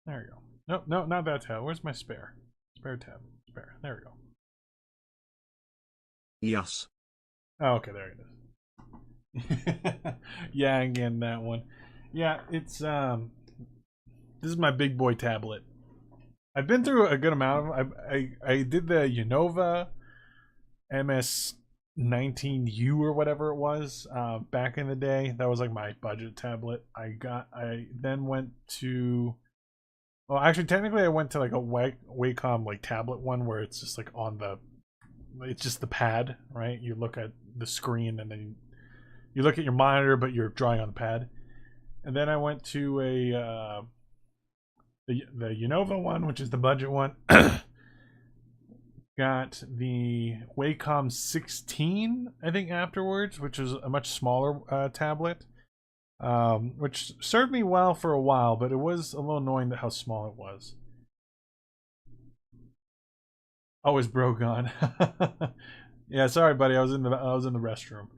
There we go. Nope, no, not that tab. Where's my spare? Spare tab. Spare. There we go. Yes. Oh, okay, there it is. Yeah, again, that one. Yeah, it's this is my big boy tablet. I've been through a good amount of them. I did the Unova MS19U or whatever it was back in the day. That was like my budget tablet. I then went to, well, actually technically I went to like a Wacom like tablet one where it's just like on the, it's just the pad, right? You look at the screen and then you look at your monitor, but you're drawing on the pad. And then I went to the Unova one, which is the budget one. Got the Wacom 16, I think, afterwards, which is a much smaller tablet, which served me well for a while, but it was a little annoying how small it was. Oh, is bro gone? Yeah, sorry, buddy. I was in the restroom,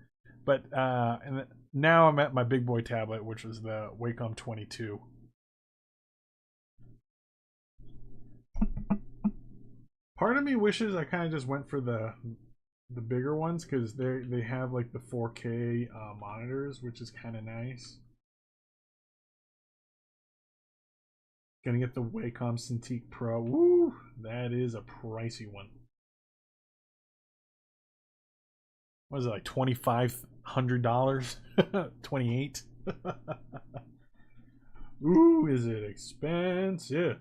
but and now I'm at my big boy tablet, which is the Wacom 22. Part of me wishes I kind of just went for the bigger ones because they have like the 4K monitors, which is kind of nice. Gonna get the Wacom Cintiq Pro. Woo! That is a pricey one. What is it, like $2,500? $28? Ooh, is it expensive?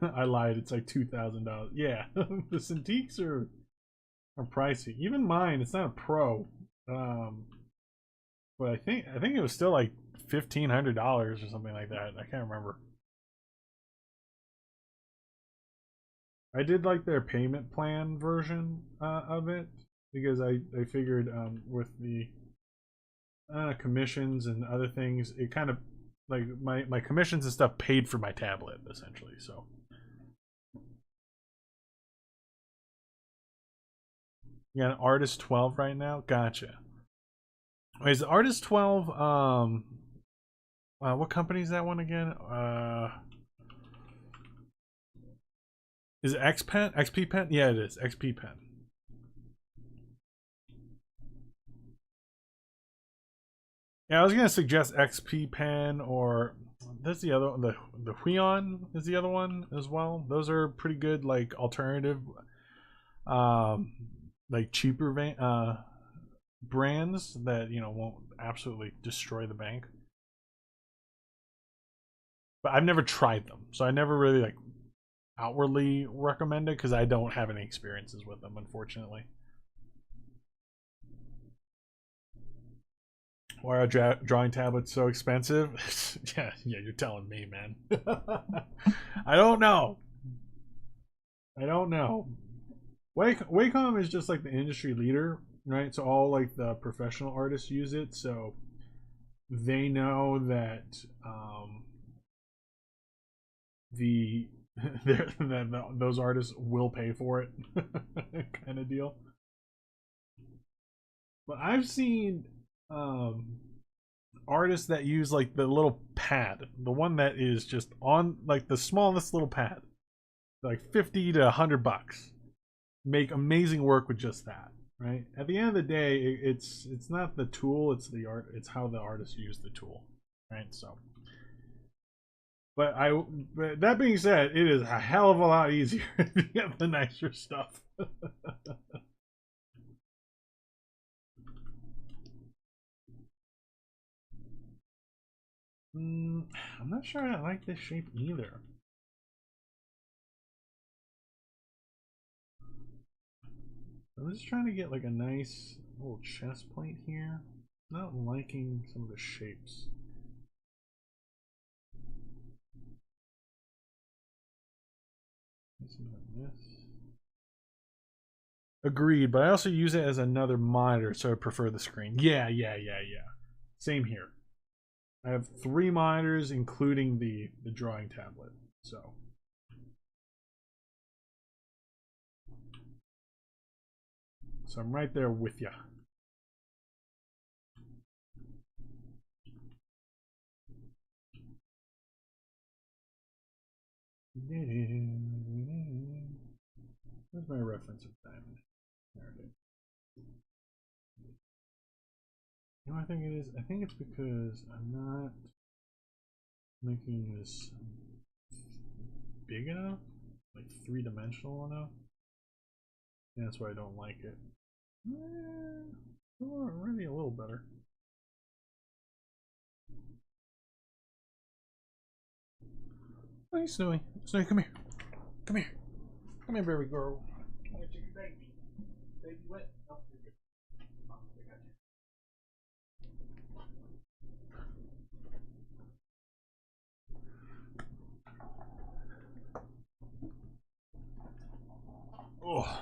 I lied. It's like $2,000. Yeah, the Cintiqs are pricey. Even mine, it's not a Pro, but I think it was still like $1,500 or something like that. I can't remember. I did like their payment plan version of it because I figured with the commissions and other things, it kind of like my commissions and stuff paid for my tablet essentially. So you got an Artist 12 right now. Gotcha. Wait, is the Artist 12 What company is that one again? Is it X Pen? XP Pen? Yeah, it is. XP Pen. Yeah, I was gonna suggest XP Pen, or there's the other one. The Huion is the other one as well. Those are pretty good, like alternative, like cheaper brands that won't absolutely destroy the bank. But I've never tried them, so I never really like outwardly recommend it because I don't have any experiences with them, unfortunately. Why are drawing tablets so expensive? yeah, you're telling me, man. I don't know. Wacom is just like the industry leader, right? So all like the professional artists use it, so they know that those artists will pay for it, kind of deal. But I've seen artists that use like the little pad, the one that is just on like the smallest little pad, like 50 to $100, make amazing work with just that. Right, at the end of the day, it's not the tool, it's the art, it's how the artist used the tool, right? So but that being said, it is a hell of a lot easier to get the nicer stuff. I'm not sure I like this shape either. I'm just trying to get like a nice little chest plate here. Not liking some of the shapes. Something like this. Agreed, but I also use it as another monitor, so I prefer the screen. Yeah. Same here. I have 3 monitors, including the drawing tablet. So I'm right there with you. Where's my reference of diamond? There it is. You know what I think it is? I think it's because I'm not making this big enough, like 3-dimensional enough. And that's why I don't like it. Already a little better. Hey, Snowy. Snowy, come here. Come here. Come here, baby girl. Baby wet. Oh, you're good. Oh, I got you. Oh.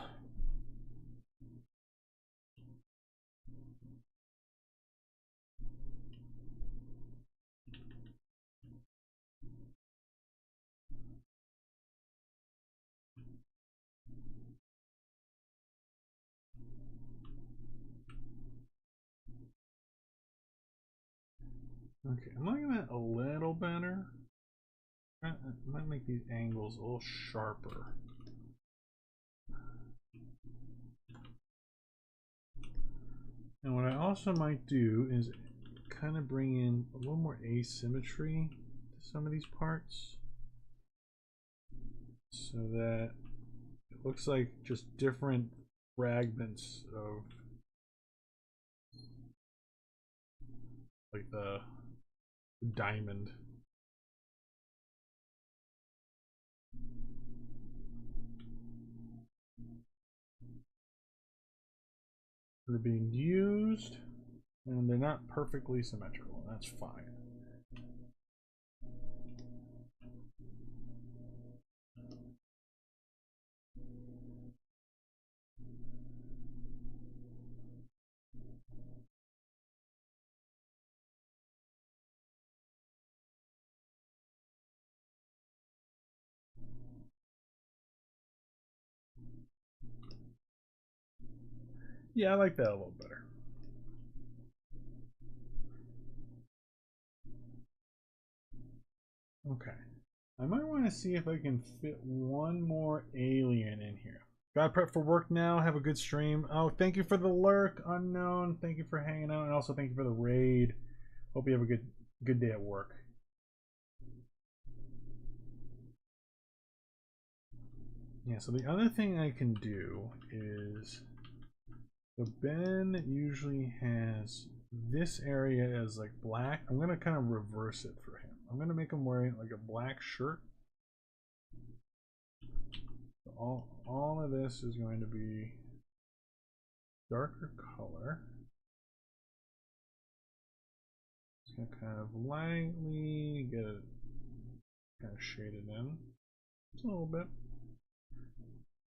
Okay, I'm liking that a little better. I might make these angles a little sharper. And what I also might do is kind of bring in a little more asymmetry to some of these parts, so that it looks like just different fragments of like the diamond. They're being used, and they're not perfectly symmetrical. That's fine. Yeah, I like that a little better. Okay. I might want to see if I can fit one more alien in here. Gotta prep for work now. Have a good stream. Oh, thank you for the lurk, Unknown. Thank you for hanging out, and also thank you for the raid. Hope you have a good day at work. Yeah, so the other thing I can do is, so Ben usually has this area as like black. I'm gonna kind of reverse it for him. I'm gonna make him wearing like a black shirt. So all of this is going to be darker color. Just gonna kind of lightly get it kind of shaded in just a little bit.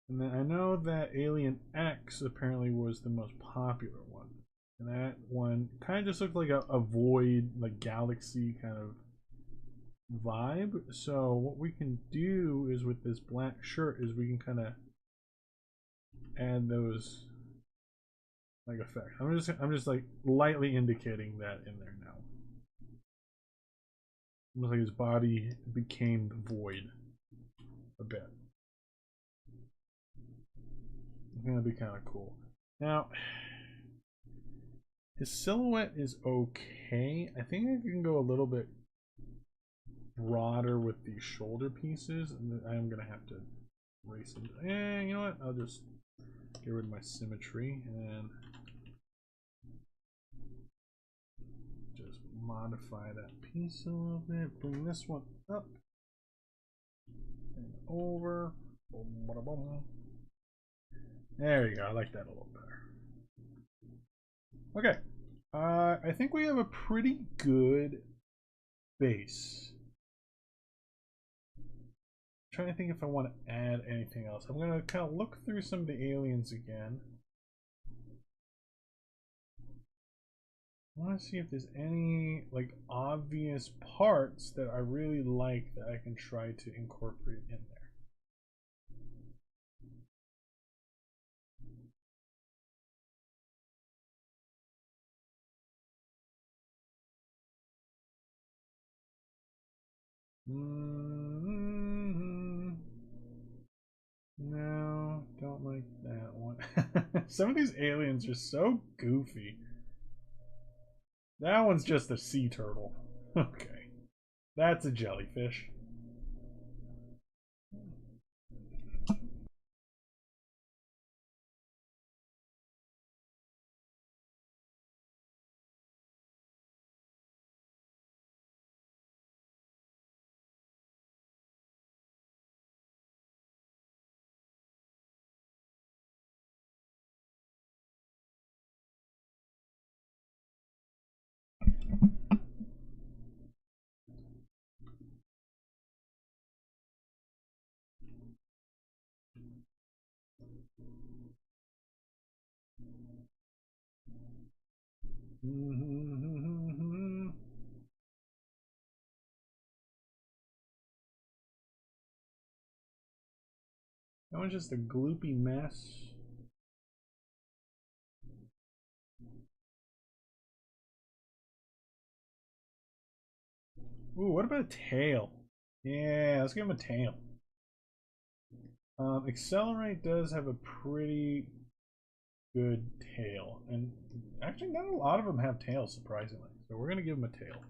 And then I know that Alien X apparently was the most popular one. And that one kind of just looked like a void, like galaxy kind of vibe. So what we can do is with this black shirt is we can kind of add those like effects. I'm just like lightly indicating that in there now. Almost like his body became the void a bit. It's gonna be kind of cool. Now, his silhouette is okay. I think I can go a little bit broader with the shoulder pieces, and I am gonna have to erase them. You know what? I'll just get rid of my symmetry and just modify that piece a little bit. Bring this one up and over. Boom, bada, boom. There you go. I like that a little better. Okay. I think we have a pretty good base. I'm trying to think if I want to add anything else. I'm going to kind of look through some of the aliens again. I want to see if there's any like obvious parts that I really like that I can try to incorporate in there. No, don't like that one. Some of these aliens are so goofy. That one's just a sea turtle. Okay. That's a jellyfish. That one's just a gloopy mess. Ooh, what about a tail? Yeah, let's give him a tail. Accelerate does have a pretty good tail, and actually not a lot of them have tails, surprisingly. So we're gonna give him a tail.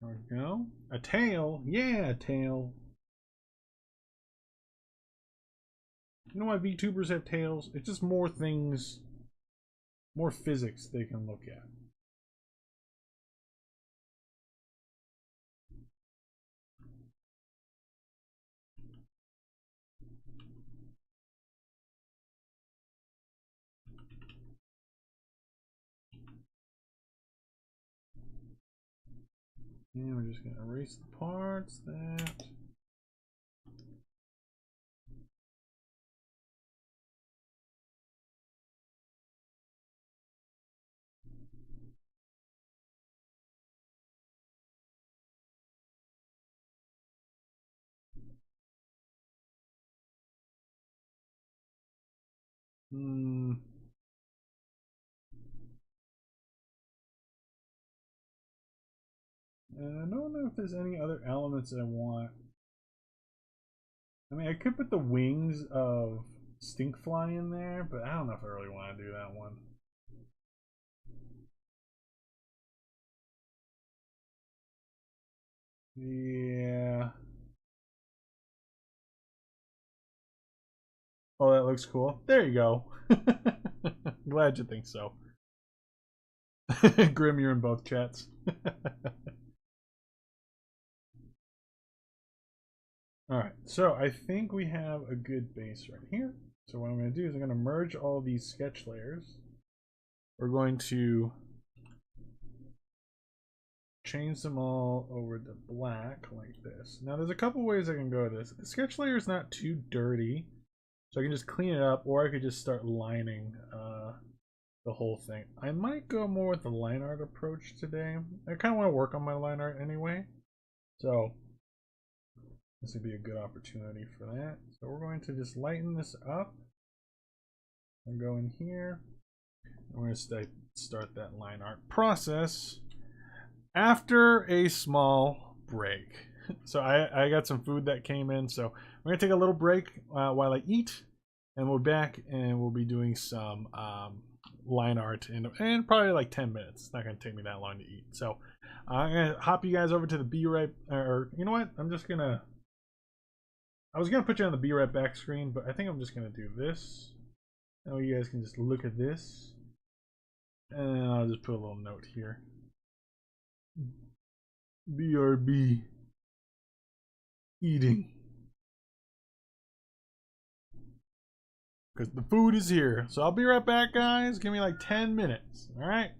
There we go. A tail? Yeah, a tail. You know why VTubers have tails? It's just more things, more physics they can look at. And we're just gonna erase the parts that. And I don't know if there's any other elements that I want. I mean, I could put the wings of Stinkfly in there, but I don't know if I really want to do that one. Yeah. Oh, that looks cool. There you go. Glad you think so. Grim, you're in both chats. Alright, so I think we have a good base right here. So what I'm going to do is I'm going to merge all these sketch layers. We're going to change them all over to black like this. Now there's a couple ways I can go with this. The sketch layer is not too dirty, so I can just clean it up, or I could just start lining the whole thing. I might go more with the line art approach today. I kind of want to work on my line art anyway, so this would be a good opportunity for that. So we're going to just lighten this up and go in here. And we're going to start that line art process after a small break. So I got some food that came in, so we're going to take a little break while I eat, and we're back and we'll be doing some line art in probably like 10 minutes. It's not going to take me that long to eat. So I'm going to hop you guys over to the Be Right, or you know what? I was going to put you on the Be Right Back screen, but I think I'm just going to do this. Now you guys can just look at this. And I'll just put a little note here. BRB eating. Because the food is here. So I'll be right back, guys. Give me like 10 minutes. Alright?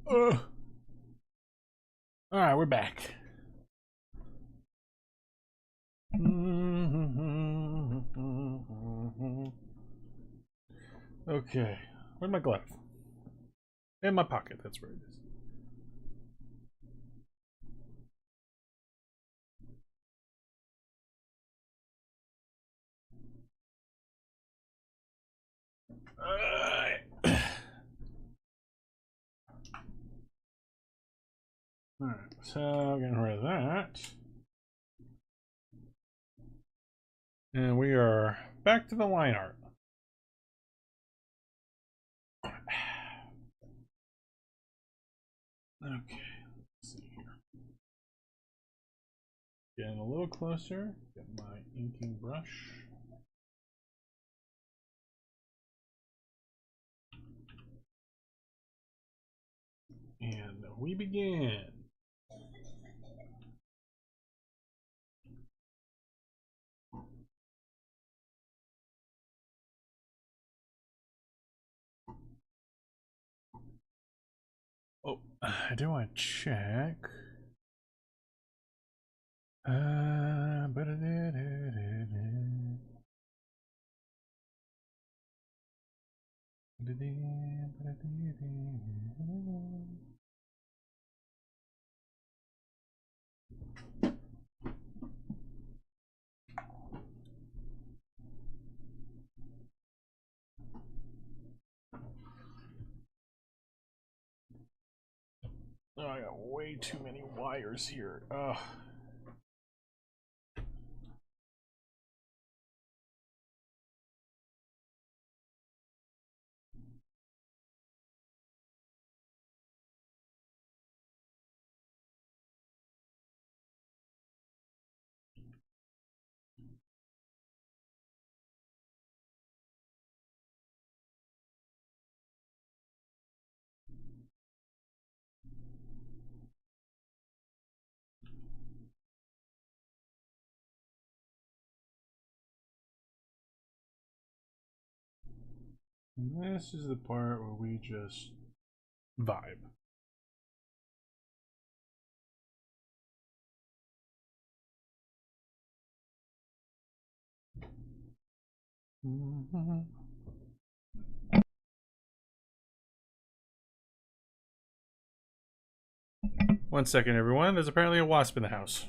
All right, we're back. Okay, where's my glove? In my pocket. That's where it is. Alright. Alright, so getting rid of that. And we are back to the line art. Okay, let's see here. Getting a little closer. Get my inking brush. And we begin. Oh, I do want to check. Oh, I got way too many wires here. Ugh. And this is the part where we just vibe. One second, everyone. There's apparently a wasp in the house.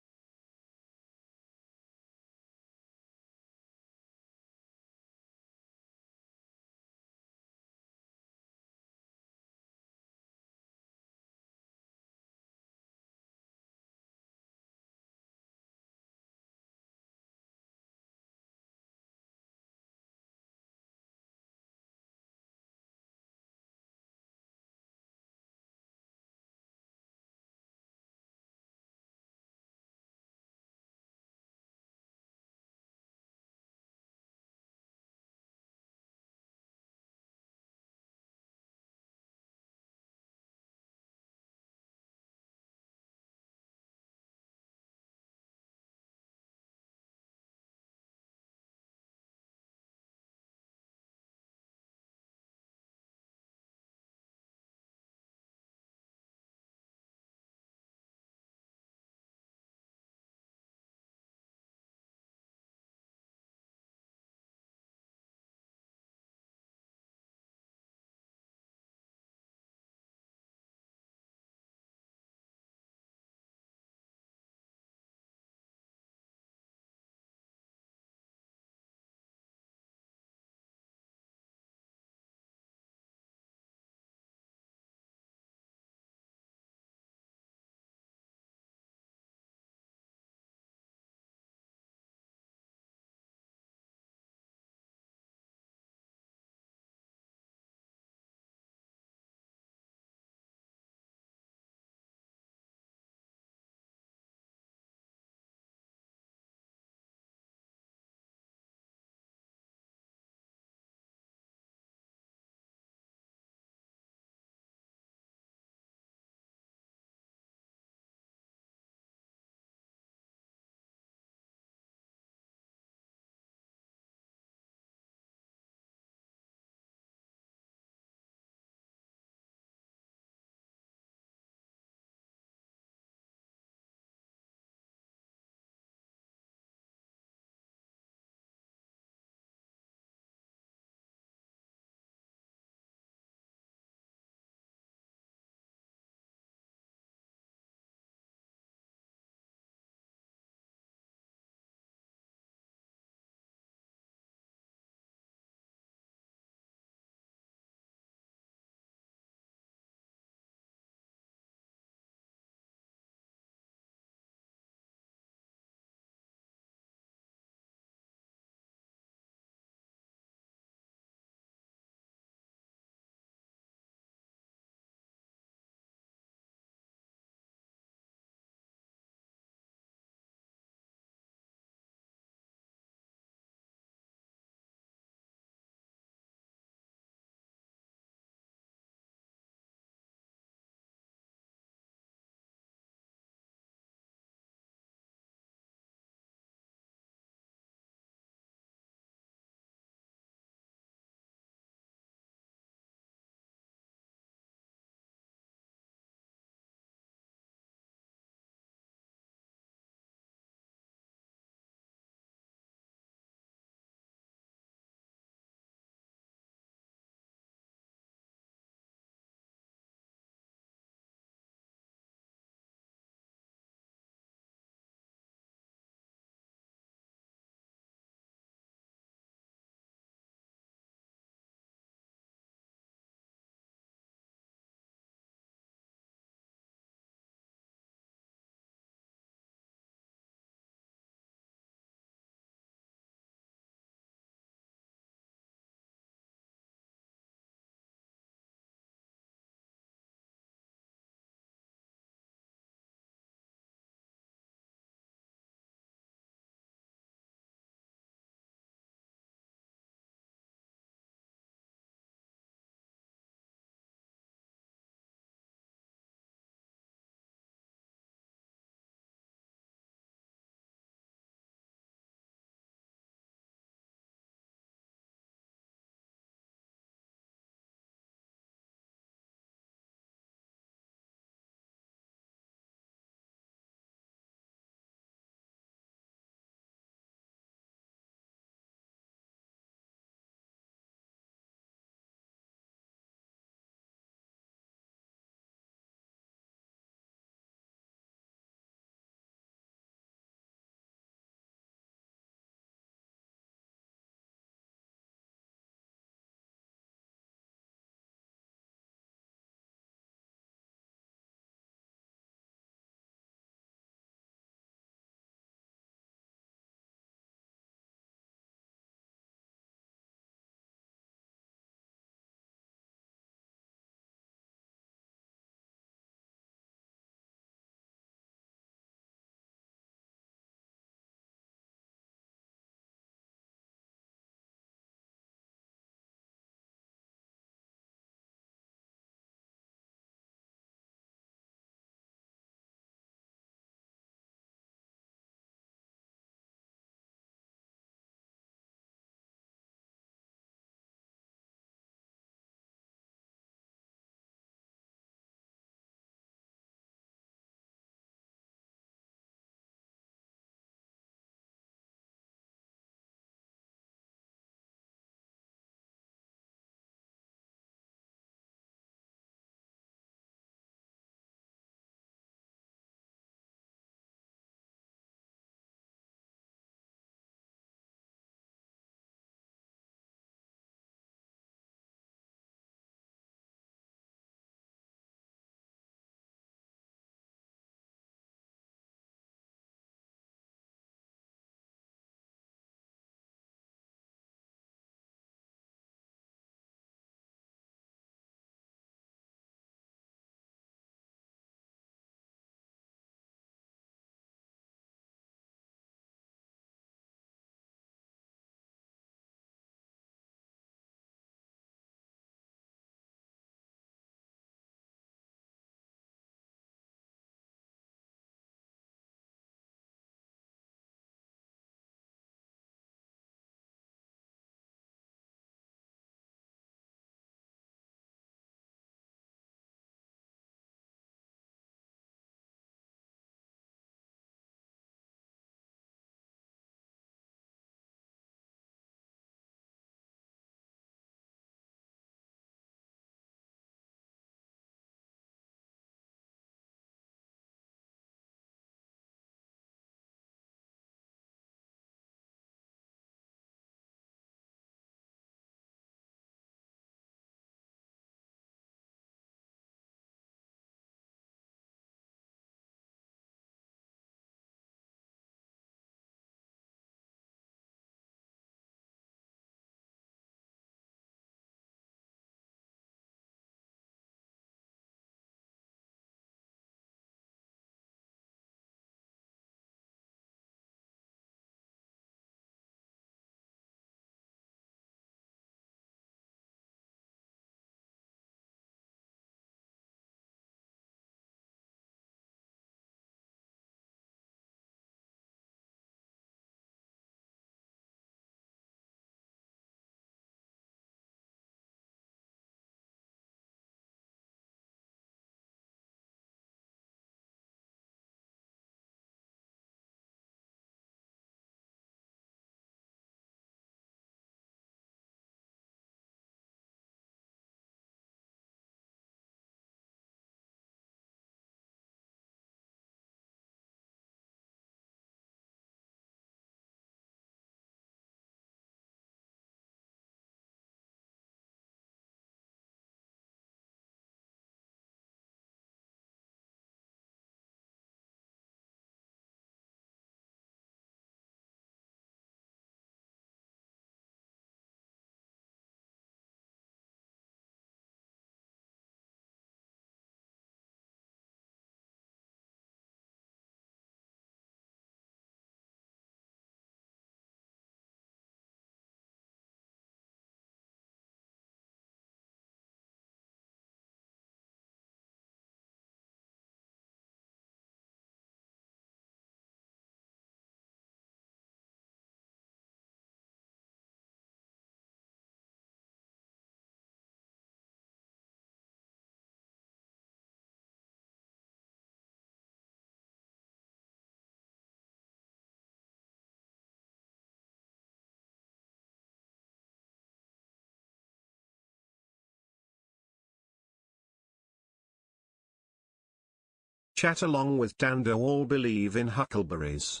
Chat along with Dando all believe in huckleberries.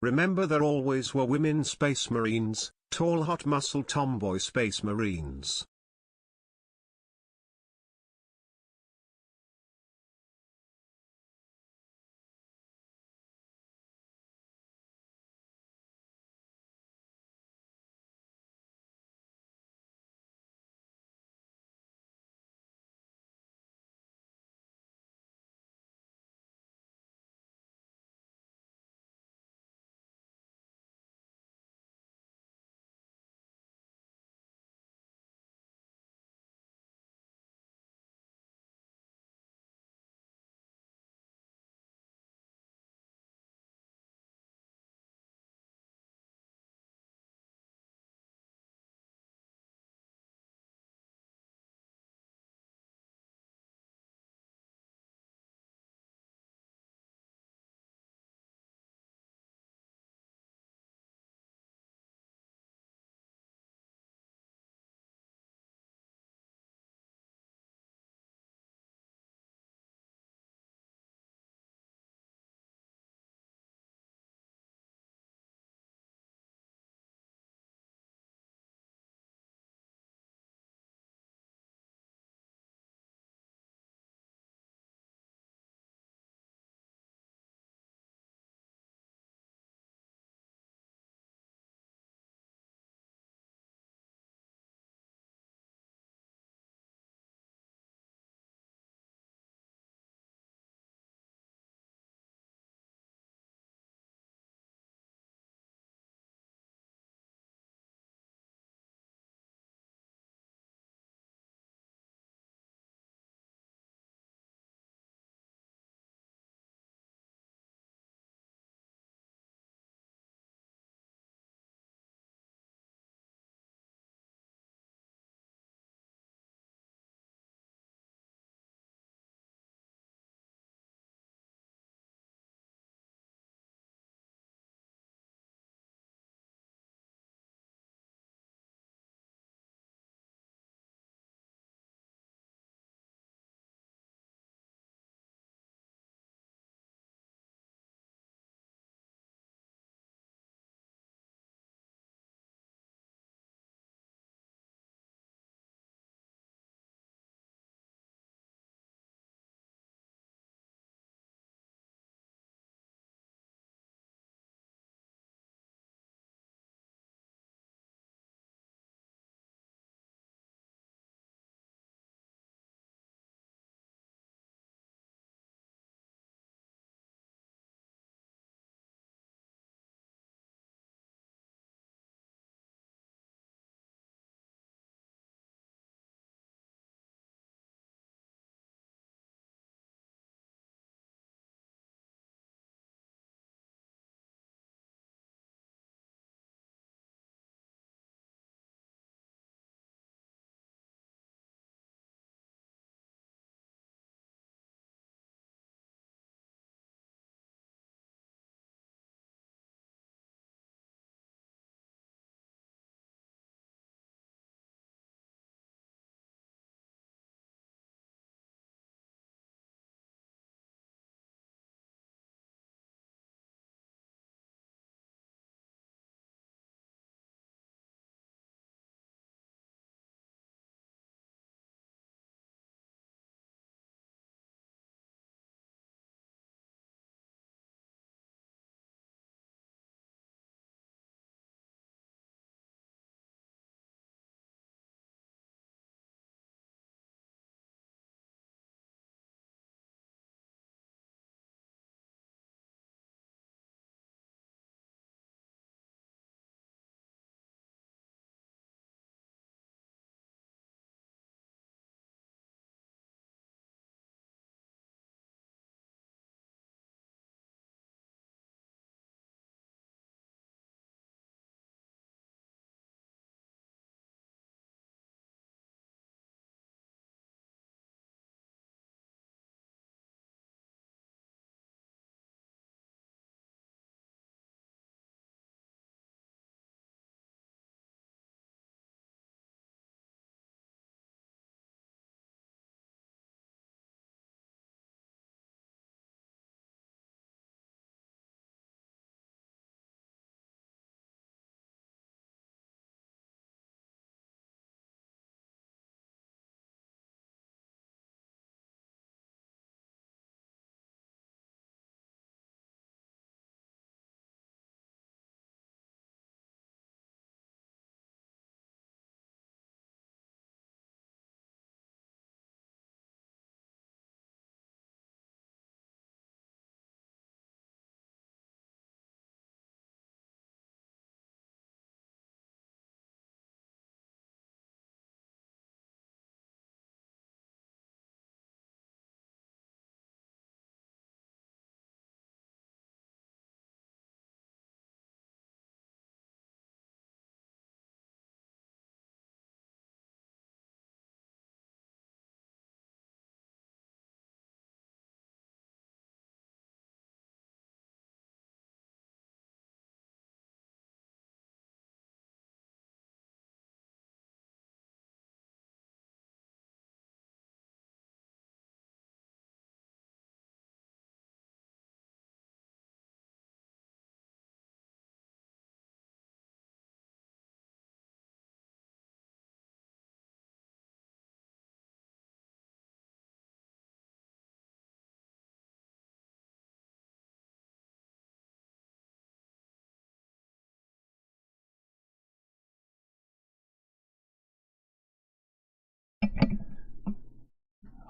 Remember, there always were women space marines, tall hot muscle tomboy space marines.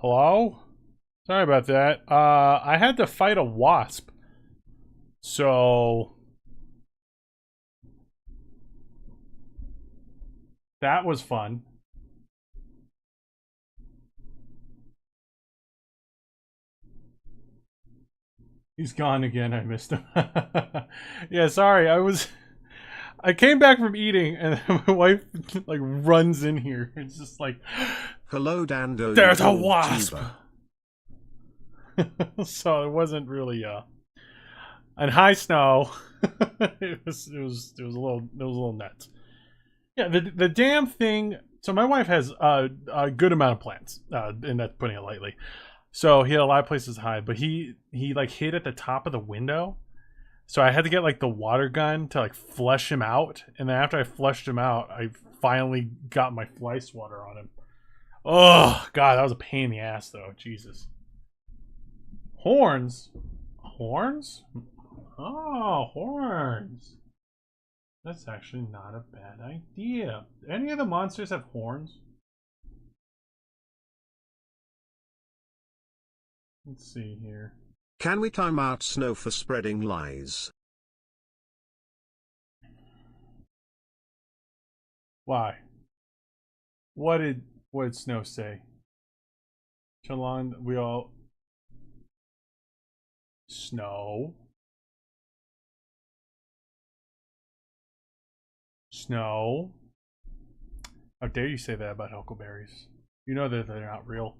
Hello? Sorry about that. I had to fight a wasp. So that was fun. He's gone again. I missed him. Yeah, sorry. I came back from eating and my wife like runs in here. It's just like, Hello, Dando. there's you a old wasp. tuber. So it wasn't really and hi Snow. it was a little nuts. Yeah, the damn thing. So my wife has a good amount of plants, and that's putting it lightly. So he had a lot of places to hide, but he like hid at the top of the window. So I had to get like the water gun to like flush him out, and then after I flushed him out, I finally got my fly swatter on him. Oh god, that was a pain in the ass though. Jesus. Horns? Horns? Oh, horns. That's actually not a bad idea. Any of the monsters have horns? Let's see here. Can we time out Snow for spreading lies? Why? What did Snow say? Chalon, we all... Snow? Snow? How dare you say that about huckleberries? You know that they're not real.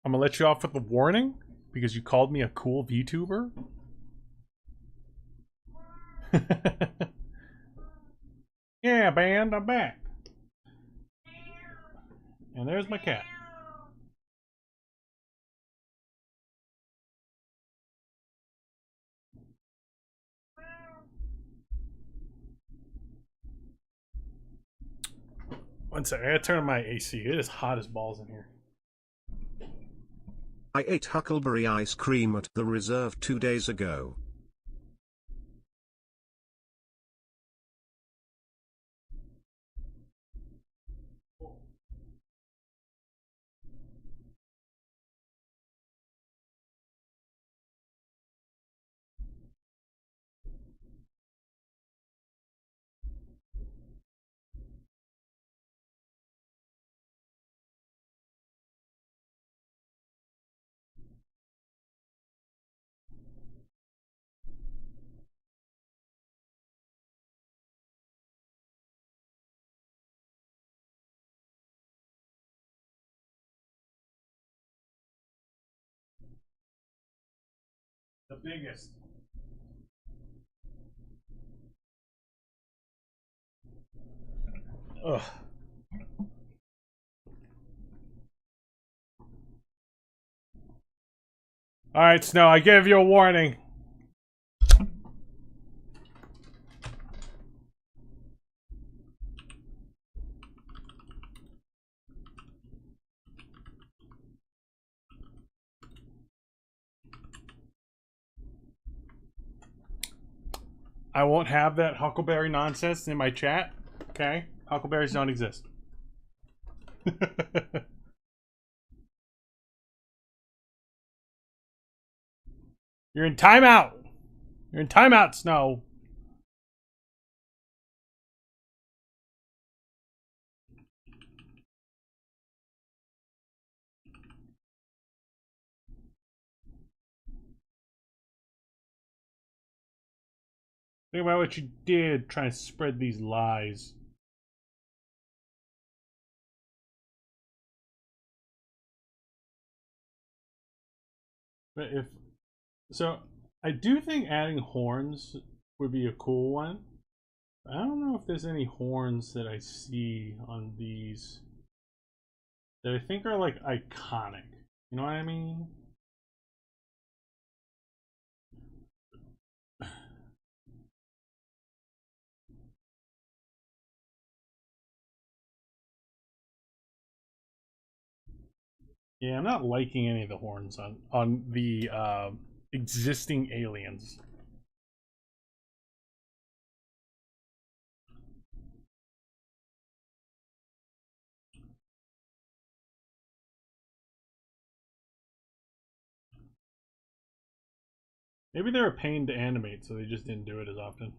I'm gonna let you off with a warning because you called me a cool VTuber. Yeah, band, I'm back. And there's my cat. One sec, I gotta turn on my AC. It is hot as balls in here. I ate huckleberry ice cream at the reserve 2 days ago. The biggest. Ugh. Alright, Snow, I gave you a warning. I won't have that huckleberry nonsense in my chat. Okay? Huckleberries don't exist. You're in timeout. You're in timeout, Snow. Think about what you did trying to spread these lies. But if so, I do think adding horns would be a cool one. I don't know if there's any horns that I see on these that I think are like iconic. You know what I mean? Yeah, I'm not liking any of the horns on the existing aliens. Maybe they were a pain to animate, so they just didn't do it as often.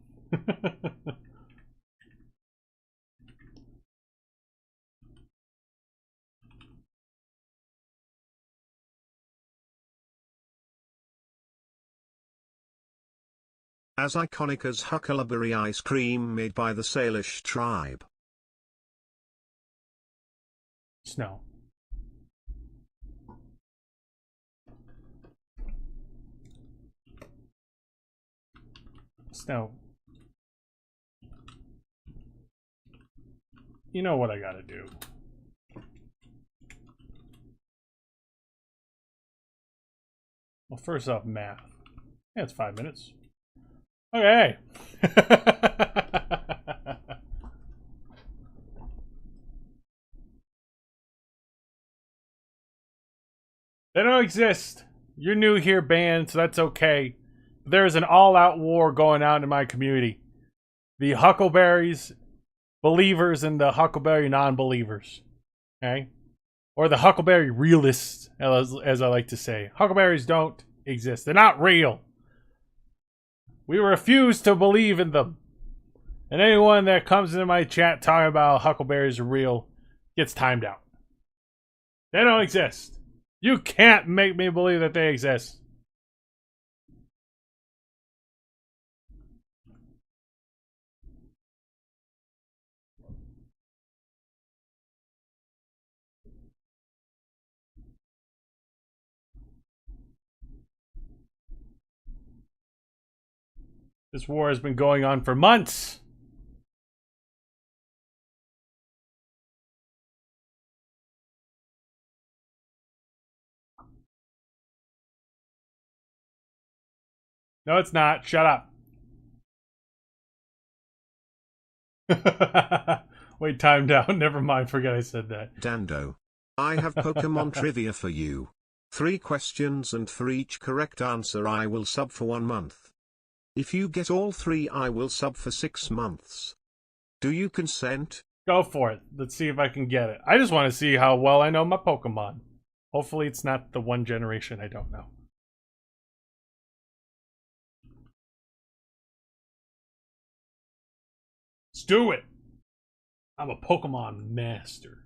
As iconic as Huckleberry ice cream made by the Salish tribe. Snow. Snow. You know what I gotta do. Well, first off, math. Yeah, it's 5 minutes. Okay. They don't exist. You're new here, band, so that's okay. There's an all-out war going on in my community. The Huckleberries believers and the Huckleberry non-believers. Okay? Or the Huckleberry realists, as I like to say. Huckleberries don't exist. They're not real. We refuse to believe in them. And anyone that comes into my chat talking about Huckleberries are real gets timed out. They don't exist. You can't make me believe that they exist. This war has been going on for months. No, it's not. Shut up. Wait, time down. Never mind. Forget I said that. Dando. I have Pokemon trivia for you. 3 questions, and for each correct answer I will sub for 1 month. If you get all 3 I will sub for 6 months. Do you consent? Go for it. Let's see if I can get it. I just want to see how well I know my Pokemon. Hopefully it's not the one generation I don't know. Let's do it! I'm a Pokemon master.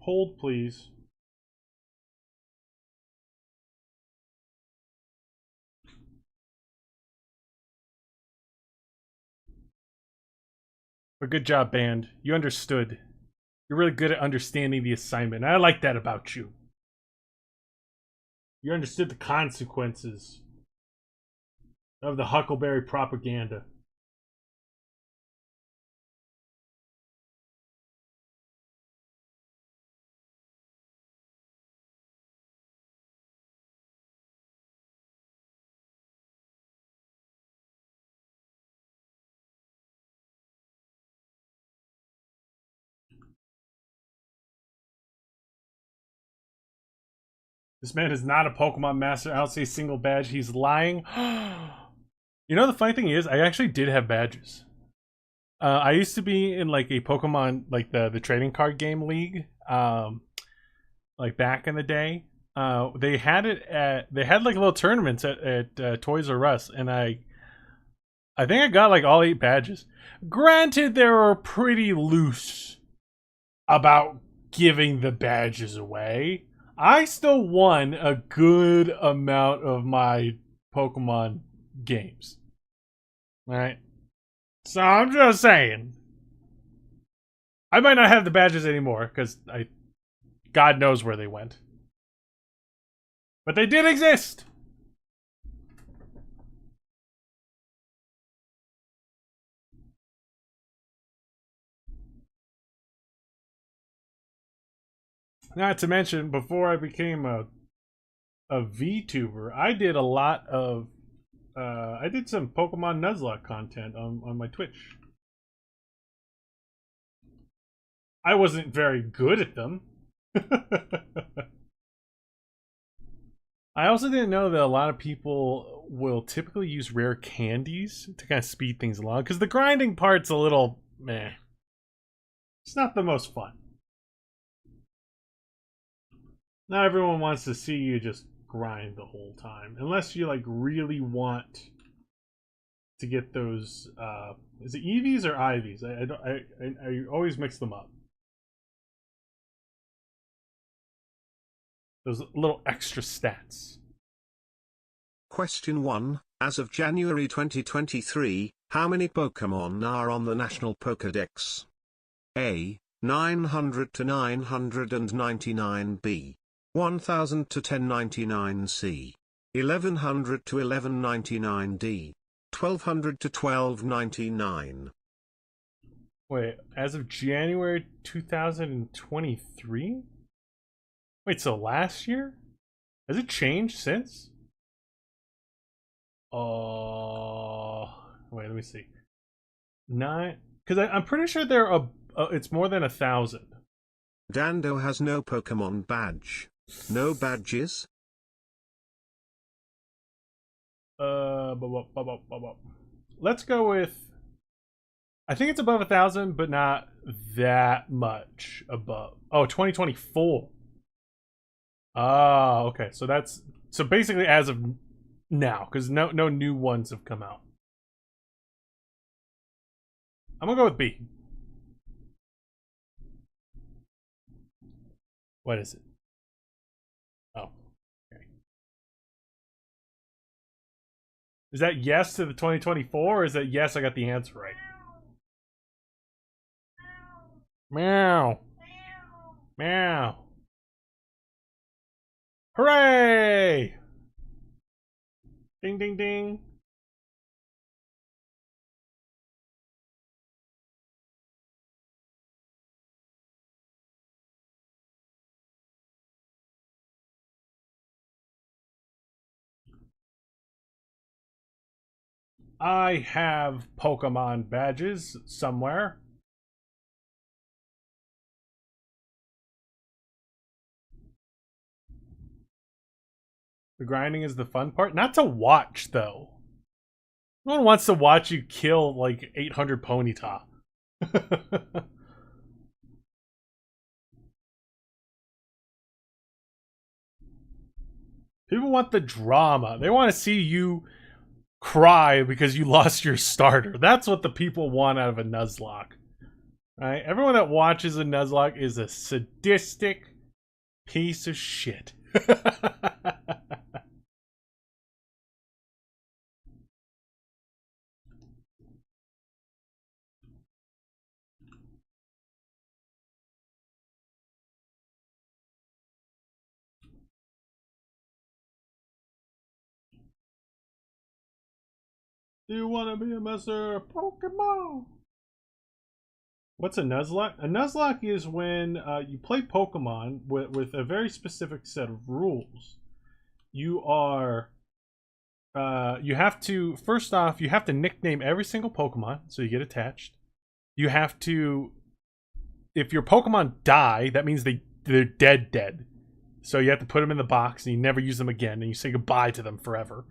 Hold, please. But good job, band. You understood. You're really good at understanding the assignment. I like that about you. You understood the consequences of the Huckleberry propaganda. This man is not a Pokemon master. I don't see a single badge. He's lying. You know, the funny thing is, I actually did have badges. I used to be in like a Pokemon, like the trading card game league, like back in the day. They had it at, they had like little tournaments at Toys R Us, and I think I got like all 8 badges. Granted, they were pretty loose about giving the badges away. I still won a good amount of my Pokemon games. Alright? So I'm just saying. I might not have the badges anymore, because God knows where they went. But they did exist! Not to mention, before I became a VTuber, I did a lot of I did some Pokemon Nuzlocke content on my Twitch. I wasn't very good at them. I also didn't know that a lot of people will typically use rare candies to kind of speed things along, because the grinding part's a little meh. It's not the most fun. Not everyone wants to see you just grind the whole time, unless you like really want to get those. Is it EVs or IVs? I always mix them up. Those little extra stats. Question 1. As of January 2023, how many Pokemon are on the National Pokédex? A. 900 to 999. B. 1000 to 1099. C. 1100 to 1199. D. 1200 to 1299. Wait, as of January 2023? Wait, so last year? Has it changed since? Wait, let me see. Because I'm pretty sure it's more than 1,000. Dando has no Pokemon badge. No badges? Let's go with. I think it's above 1,000, but not that much above. Oh, 2024. Oh, okay. So basically as of now, because no new ones have come out. I'm gonna go with B. What is it? Oh, okay. Is that yes to the 2024, or is that yes, I got the answer right? Meow. Meow. Hooray! Ding, ding, ding. I have Pokemon badges somewhere. The grinding is the fun part. Not to watch, though. No one wants to watch you kill, like, 800 Ponyta. People want the drama. They want to see you cry because you lost your starter. That's what the people want out of a Nuzlocke. Right? Everyone that watches a Nuzlocke is a sadistic piece of shit. Do you want to be a master Pokemon? What's a Nuzlocke? A Nuzlocke is when you play Pokemon with a very specific set of rules. You are... you have to... First off, you have to nickname every single Pokemon, so you get attached. You have to... If your Pokemon die, that means they're dead. So you have to put them in the box, and you never use them again, and you say goodbye to them forever.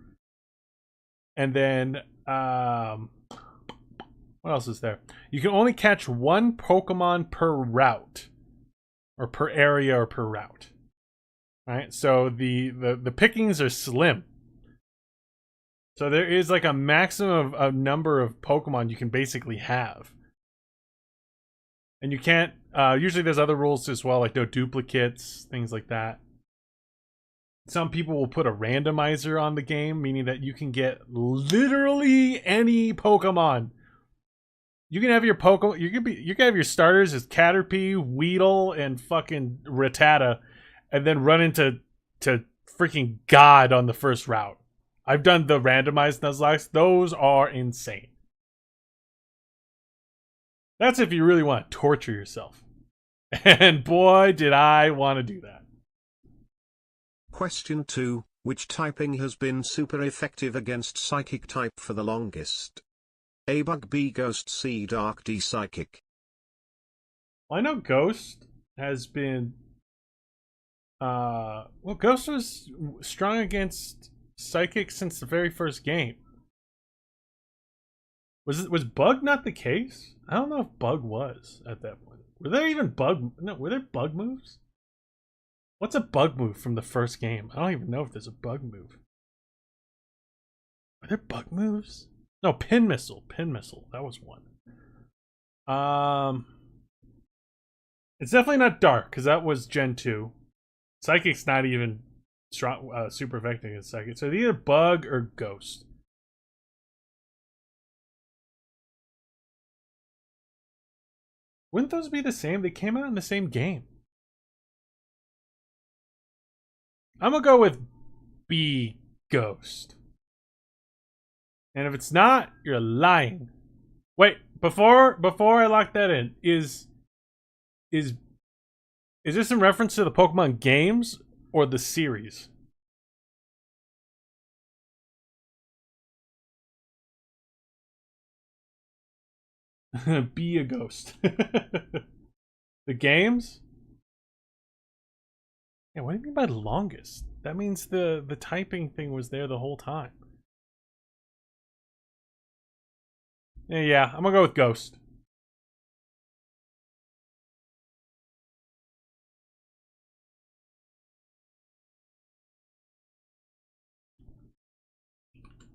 And then... what else is there? You can only catch one Pokemon per route. Or per area or per route. Alright, so the pickings are slim. So there is like a maximum of number of Pokemon you can basically have. And you can't, usually there's other rules as well, like no duplicates, things like that. Some people will put a randomizer on the game, meaning that you can get literally any Pokemon. You can have your Pokemon. You can have your starters as Caterpie, Weedle, and fucking Rattata, and then run into freaking God on the first route. I've done the randomized Nuzlocke. Those are insane. That's if you really want to torture yourself. And boy, did I want to do that. Question 2. Which typing has been super effective against Psychic type for the longest? A. Bug, B. Ghost, C. Dark, D. Psychic. Well, I know Ghost has been Well, Ghost was strong against Psychic since the very first game. Was Bug not the case? I don't know if Bug was at that point. Were there even bug? No, were there bug moves? What's a bug move from the first game? I don't even know if there's a bug move. Are there bug moves? No, pin missile. Pin missile. That was one. It's definitely not Dark because that was Gen 2. Psychic's not even strong, super effective against Psychic. So it's either Bug or Ghost. Wouldn't those be the same? They came out in the same game. I'm gonna go with B, Ghost. And if it's not, you're lying. Wait, before I lock that in, is this in reference to the Pokemon games or the series? Be a ghost. The games? Yeah, what do you mean by longest? That means the typing thing was there the whole time. Yeah, I'm gonna go with Ghost.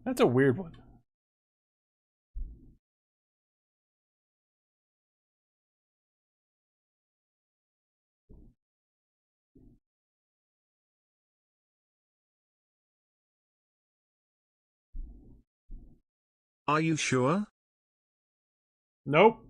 That's a weird one. Are you sure? Nope.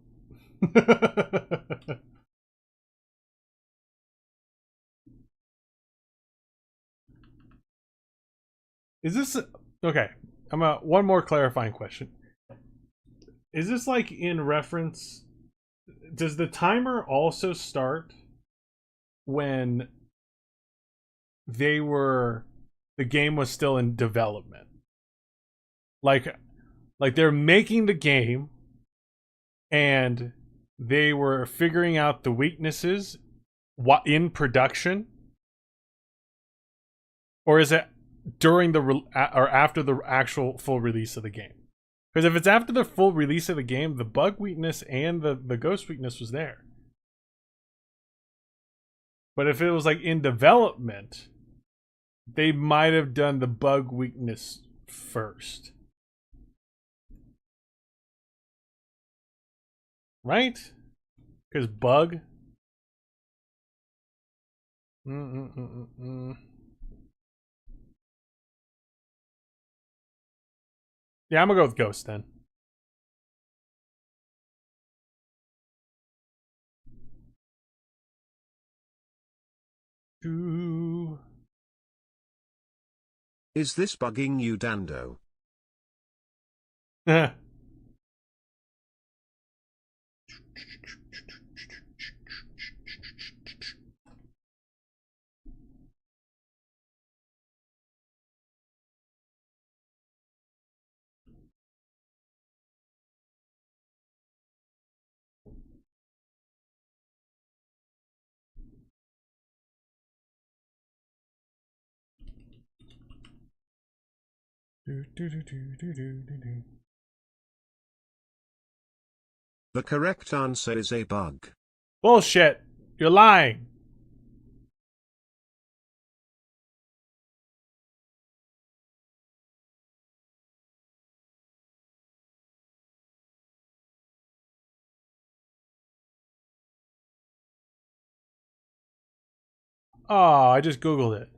Is this okay? One more clarifying question. Is this like in reference? Does the timer also start when the game was still in development? Like they're making the game and they were figuring out the weaknesses in production, or is it during the or after the actual full release of the game? Because if it's after the full release of the game, the bug weakness and the ghost weakness was there. But if it was like in development, they might have done the bug weakness first. Right? Because bug. Yeah, I'm gonna go with Ghost then. Is this bugging you, Dando? The correct answer is a bug. Bullshit. You're lying. Oh, I just Googled it.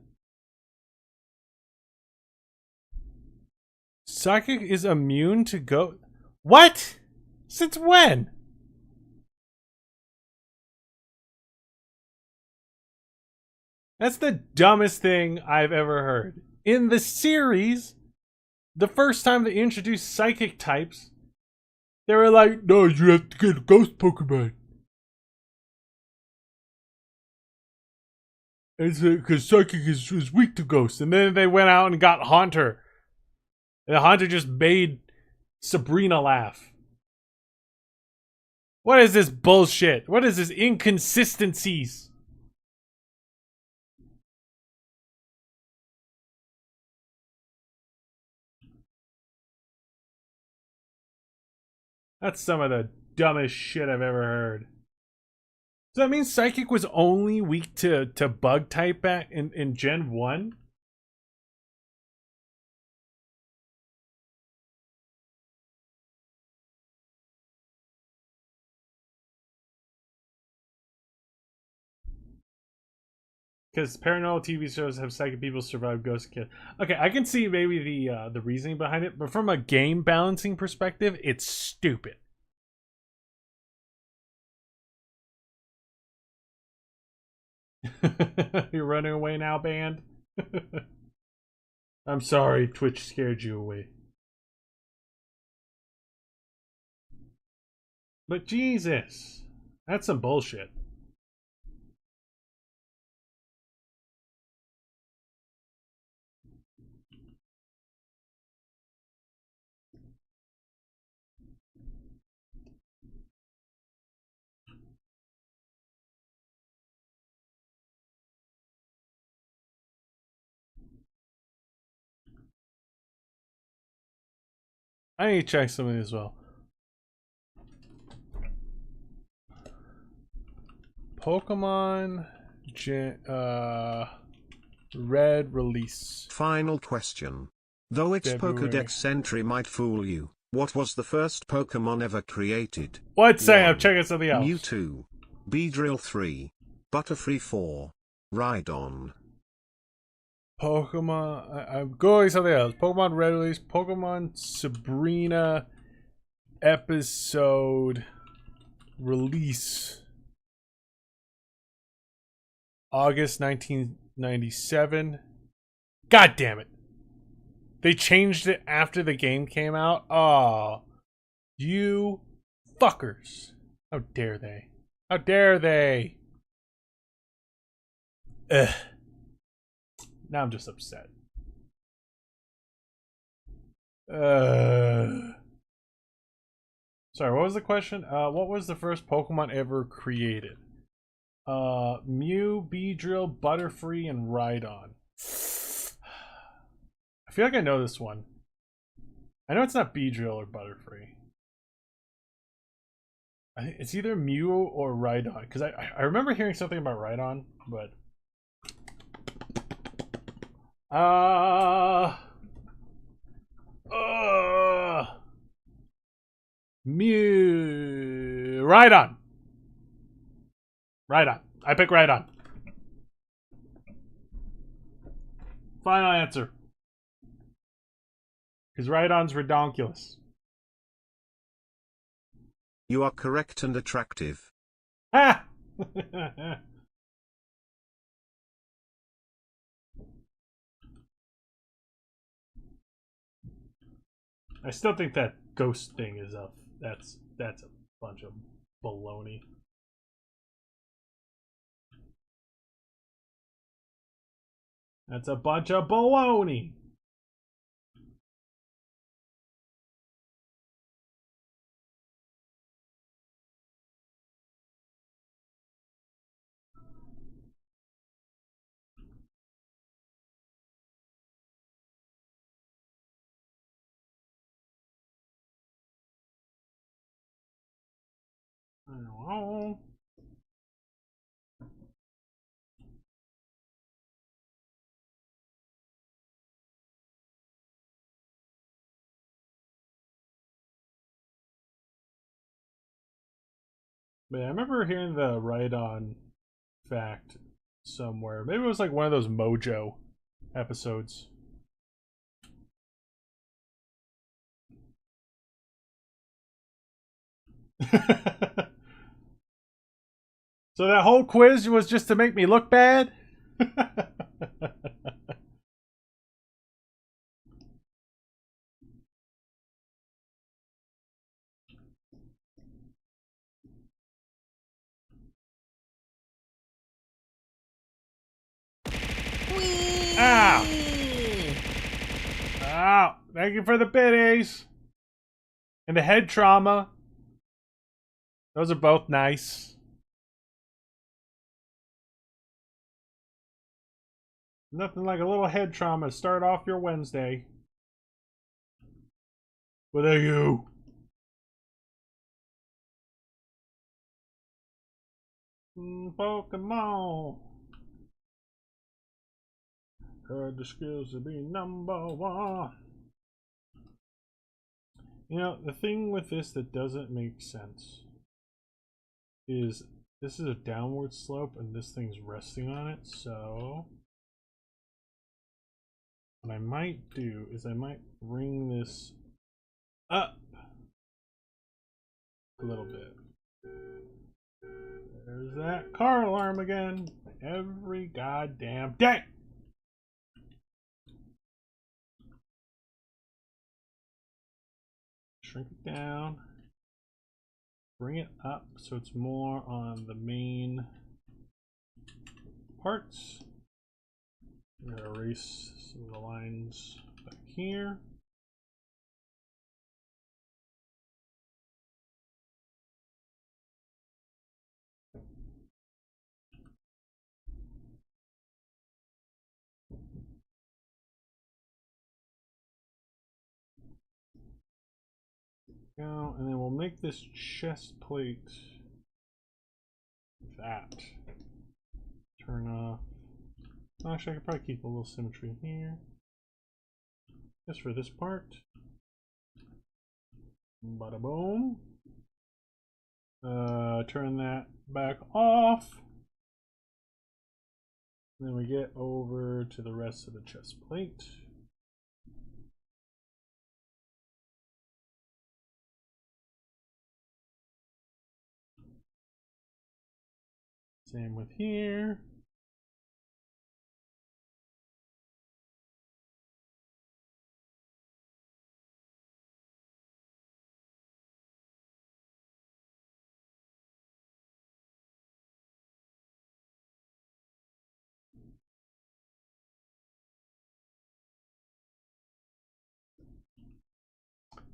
Psychic is immune to ghost. What? Since when? That's the dumbest thing I've ever heard. In the series, the first time they introduced psychic types, they were like, no, you have to get a ghost Pokemon. It's because psychic is weak to ghosts. And then they went out and got Haunter. And Haunter just made Sabrina laugh. What is this bullshit? What is this inconsistencies? That's some of the dumbest shit I've ever heard. So that means Psychic was only weak to bug type back in Gen 1? Because paranormal TV shows have psychic people survive ghost kids. Okay, I can see maybe the reasoning behind it, but from a game balancing perspective, it's stupid. You're running away now, band? I'm sorry, Twitch scared you away. But Jesus, that's some bullshit. I need to check something as well. Pokemon Red release. Final question. Though its February. Pokedex entry might fool you, what was the first Pokemon ever created? What say? I'm 1. checking something else. Mewtwo. Beedrill 3. Butterfree 4. Rhydon. Pokemon. I'm going something else. Pokemon Red release. Pokemon Sabrina episode release. August 1997. God damn it. They changed it after the game came out. Oh, you fuckers. How dare they? How dare they? Ugh. Now I'm just upset. Sorry, what was the question? What was the first Pokemon ever created? Mew, Beedrill, Butterfree, and Rhydon. I feel like I know this one. I know it's not Beedrill or Butterfree. I think it's either Mew or Rhydon, because I remember hearing something about Rhydon, but Mew, Rhydon. Rhydon. I pick Rhydon. Final answer. Because Rhydon's redonkulous. You are correct and attractive. Ha! I still think that ghost thing is that's a bunch of baloney. That's a bunch of baloney. Oh. But yeah, I remember hearing the Rhydon fact somewhere. Maybe it was like one of those Mojo episodes. So that whole quiz was just to make me look bad? Ow! Ow! Thank you for the biddies! And the head trauma. Those are both nice. Nothing like a little head trauma to start off your Wednesday. But thank you. Pokemon. Heard the skills to be number one. You know, the thing with this that doesn't make sense is this is a downward slope and this thing's resting on it, so what I might do is I might bring this up a little bit. There's that car alarm again. Every goddamn day. Shrink it down. Bring it up so it's more on the main parts. I'm going to erase some of the lines back here. Go, and then we'll make this chest plate that. Turn off. Actually, I could probably keep a little symmetry here. Just for this part. Bada boom. Turn that back off. Then we get over to the rest of the chest plate. Same with here.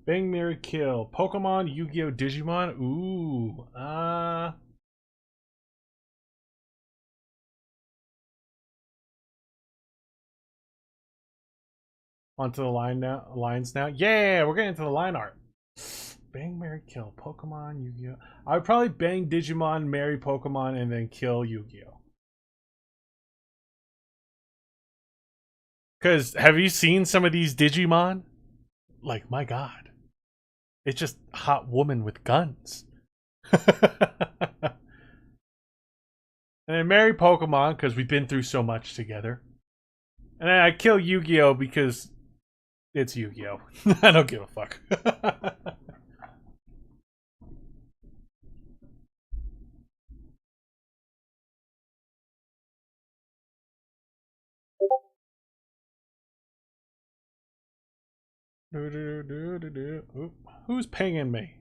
Bang, marry, kill. Pokemon, Yu-Gi-Oh, Digimon. Ooh, onto the lines now. Yeah, we're getting into the line art. Bang, marry, kill. Pokemon, Yu-Gi-Oh. I would probably bang Digimon, marry Pokemon, and then kill Yu-Gi-Oh. Because have you seen some of these Digimon? Like, my God. It's just a hot woman with guns. And then marry Pokemon because we've been through so much together. And then I kill Yu-Gi-Oh because it's Yu-Gi-Oh. I don't give a fuck. Oop. Who's pinging me?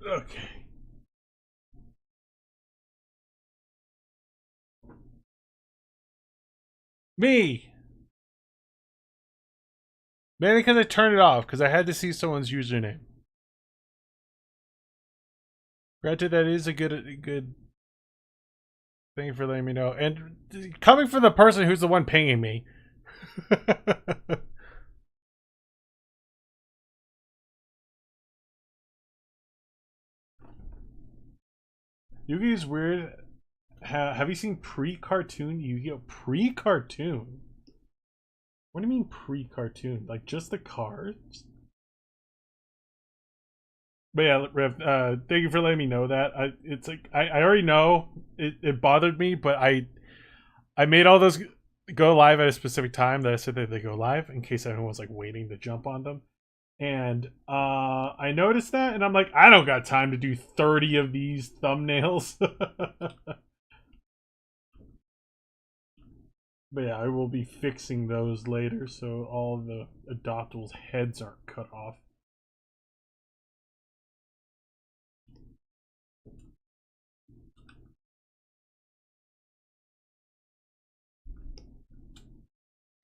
Okay. Me. Maybe because I turned it off because I had to see someone's username. Granted, that is a good thing for letting me know. And coming from the person who's the one pinging me. Yu-Gi-Oh's weird. Have you seen pre-cartoon Yu-Gi-Oh? Pre-cartoon? What do you mean pre-cartoon? Like just the cards? But yeah, Rev, thank you for letting me know that. It's like I already know it bothered me, but I made all those go live at a specific time that I said that they go live in case anyone was like waiting to jump on them. And I noticed that, and I'm like, I don't got time to do 30 of these thumbnails. But yeah, I will be fixing those later so all the adoptables' heads aren't cut off.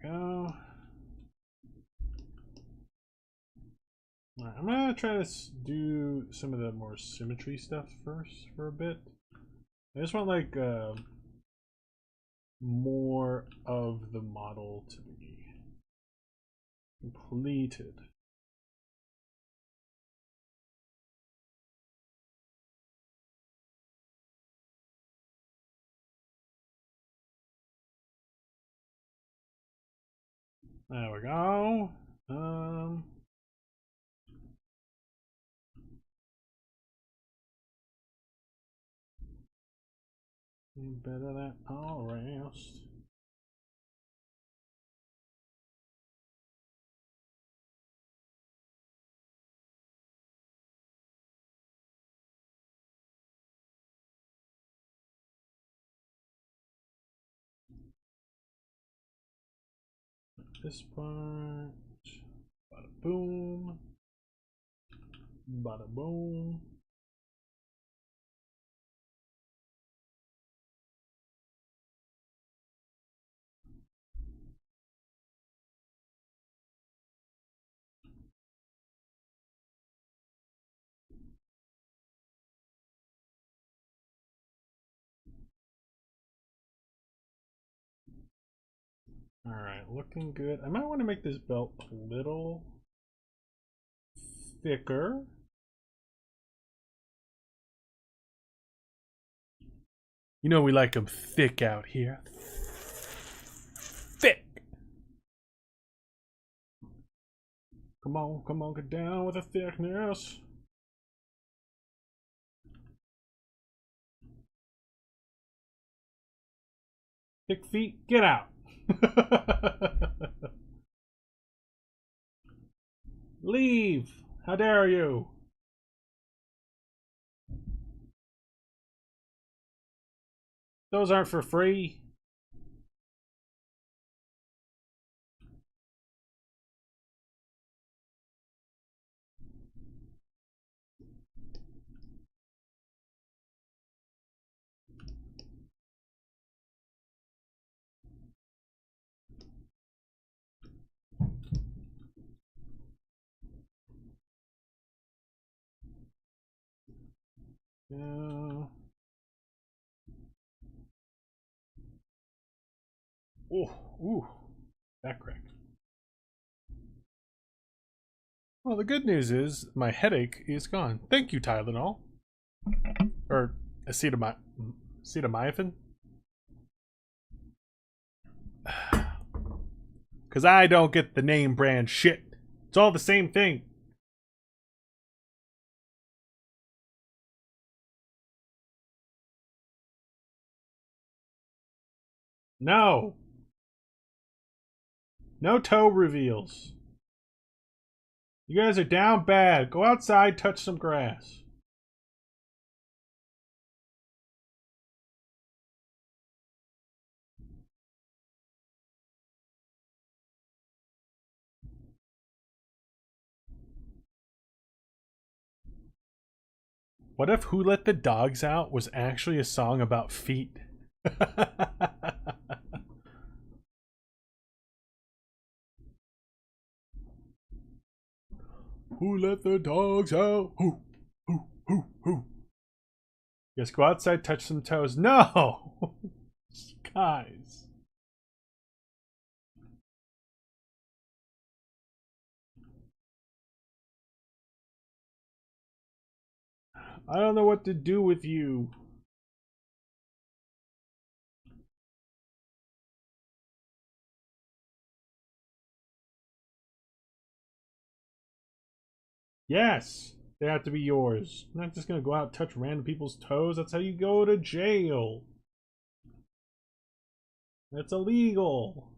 Go. Alright, I'm gonna try to do some of the more symmetry stuff first for a bit. I just want like more of the model to be completed. There we go. Better that all rest. This part. Bada boom. Bada boom. Alright, looking good. I might want to make this belt a little thicker. You know we like them thick out here. Thick! Come on, get down with the thickness. Thick feet, get out! Leave! How dare you! Those aren't for free. Yeah. Oh, ooh, that crack. Well, the good news is my headache is gone. Thank you, Tylenol. Or acetaminophen. Because I don't get the name brand shit. It's all the same thing. No. No toe reveals. You guys are down bad. Go outside, touch some grass. What if Who Let the Dogs Out was actually a song about feet? Who let the dogs out? Who? Yes, go outside, touch some toes. No! Guys. I don't know what to do with you. Yes, they have to be yours. I'm not just gonna go out and touch random people's toes. That's how you go to jail. That's illegal.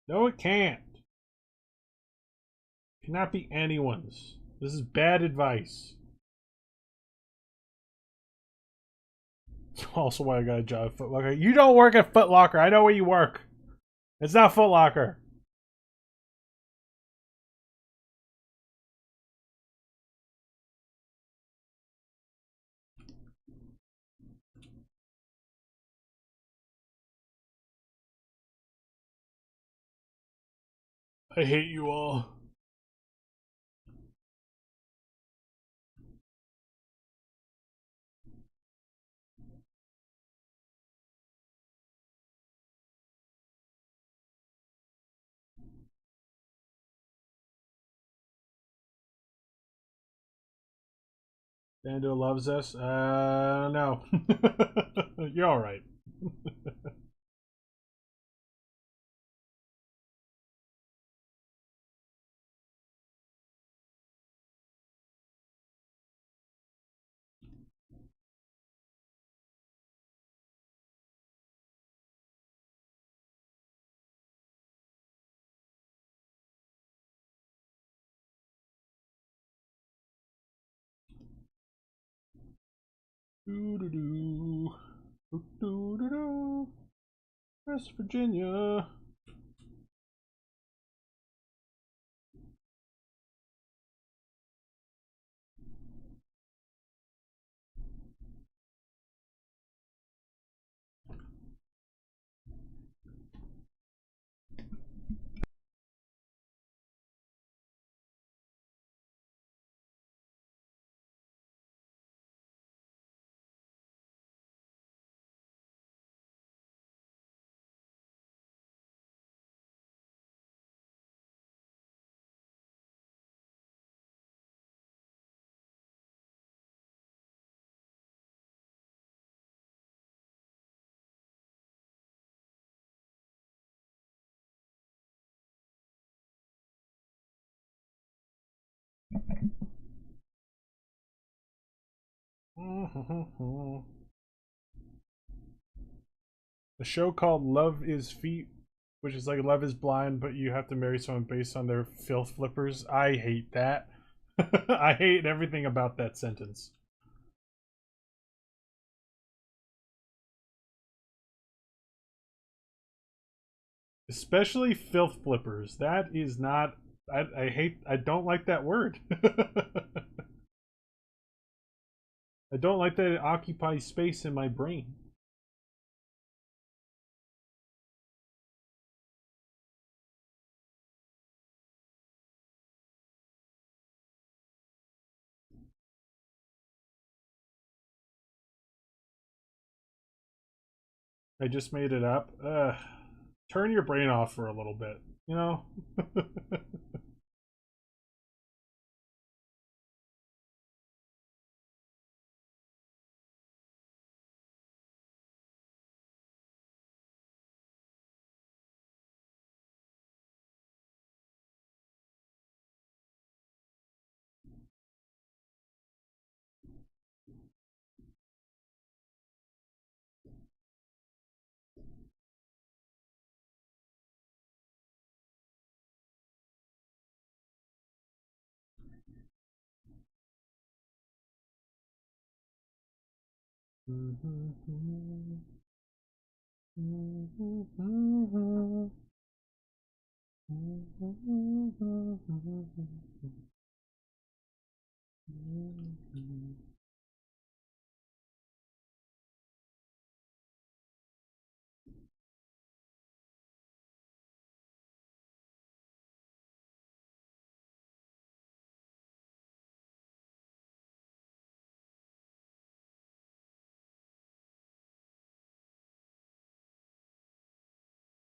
No, it can't. It cannot be anyone's. This is bad advice. It's also why I got a job at Foot Locker. You don't work at Foot Locker. I know where you work. It's not Foot Locker. I hate you all. Bando loves us. No. You're alright. Doo-doo-doo. Doo-doo-doo-doo. West Virginia. A show called Love is Feet, which is like Love is Blind, but you have to marry someone based on their filth flippers. I hate that. I hate everything about that sentence. Especially filth flippers. That is not. I hate. I don't like that word. I don't like that it occupies space in my brain. I just made it up. Turn your brain off for a little bit, you know?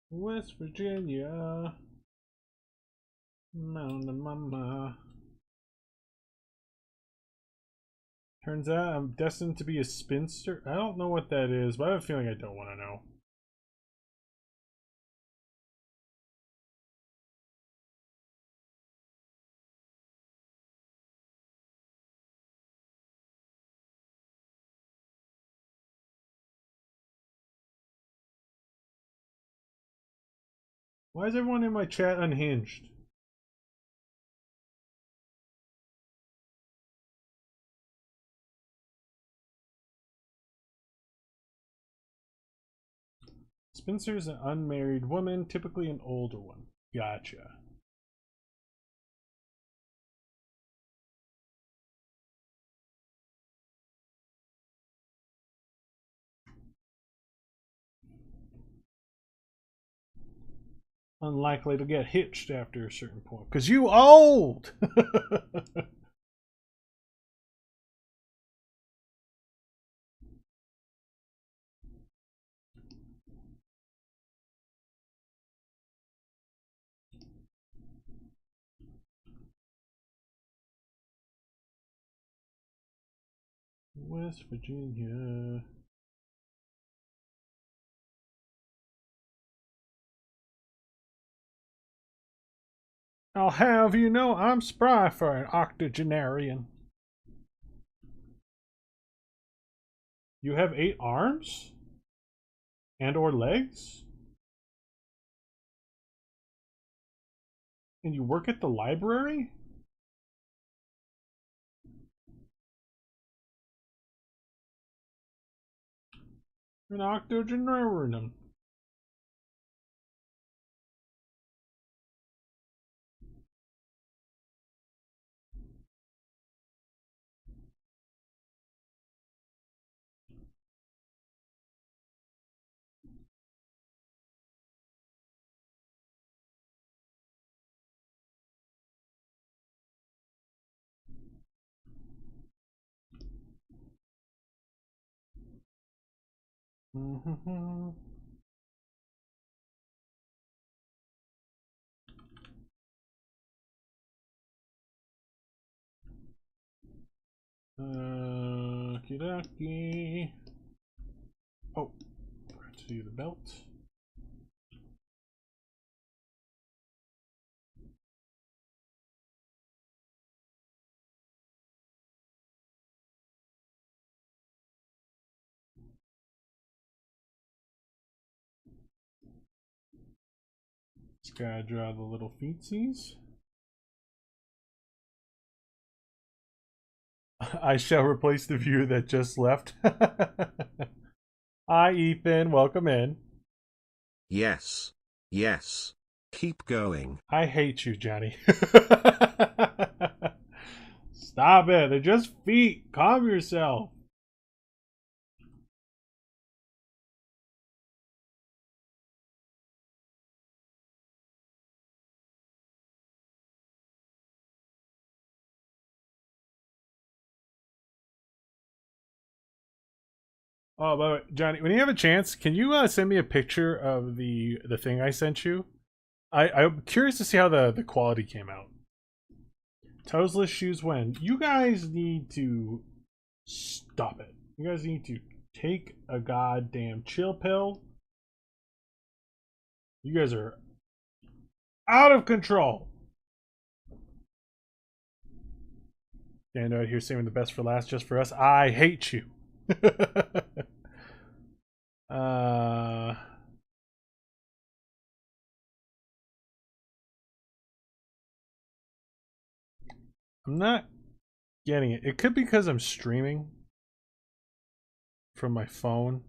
West Virginia, Mountain Mama. Turns out I'm destined to be a spinster. I don't know what that is, but I have a feeling I don't want to know. Why is everyone in my chat unhinged? Spencer's an unmarried woman, typically an older one. Gotcha. Unlikely to get hitched after a certain point. Because you old! West Virginia. I'll have you know I'm spry for an octogenarian. You have 8 arms? And or legs? And you work at the library? An octogenarian. Okey-dokey. Oh, forgot to do the belt. Just gotta draw the little feetsies. I shall replace the viewer that just left. Hi, Ethan. Welcome in. Yes. Yes. Keep going. I hate you, Johnny. Stop it. They're just feet. Calm yourself. Oh, by the way, Johnny, when you have a chance, can you send me a picture of the thing I sent you? I'm curious to see how the quality came out. Toesless shoes when? You guys need to stop it. You guys need to take a goddamn chill pill. You guys are out of control. Stand out here saving the best for last just for us. I hate you. I'm not getting it. It could be because I'm streaming from my phone.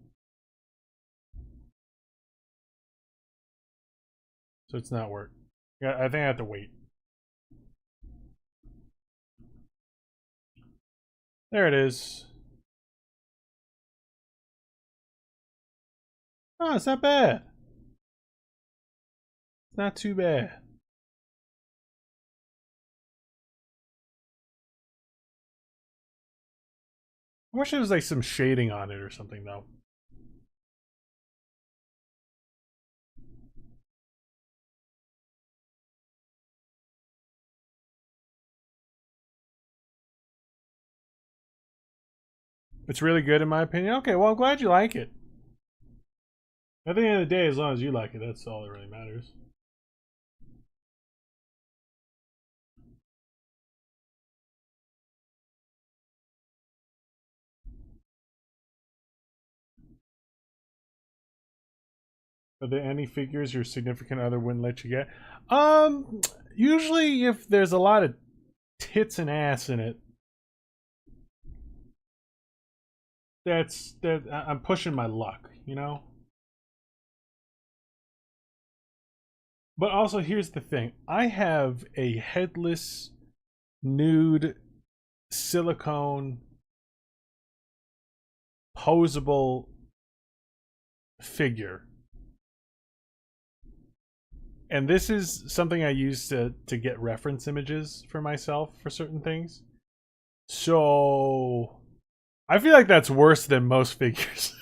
So it's not working. Yeah, I think I have to wait. There it is. Oh, it's not bad. It's not too bad. I wish there was like some shading on it or something though. It's really good in my opinion. Okay, well I'm glad you like it. At the end of the day, as long as you like it, that's all that really matters. Are there any figures your significant other wouldn't let you get? Usually if there's a lot of tits and ass in it, I'm pushing my luck, you know? But also here's the thing. I have a headless nude silicone posable figure. And this is something I use to get reference images for myself for certain things. So I feel like that's worse than most figures.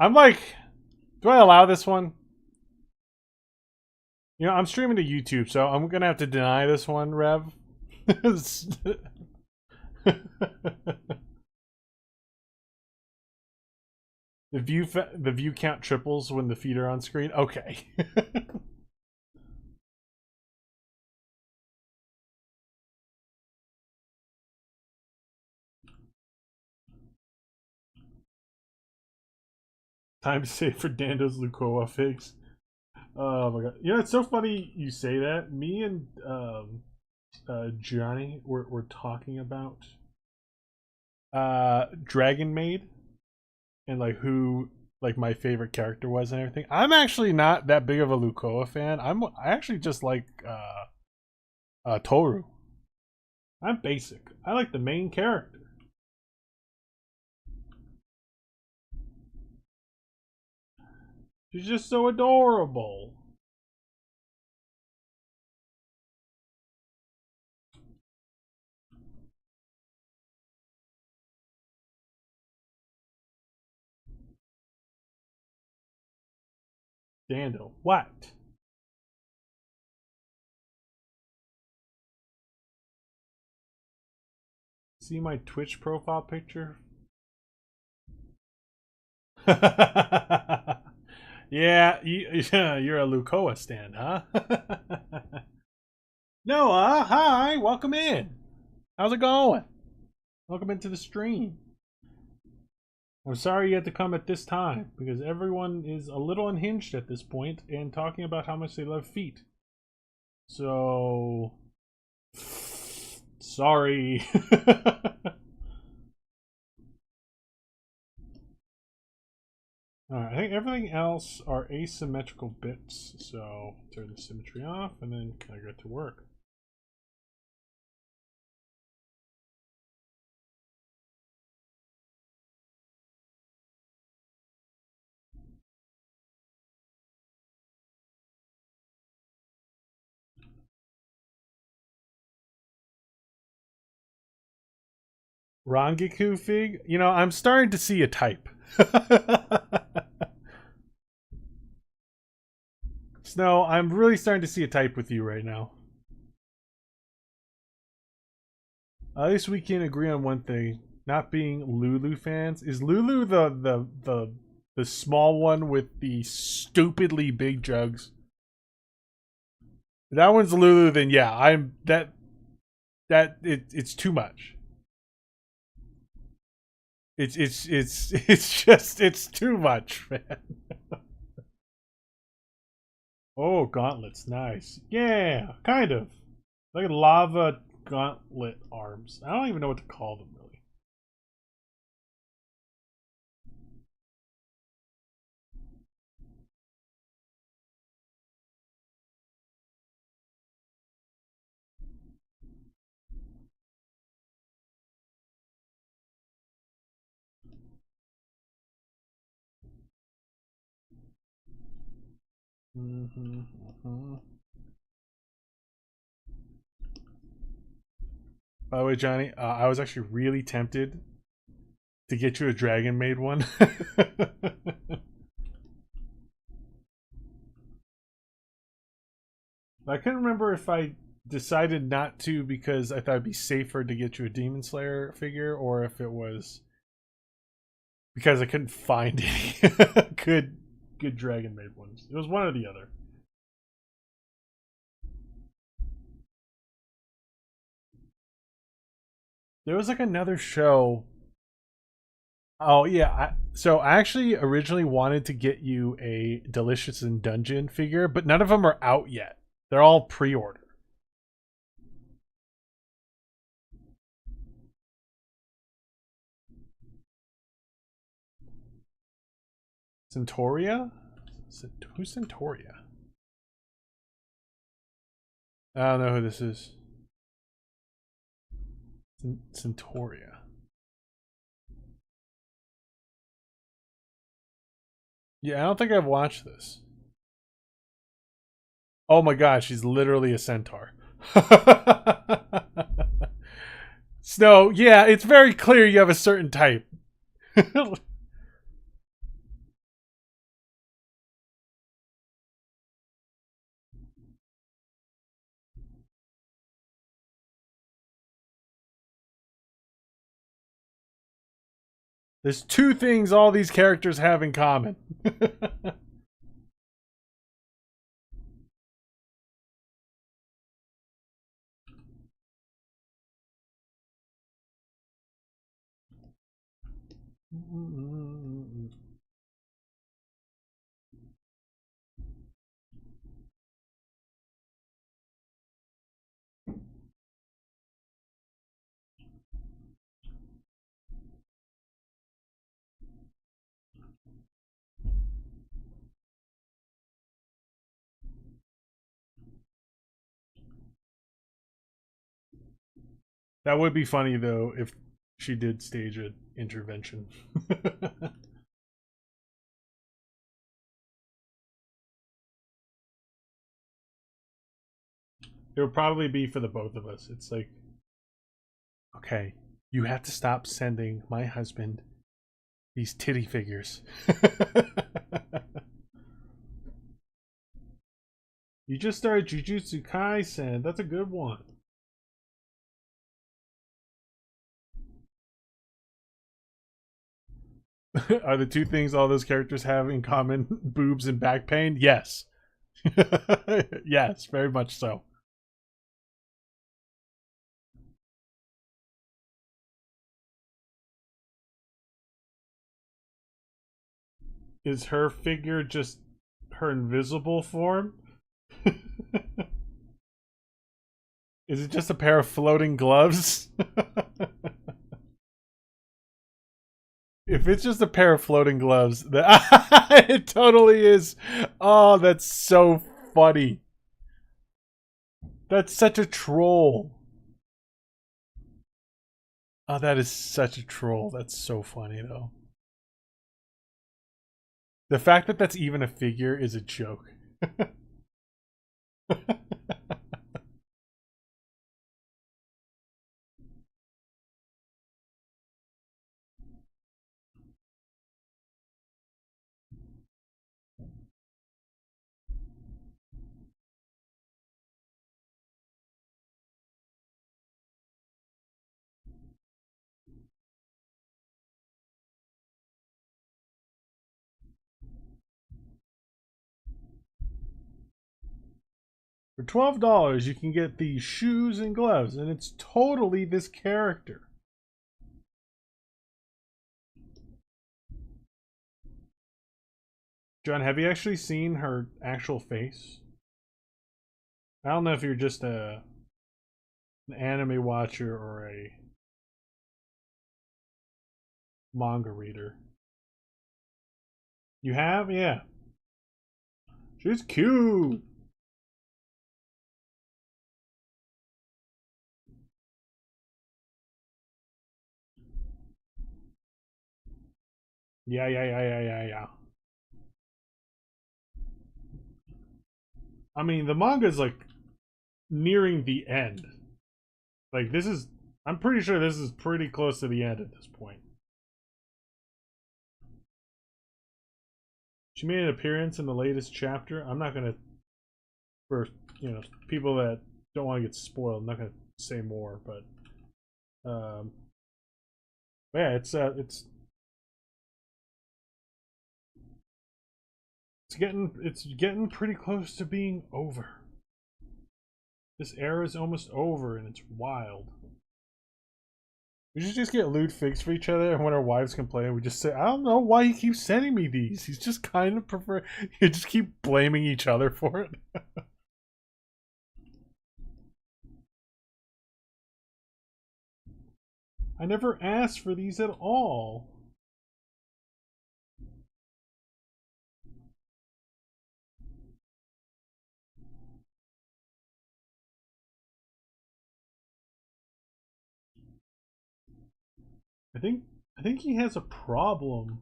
I'm like, do I allow this one? You know, I'm streaming to YouTube, so I'm gonna have to deny this one, Rev. The view count triples when the feet are on screen. Okay. Time to save for Dando's Lukoa figs. Oh my god. You know, it's so funny you say that. Me and Johnny were talking about Dragon Maid and like who like my favorite character was and everything. I'm actually not that big of a Lukoa fan. I actually just like Toru. I'm basic. I like the main character. She's just so adorable. Dando, what? See my Twitch profile picture? Yeah, you're a Lukoa stan, huh? Noah, hi, welcome in. How's it going? Welcome into the stream. I'm sorry you had to come at this time, because everyone is a little unhinged at this point and talking about how much they love feet. So... sorry. Alright, I think everything else are asymmetrical bits, so turn the symmetry off and then can I go to work? Rangiku fig? You know, I'm starting to see a type. Snow, I'm really starting to see a type with you right now. At least we can agree on one thing. Not being Lulu fans. Is Lulu the small one with the stupidly big jugs? If that one's Lulu, then yeah, I'm it's too much. It's too much, man. Oh, gauntlets, nice. Yeah, kind of. Like lava gauntlet arms. I don't even know what to call them, really. By the way, Johnny, I was actually really tempted to get you a dragon made one. I couldn't remember if I decided not to because I thought it'd be safer to get you a Demon Slayer figure, or if it was because I couldn't find any good dragon made ones. It was one or the other. There was like another show. Oh yeah, so I actually originally wanted to get you a Delicious in Dungeon figure, but none of them are out yet. They're all pre-order. Centauria? Who's Centauria? I don't know who this is. Centauria. Yeah, I don't think I've watched this. Oh my gosh, she's literally a centaur. Snow, yeah, it's very clear you have a certain type. There's two things all these characters have in common. That would be funny though if she did stage an intervention. It would probably be for the both of us. It's like, okay, you have to stop sending my husband these titty figures. You just started Jujutsu Kaisen. That's a good one. Are the two things all those characters have in common boobs and back pain? Yes. Yes, very much so. Is her figure just her invisible form? Is it just a pair of floating gloves? If it's just a pair of floating gloves, it totally is. Oh, that's so funny. That's such a troll. Oh, that is such a troll. That's so funny, though. The fact that that's even a figure is a joke. For $12, you can get these shoes and gloves, and it's totally this character. John, have you actually seen her actual face? I don't know if you're just an anime watcher or a manga reader. You have? Yeah. She's cute. Yeah. I mean, the manga is like nearing the end. Like, this is, I'm pretty sure this is pretty close to the end at this point. She made an appearance in the latest chapter. I'm not gonna, for people that don't want to get spoiled, I'm not gonna say more. But yeah, it's getting pretty close to being over. This era is almost over, and it's wild. We should just get lewd figs for each other, and when our wives complain, we just say, I don't know why he keeps sending me these. He's just kind of prefer. You just keep blaming each other for it. I never asked for these at all. I think he has a problem.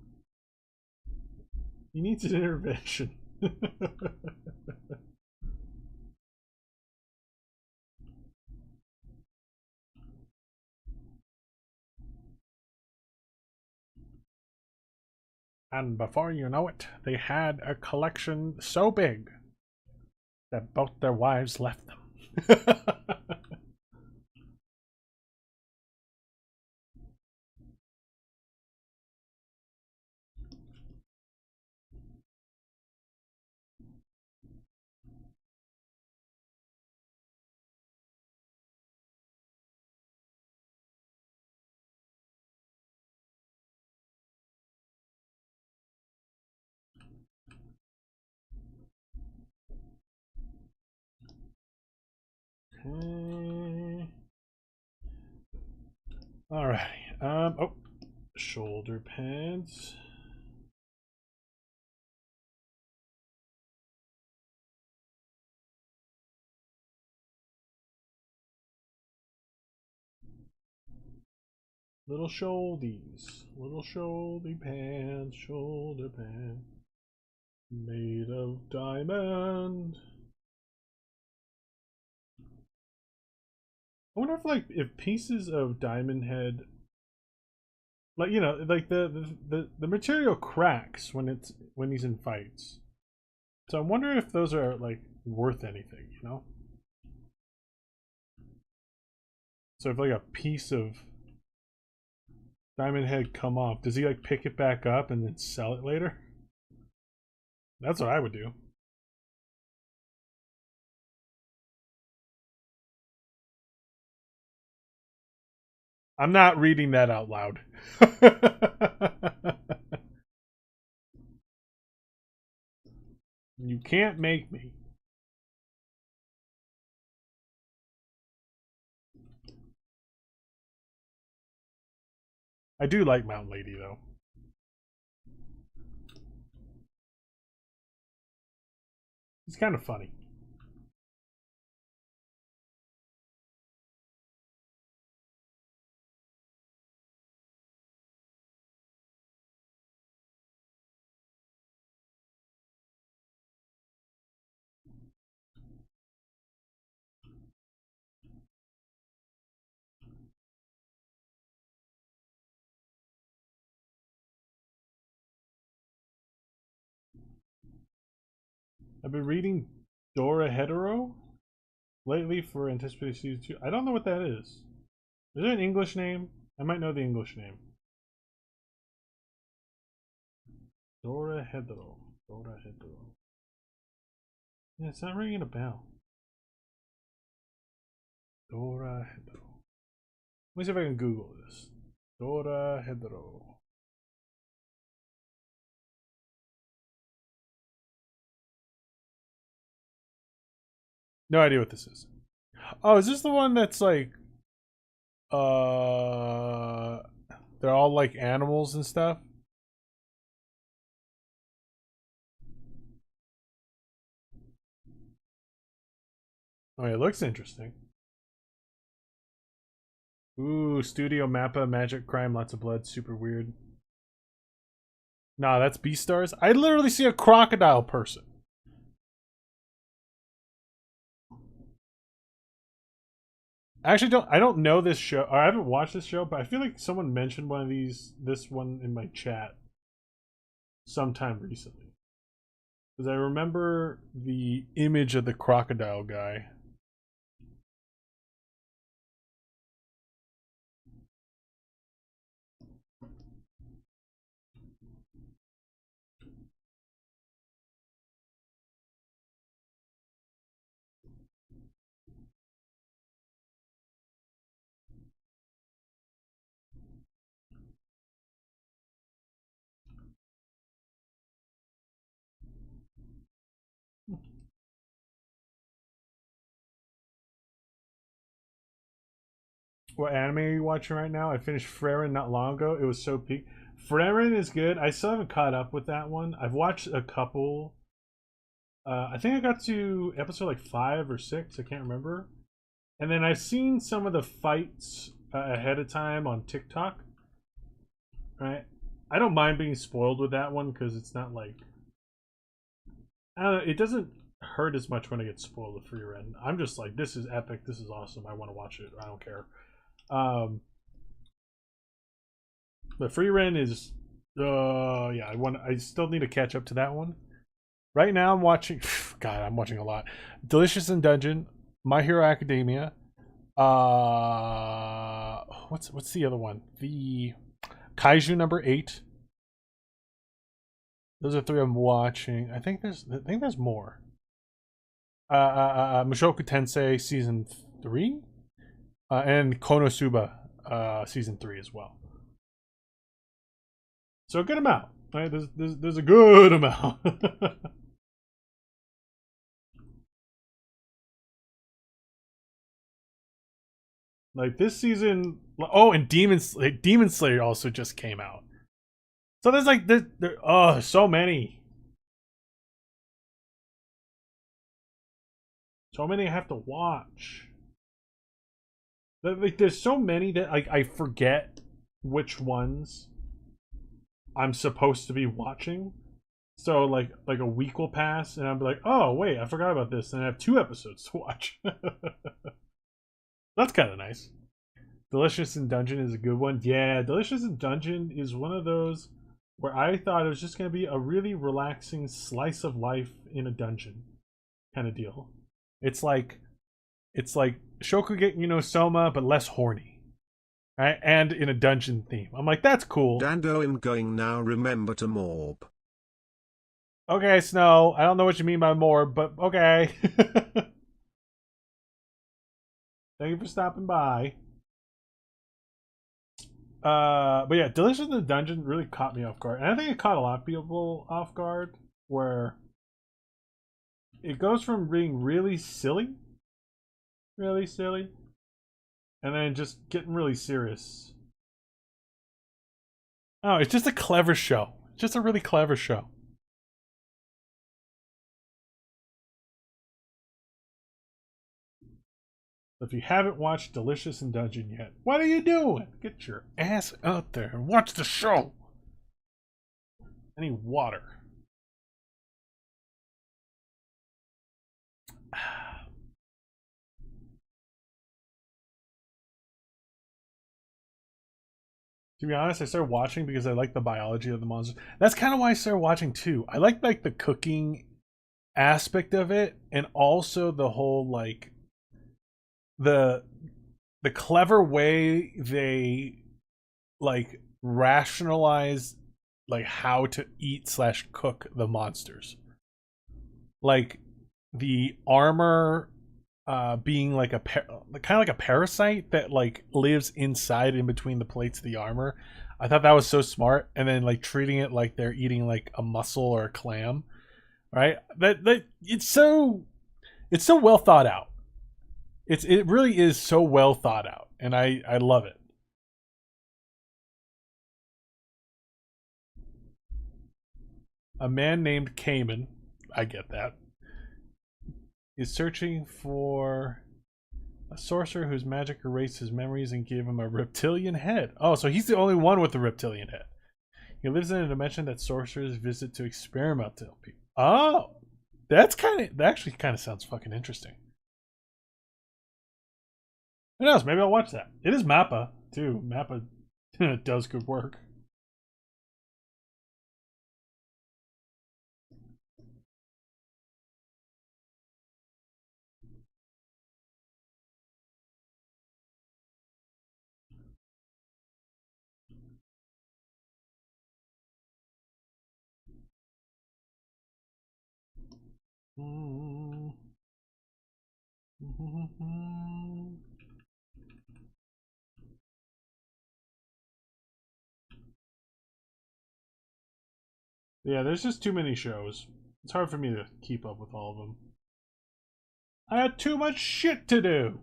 He needs an intervention. And before you know it, they had a collection so big that both their wives left them. Alrighty. Oh, shoulder pads. Little shouldies. Little shoulder pants, shoulder pants. Made of diamond. I wonder if pieces of diamond head, like like the material cracks when he's in fights. So I wonder if those are like worth anything, So if like a piece of diamond head come off, does he like pick it back up and then sell it later? That's what I would do. I'm not reading that out loud. You can't make me. I do like Mountain Lady, though. He's kind of funny. I've been reading Dora Hetero lately for anticipated season 2. I don't know what that is. Is there an English name? I might know the English name. Dora Hetero. Dora Hetero. Yeah, it's not ringing a bell. Dora Hetero. Let me see if I can Google this. Dora Hetero. No idea what this is. Oh, is this the one that's like they're all like animals and stuff? Oh, it looks interesting. Ooh, Studio Mappa, Magic Crime, lots of blood, super weird. Nah, that's Beastars. I literally see a crocodile person. I don't know this show, or I haven't watched this show, but I feel like someone mentioned this one in my chat sometime recently. Because I remember the image of the crocodile guy. What anime are you watching right now? I finished Frieren not long ago. It was so peak. Frieren is good. I still haven't caught up with that one. I've watched a couple. I think I got to episode like 5 or 6. I can't remember. And then I've seen some of the fights ahead of time on TikTok. Right? I don't mind being spoiled with that one because it's not like, I don't know, it doesn't hurt as much when I get spoiled with Frieren. I'm just like, this is epic. This is awesome. I want to watch it. I don't care. But Frieren is yeah, I still need to catch up to that one. Right now I'm watching God, I'm watching a lot. Delicious in Dungeon, My Hero Academia, what's the other one? The Kaiju number 8. Those are 3 I'm watching. I think there's more. Mushoku Tensei season 3? And Konosuba season 3 as well. So a good amount. Right? There's a good amount. Like this season, oh, and Demon Slayer also just came out. So there's like so many. So many I have to watch. Like there's so many that like I forget which ones I'm supposed to be watching. So like a week will pass and I'll be like, oh wait, I forgot about this, and I have 2 episodes to watch. That's kind of nice. Delicious in Dungeon is a good one. Yeah, Delicious in Dungeon is one of those where I thought it was just going to be a really relaxing slice of life in a dungeon kind of deal. It's like Shokugeki no Soma, but less horny. Right? And in a dungeon theme. I'm like, that's cool. Dando, I'm going now, remember to morb. Okay, Snow. I don't know what you mean by morb, but okay. Thank you for stopping by. But yeah, Delicious in the Dungeon really caught me off guard. And I think it caught a lot of people off guard, where it goes from being really silly, and then just getting really serious. Oh, it's just a clever show. Just a really clever show. If you haven't watched Delicious in Dungeon yet, what are you doing? Get your ass out there and watch the show. I need water. To be honest, I started watching because I like the biology of the monsters. That's kind of why I started watching too. I like the cooking aspect of it, and also the whole like the clever way they like rationalize like how to eat / cook the monsters. Like the armor being like a kind of like a parasite that like lives inside in between the plates of the armor. I thought that was so smart. And then like treating it like they're eating like a mussel or a clam, right? That it's so well thought out. It really is so well thought out, and I love it. A man named Cayman, I get that, is searching for a sorcerer whose magic erased his memories and gave him a reptilian head. Oh, so he's the only one with the reptilian head. He lives in a dimension that sorcerers visit to experiment on people. Oh, that actually kind of sounds fucking interesting. Who knows? Maybe I'll watch that. It is Mappa too. Mappa does good work. Yeah, there's just too many shows. It's hard for me to keep up with all of them. I had too much shit to do.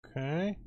Okay.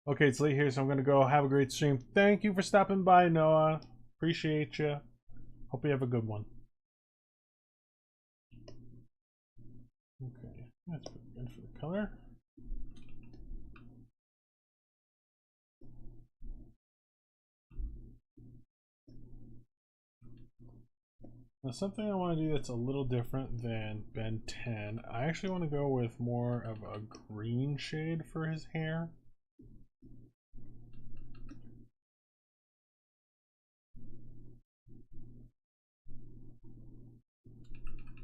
Okay, it's late here, so I'm gonna go. Have a great stream. Thank you for stopping by, Noah. Appreciate you. Hope you have a good one. Okay, that's pretty good for the color. Now, something I want to do that's a little different than Ben 10. I actually want to go with more of a green shade for his hair.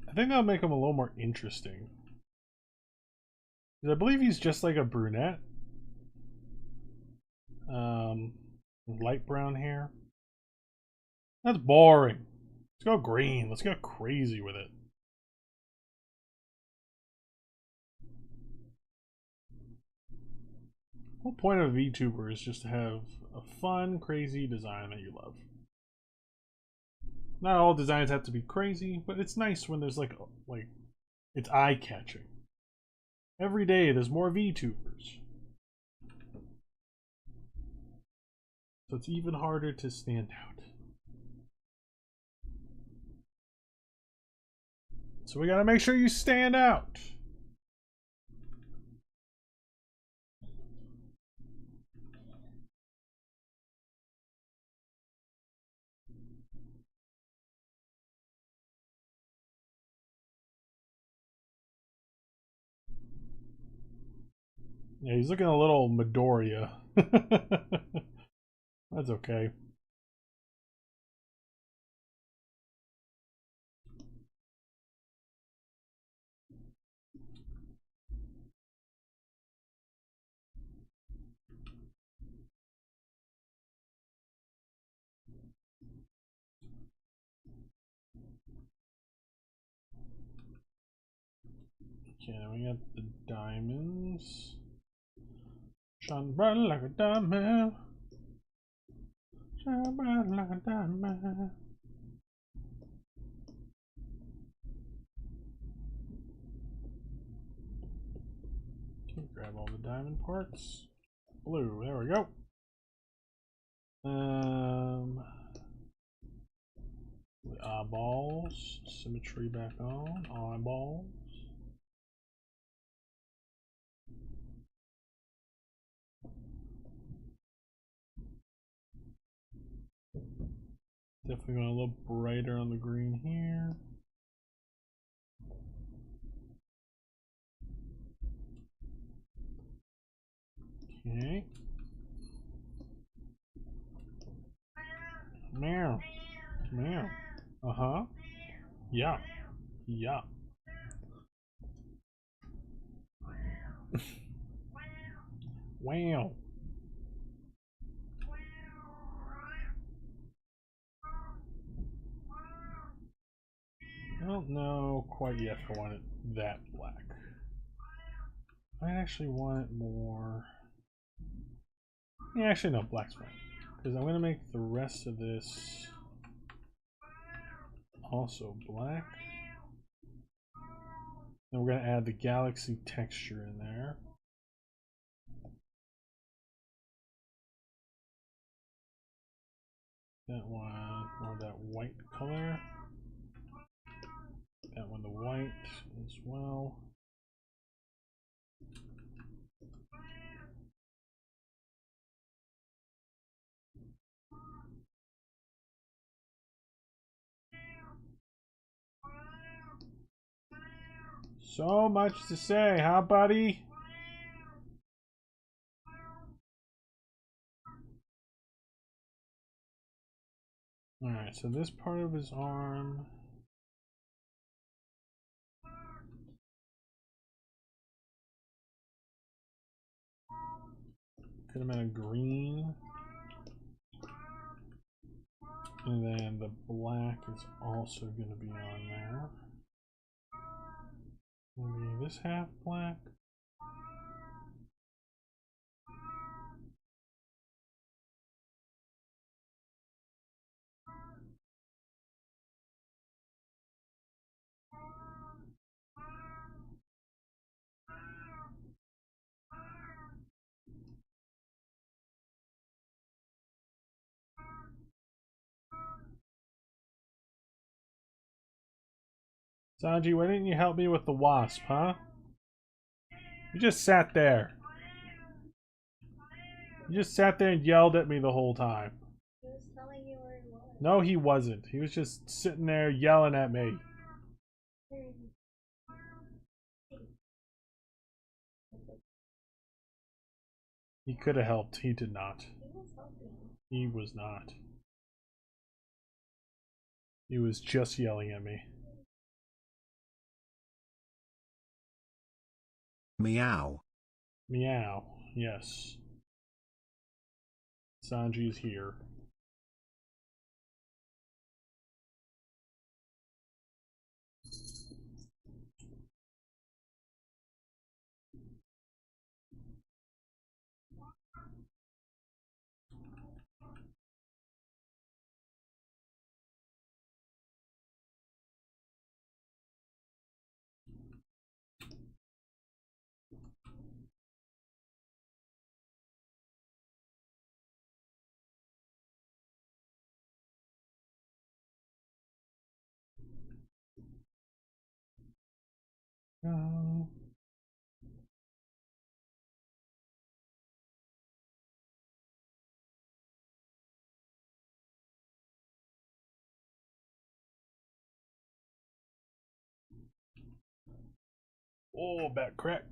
I think that'll make him a little more interesting. I believe he's just like a brunette. Light brown hair. That's boring. Let's go green. Let's go crazy with it. The whole point of VTuber is just to have a fun, crazy design that you love. Not all designs have to be crazy, but it's nice when there's like it's eye-catching. Every day there's more VTubers. So it's even harder to stand out. So we gotta make sure you stand out. Yeah, he's looking a little Midoriya. That's okay. Okay, now we got the diamonds. Shine bright like a diamond. Shine bright like a diamond. Okay, grab all the diamond parts. Blue, there we go. The eyeballs, symmetry back on, eyeballs. Definitely going a little brighter on the green here. Okay. Meow. Meow. Uh-huh. Yeah. Yeah. Wow. I don't know quite yet if I want it that black. I actually want it more... Yeah, actually no, black's fine. Because I'm going to make the rest of this also black. Then we're going to add the galaxy texture in there. That one, or that white color. That one the white as well. So much to say, huh, buddy? Alright, so this part of his arm. Could have been a green. And then the black is also going to be on there. Maybe this half black. Sanji, why didn't you help me with the wasp, huh? You just sat there. You just sat there and yelled at me the whole time. He was telling you where he was. No, he wasn't. He was just sitting there yelling at me. He could have helped. He did not. He was helping. He was not. He was just yelling at me. Meow. Meow. Yes. Sanji's here. Oh. Oh, back crack.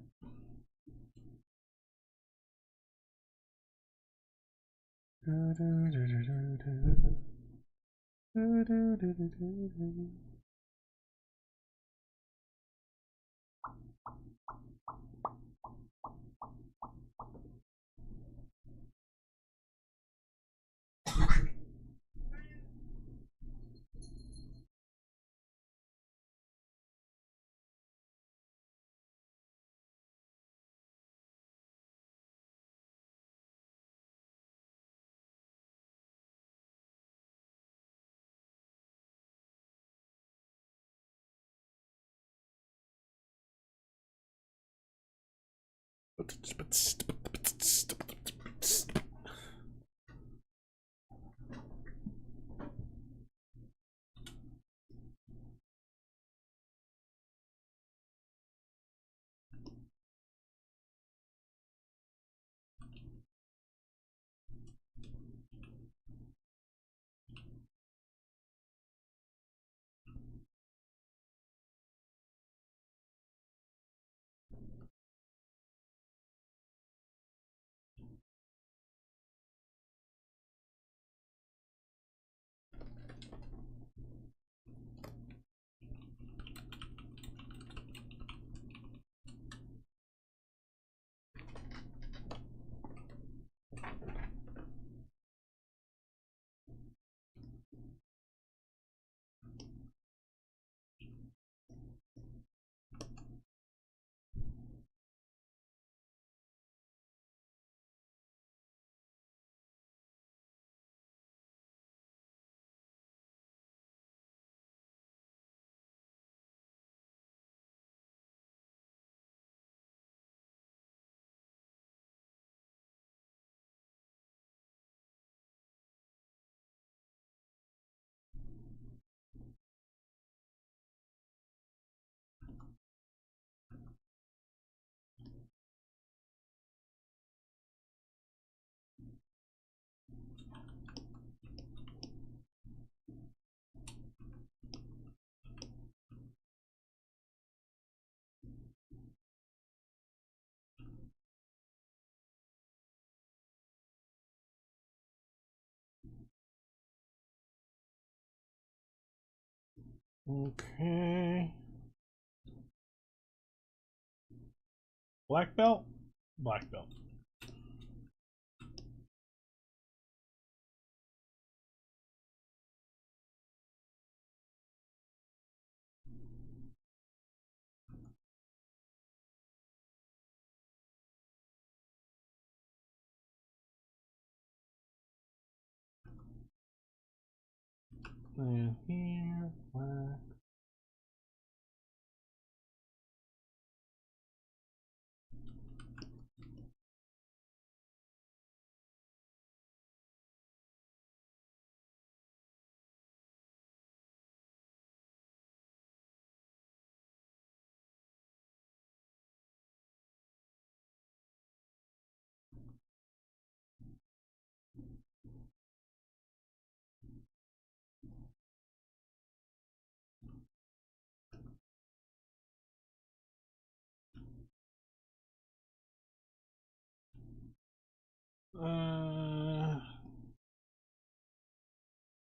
Okay. Black belt? Black belt. And here, black.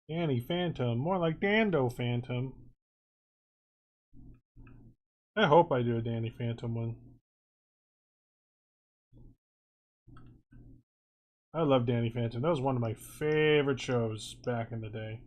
Danny Phantom. More like Dando Phantom. I hope I do a Danny Phantom one. I love Danny Phantom. That was one of my favorite shows back in the day.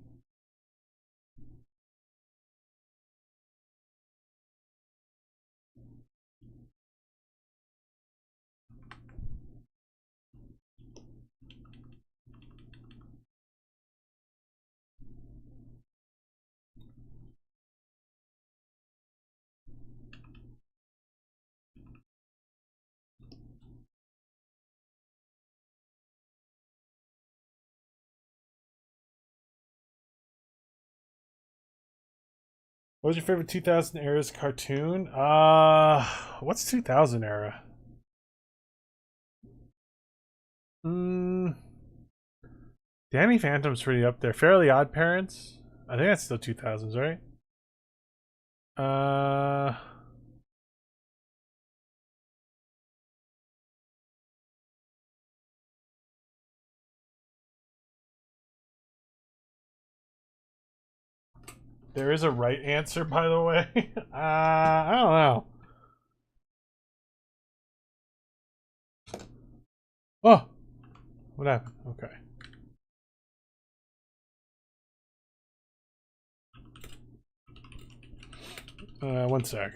What was your favorite 2000 era's cartoon? What's 2000 era? Danny Phantom's pretty up there. Fairly Odd Parents? I think that's still 2000s, right? There is a right answer, by the way. I don't know. Oh! What happened? Okay. One sec.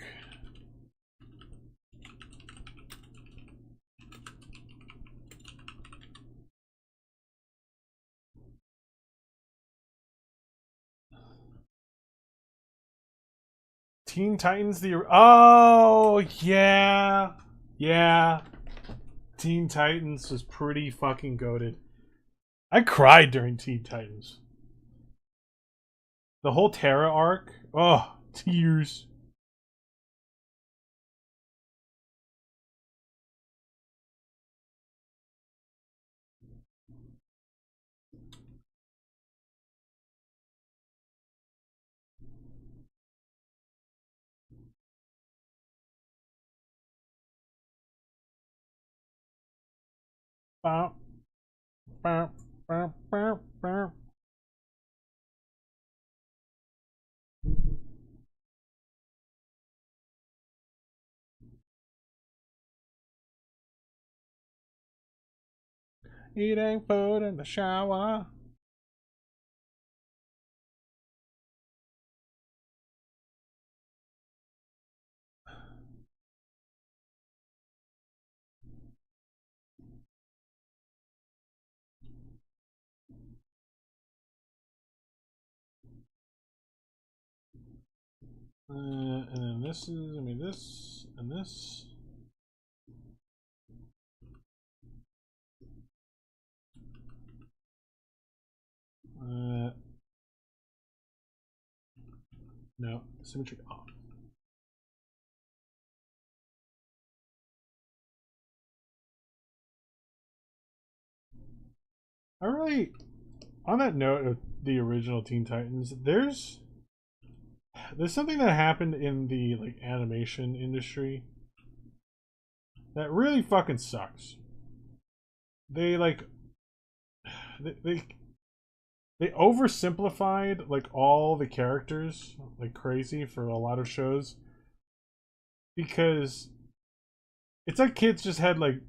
Teen Titans oh yeah. Yeah. Teen Titans was pretty fucking goated. I cried during Teen Titans. The whole Terra arc. Oh, tears. Bow, bow, bow, bow, bow. Eating food in the shower. And then this is, I mean, this and this. No, symmetry off. I really, on that note of the original Teen Titans, there's something that happened in the like animation industry that really fucking sucks. They like they they oversimplified like all the characters like crazy for a lot of shows, because it's like kids just had like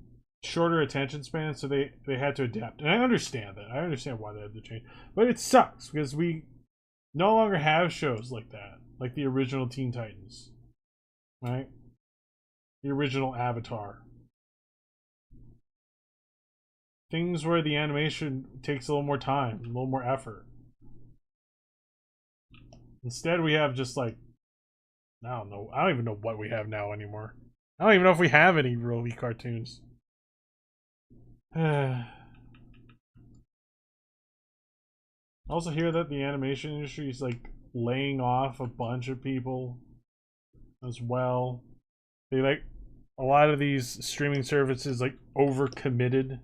shorter attention spans, so they had to adapt. And I understand that. I understand why they had to change. But it sucks because we no longer have shows like that, like the original Teen Titans, right? The original Avatar. Things where the animation takes a little more time, a little more effort. Instead, we have just like, I don't know. I don't even know what we have now anymore. I don't even know if we have any really cartoons. I also hear that the animation industry is like laying off a bunch of people as well. They like a lot of these streaming services like overcommitted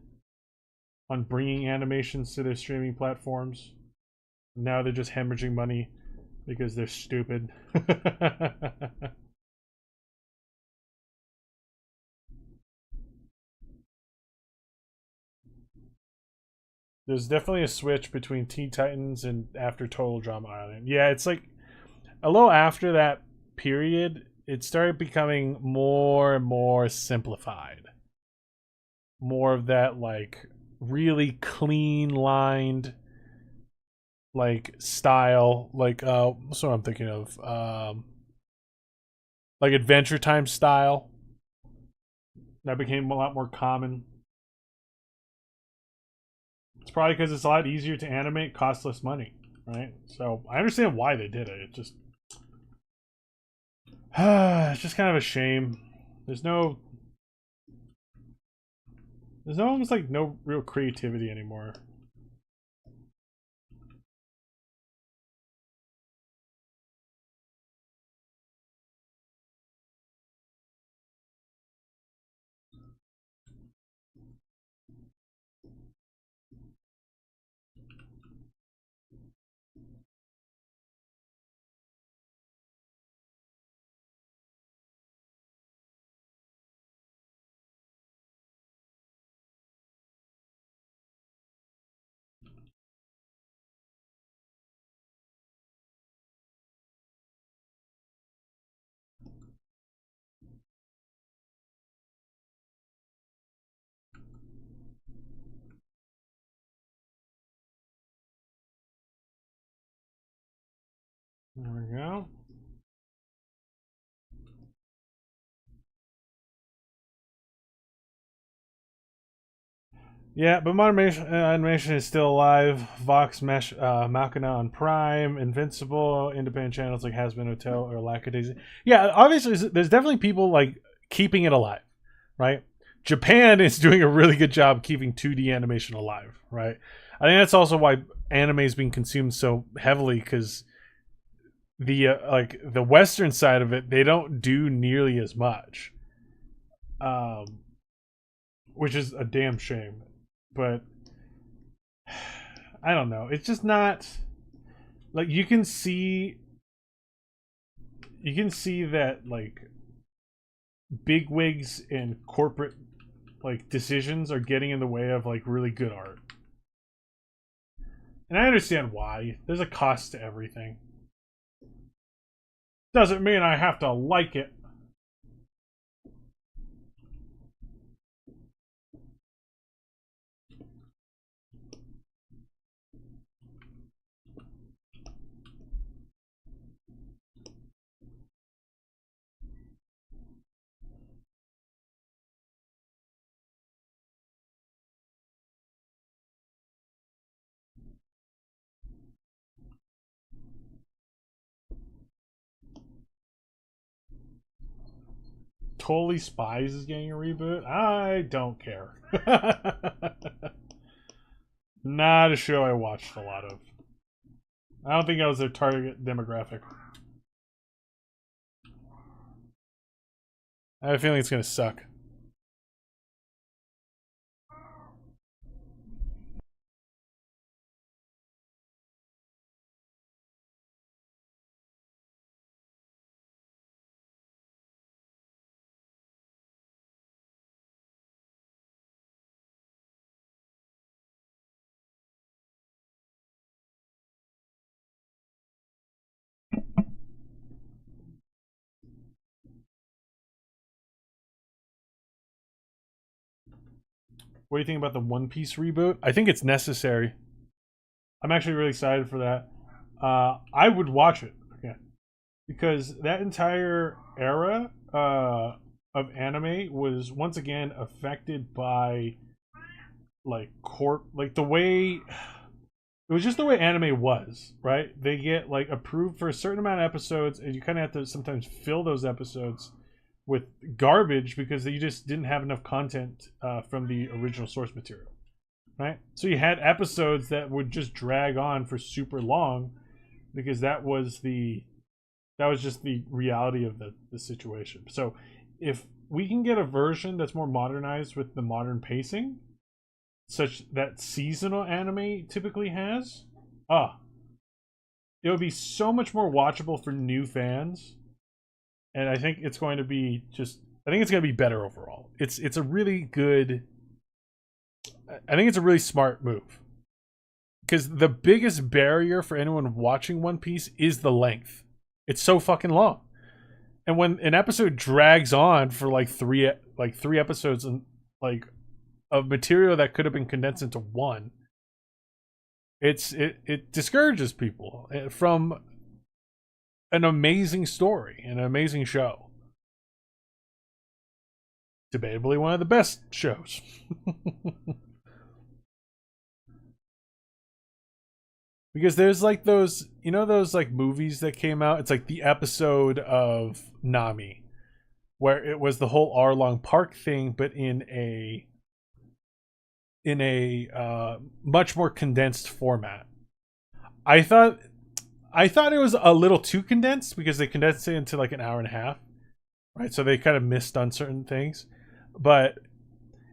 on bringing animations to their streaming platforms. Now they're just hemorrhaging money because they're stupid. There's definitely a switch between Teen Titans and after Total Drama Island. Yeah, it's like a little after that period, it started becoming more and more simplified. More of that like really clean lined like style, like what's what I'm thinking of, like Adventure Time style. That became a lot more common. It's probably because it's a lot easier to animate, cost less money, right? So I understand why they did it. It just it's just kind of a shame. There's almost like no real creativity anymore. There we go. Yeah, but modern animation is still alive. Vox Mesh, Machina on Prime, Invincible, independent channels like Has Been Hotel or Lackadaisy. Yeah, obviously, there's definitely people like keeping it alive, right? Japan is doing a really good job keeping 2D animation alive, right? I think that's also why anime is being consumed so heavily, because the like the Western side of it, they don't do nearly as much, which is a damn shame. But I don't know. It's just not like you can see that like big wigs and corporate like decisions are getting in the way of like really good art. And I understand why. There's a cost to everything. Doesn't mean I have to like it. Totally Spies is getting a reboot. I don't care. Not a show I watched a lot of. I don't think I was their target demographic. I have a feeling it's gonna suck. What do you think about the One Piece reboot? I think it's necessary. I'm actually really excited for that. I would watch it again because that entire era of anime was once again affected by like the way it was just the way anime was, right? They get like approved for a certain amount of episodes, and you kind of have to sometimes fill those episodes with garbage because you just didn't have enough content from the original source material, right? So you had episodes that would just drag on for super long because that was just the reality of the situation. So if we can get a version that's more modernized with the modern pacing, such that seasonal anime typically has, it would be so much more watchable for new fans. And I think it's going to be better overall. It's a really good, I think it's a really smart move. Because the biggest barrier for anyone watching One Piece is the length. It's so fucking long. And when an episode drags on for like three episodes and like of material that could have been condensed into one, it discourages people from an amazing story, an amazing show. Debatably one of the best shows. Because there's like those, those like movies that came out. It's like the episode of Nami, where it was the whole Arlong Park thing, but in a much more condensed format. I thought it was a little too condensed because they condensed it into like an hour and a half, right? So they kind of missed on certain things. But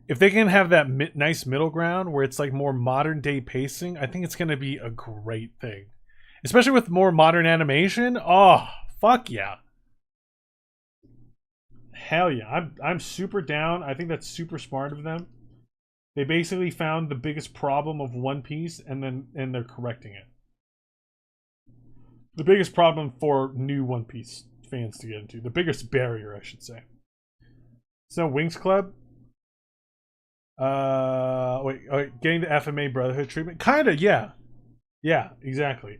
if they can have that nice middle ground where it's like more modern day pacing, I think it's going to be a great thing. Especially with more modern animation. Oh, fuck yeah. Hell yeah. I'm super down. I think that's super smart of them. They basically found the biggest problem of One Piece and they're correcting it. The biggest problem for new One Piece fans to get into. The biggest barrier, I should say. So Wings Club. Getting the FMA Brotherhood treatment. Kinda, yeah. Yeah, exactly.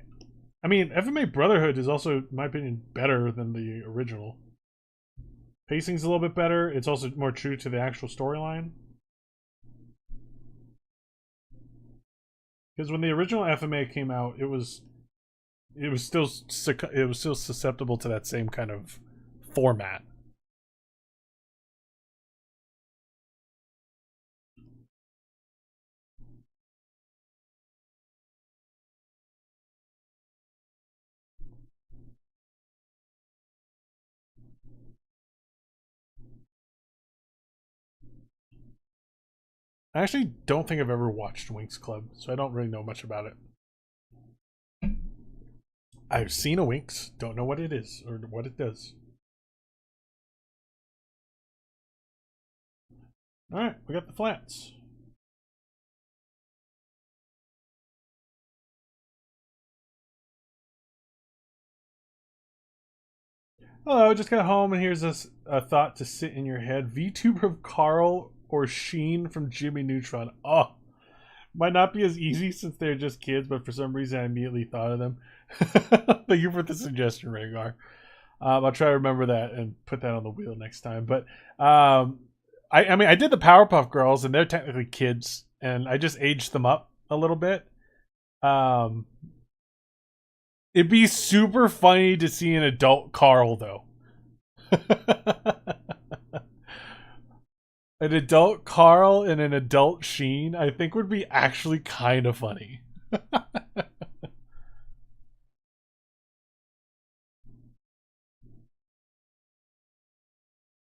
I mean, FMA Brotherhood is also, in my opinion, better than the original. Pacing's a little bit better. It's also more true to the actual storyline. Because when the original FMA came out, it was still susceptible to that same kind of format. I actually don't think I've ever watched Winx Club, so I don't really know much about it. I've seen a Winx, don't know what it is or what it does. Alright, we got the flats. Hello, just got home and here's a thought to sit in your head. VTuber of Carl or Sheen from Jimmy Neutron. Oh, might not be as easy since they're just kids, but for some reason I immediately thought of them. Thank you for the suggestion, Rhaegar. I'll try to remember that and put that on the wheel next time. But I mean, I did the Powerpuff Girls, and they're technically kids, and I just aged them up a little bit. It'd be super funny to see an adult Carl, though. An adult Carl and an adult Sheen, I think would be actually kind of funny.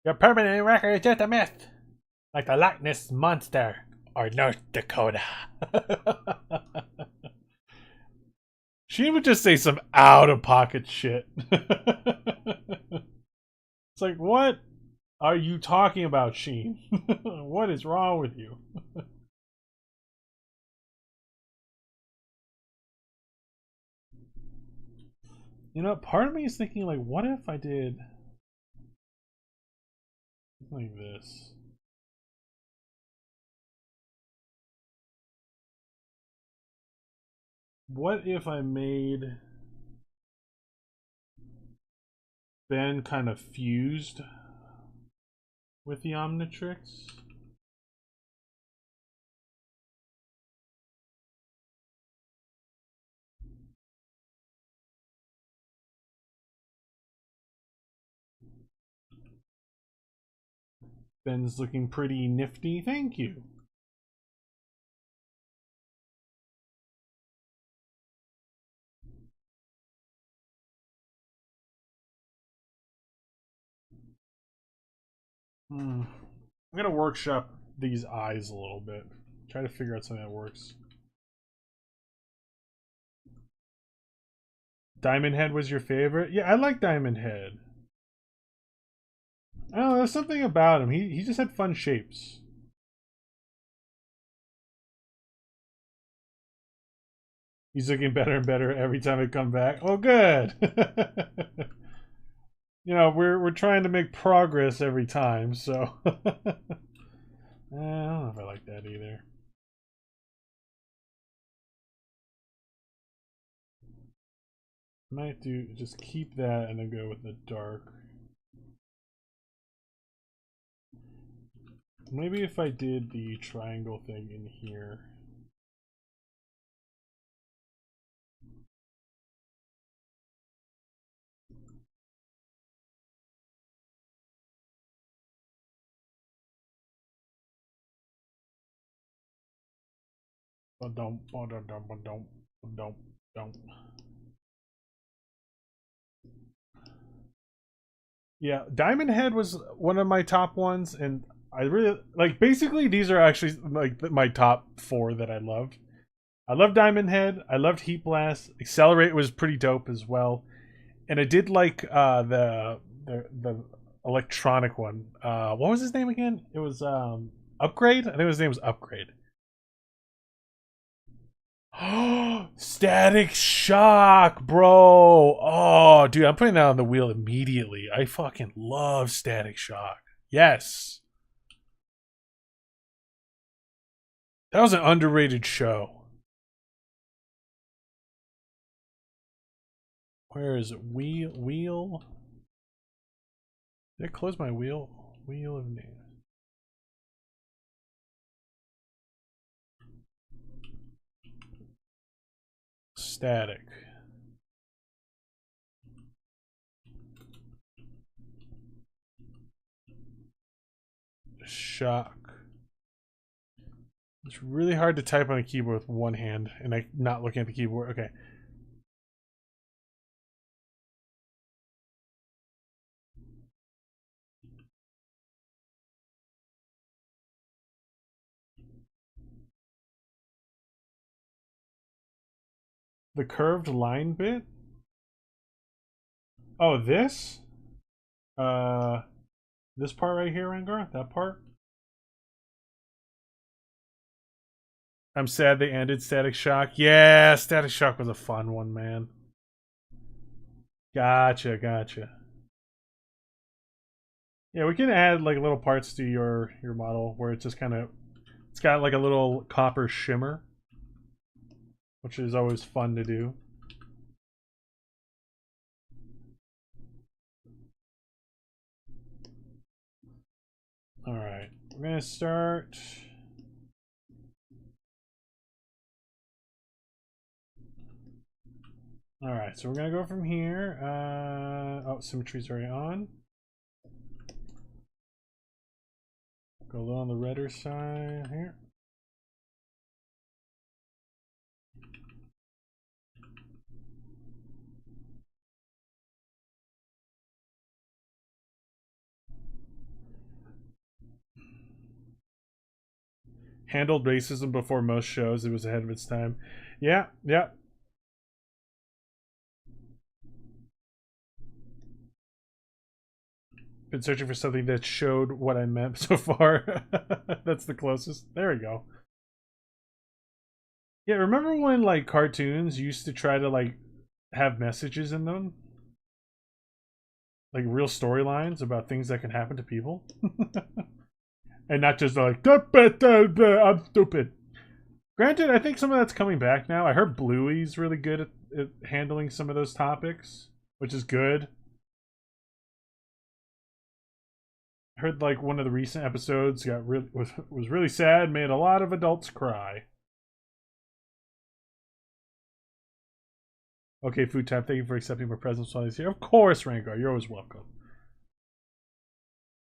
Your permanent record is just a myth. Like the Loch Ness Monster or North Dakota. Sheen would just say some out-of-pocket shit. It's like, what are you talking about, Sheen? What is wrong with you? You know, part of me is thinking, like, what if I did like this? What if I made Ben kind of fused with the Omnitrix? Ben's looking pretty nifty, thank you. I'm gonna workshop these eyes a little bit. Try to figure out something that works. Diamond Head was your favorite? Yeah, I like Diamond Head. I don't know, there's something about him. He just had fun shapes. He's looking better and better every time I come back. Oh, good. You know, we're trying to make progress every time, so I don't know if I like that either. Might do just keep that and then go with the dark. Maybe if I did the triangle thing in here. Don't. Yeah, Diamond Head was one of my top ones, and I really like. Basically, these are actually like my top 4 that I loved. I loved Diamond Head. I loved Heat Blast. Accelerate was pretty dope as well, and I did like the electronic one. What was his name again? It was Upgrade. I think his name was Upgrade. Static Shock, bro. Oh, dude, I'm putting that on the wheel immediately. I fucking love Static Shock. Yes. That was an underrated show. Where is it? Wheel? Did I close my wheel? Wheel of names. Static. Shock. It's really hard to type on a keyboard with one hand and I'm not looking at the keyboard. Okay. The curved line bit? Oh, this? This part right here, Rengar? That part? I'm sad they ended Static Shock. Yeah, Static Shock was a fun one, man. Gotcha. Yeah, we can add like little parts to your model where it's just kind of, it's got like a little copper shimmer, which is always fun to do. All right, we're gonna start. All right, so we're gonna go from here. Oh, symmetry's already on. Go a little on the redder side here. Handled racism before most shows. It was ahead of its time. Yeah. Been searching for something that showed what I meant so far. That's the closest. There we go. Yeah, remember when like cartoons used to try to like have messages in them? Like real storylines about things that can happen to people? And not just like, I'm stupid. Granted, I think some of that's coming back now. I heard Bluey's really good at handling some of those topics, which is good. I heard like one of the recent episodes was really sad, made a lot of adults cry. Okay, Food Time, thank you for accepting my presence while he's here. Of course, Rangar, you're always welcome.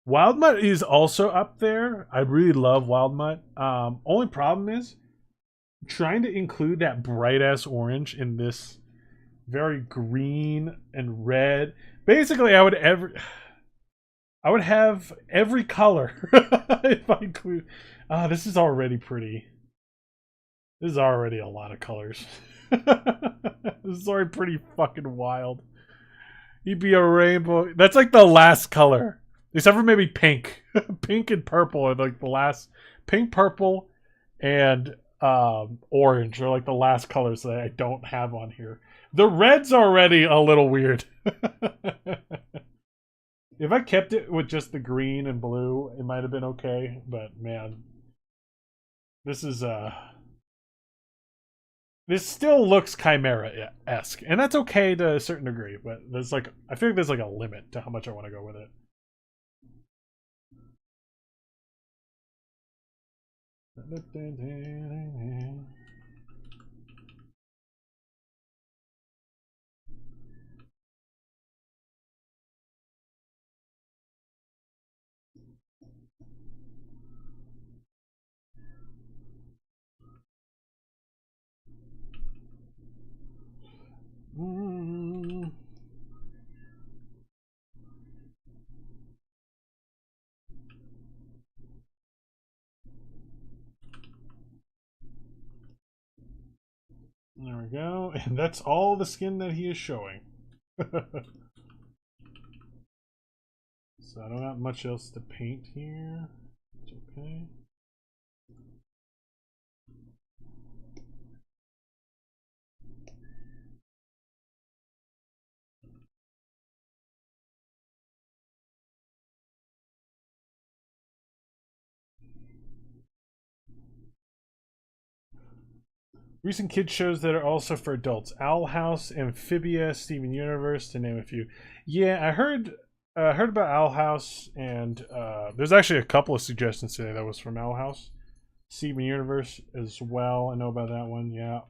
Wildmutt is also up there. I really love Wildmutt. Only problem is trying to include that bright ass orange in this very green and red. Basically, I would have every color if I include. This is already pretty. This is already a lot of colors. This is already pretty fucking wild. You'd be a rainbow. That's like the last color. Except for maybe pink. Pink and purple are like the last. Pink, purple, and orange are like the last colors that I don't have on here. The red's already a little weird. If I kept it with just the green and blue, it might have been okay. But man, this is this still looks Chimera-esque, and that's okay to a certain degree. But there's like, I feel like there's like a limit to how much I want to go with it. There we go. And that's all the skin that he is showing. So I don't have much else to paint here. It's okay. Recent kids shows that are also for adults: Owl House, Amphibia, Steven Universe, to name a few. Yeah, I heard about Owl House, and there's actually a couple of suggestions today that was from Owl House. Steven Universe as well. I know about that one. Yeah.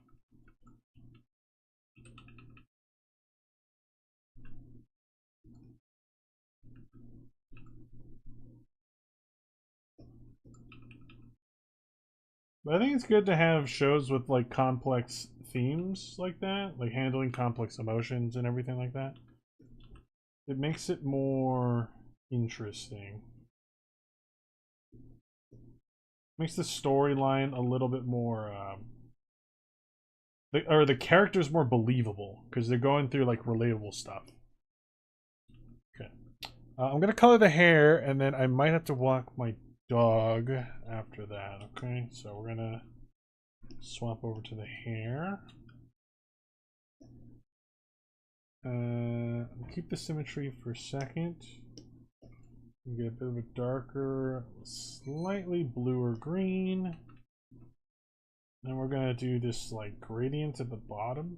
But I think it's good to have shows with like complex themes like that, like handling complex emotions and everything like that. It makes it more interesting. Makes the storyline a little bit more the characters more believable because they're going through like relatable stuff. Okay. I'm gonna color the hair, and then I might have to walk my dog after that. Okay, so we're gonna swap over to the hair. Keep the symmetry for a second. Get a bit of a darker, slightly bluer green. Then we're gonna do this like gradient at the bottom.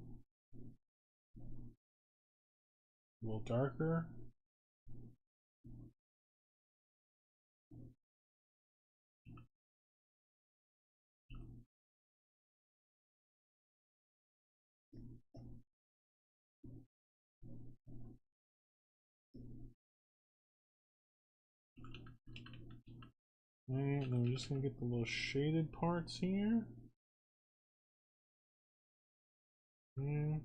A little darker. And then we're just gonna get the little shaded parts here. Yeah.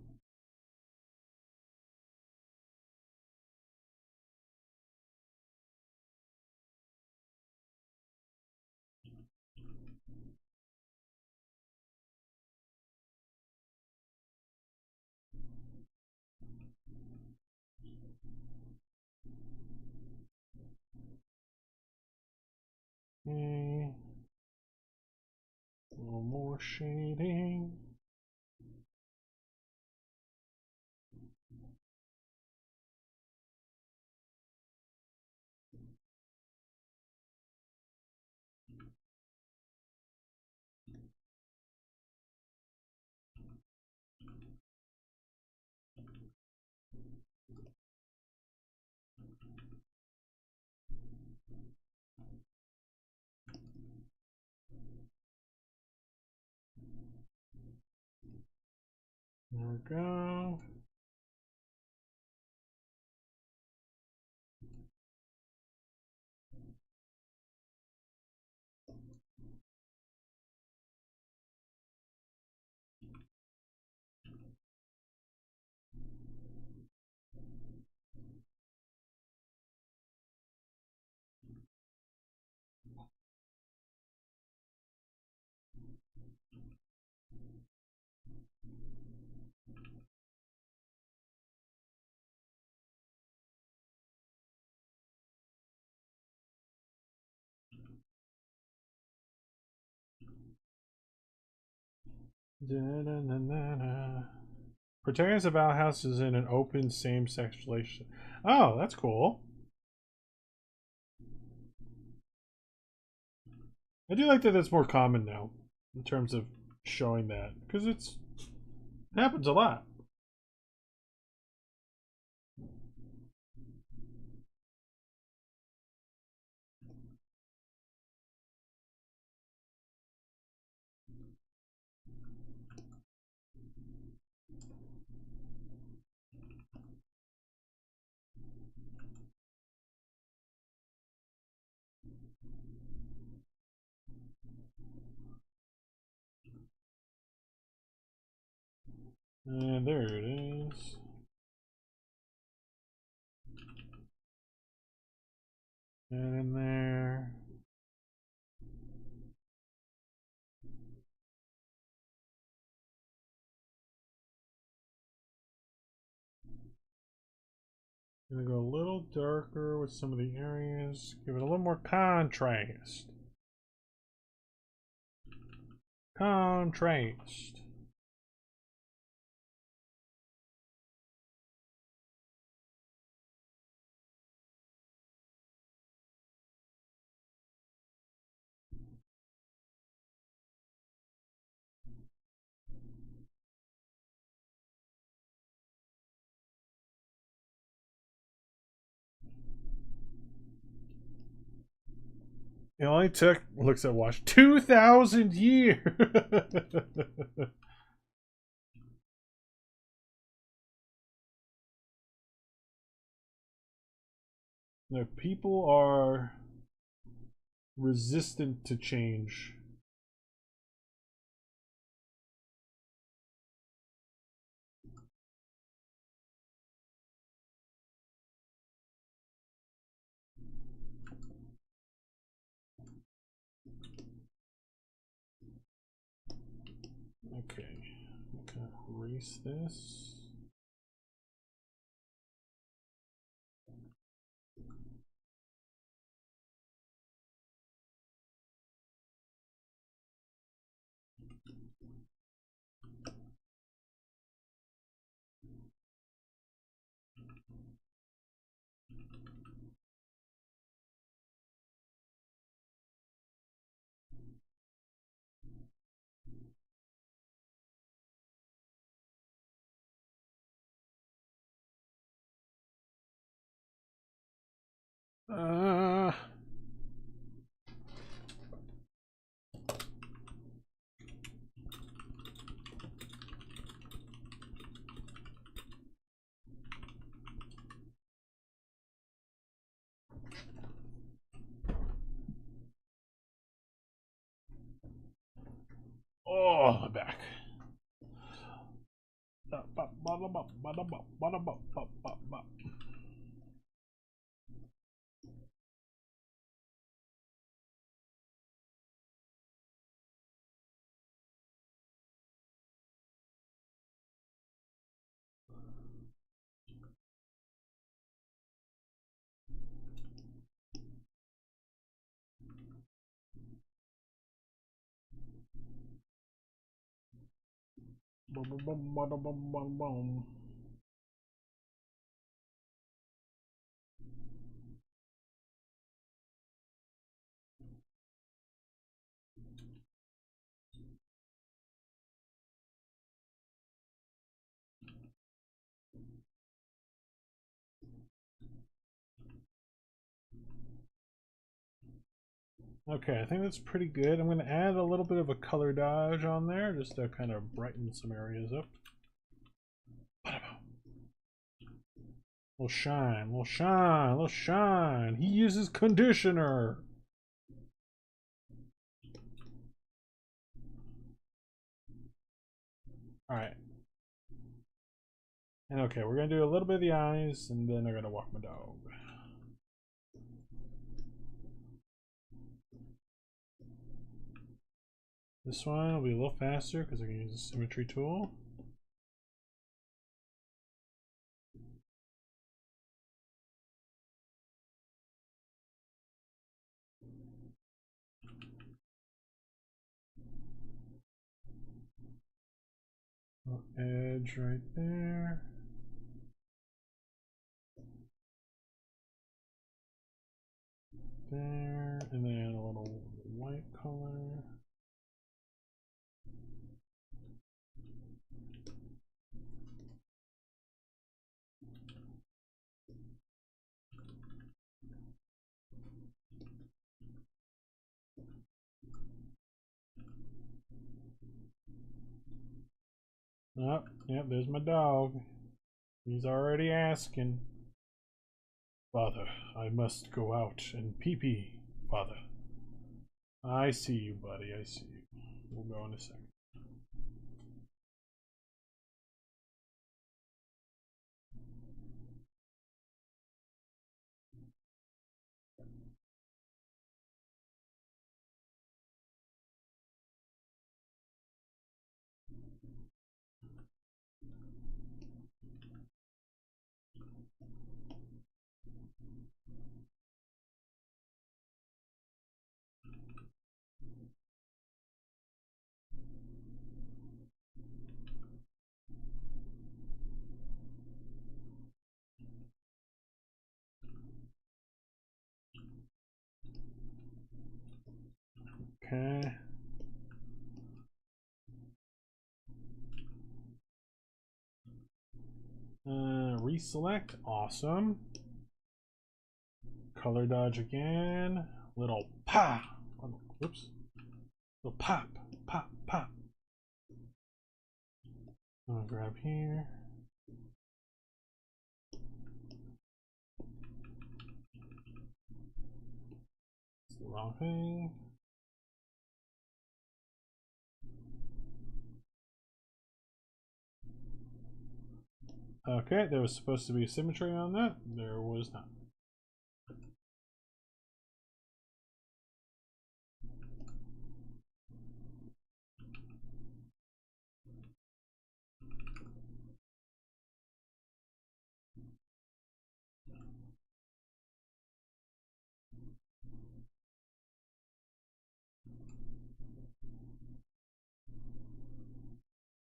Okay. A little more shading. There we go. Da-na-na-na-na. Protagonist of Owl House is in an open same-sex relationship. Oh, that's cool. I do like that it's more common now in terms of showing that because it happens a lot. And there it is. And in there. Gonna go a little darker with some of the areas. Give it a little more contrast. Contrast. It only took, looks at watch, 2,000 years. No, people are resistant to change. Okay, I'm gonna erase this. Uh, oh, my back. Okay, I think that's pretty good. I'm going to add a little bit of a color dodge on there just to kind of brighten some areas up. Little shine, little shine, little shine. He uses conditioner. Alright. And okay, we're gonna do a little bit of the eyes, and then I'm gonna walk my dog. This one will be a little faster because I can use the symmetry tool. Edge right there. There, and then a little white color. Oh, yep, there's my dog. He's already asking. Father, I must go out and pee-pee, Father. I see you, buddy, I see you. We'll go in a second. Okay. Reselect, awesome. Color dodge again. Little pop. Whoops. Little pop, pop, pop. I'm gonna grab here. It's the wrong thing. Okay, there was supposed to be symmetry on that. There was not.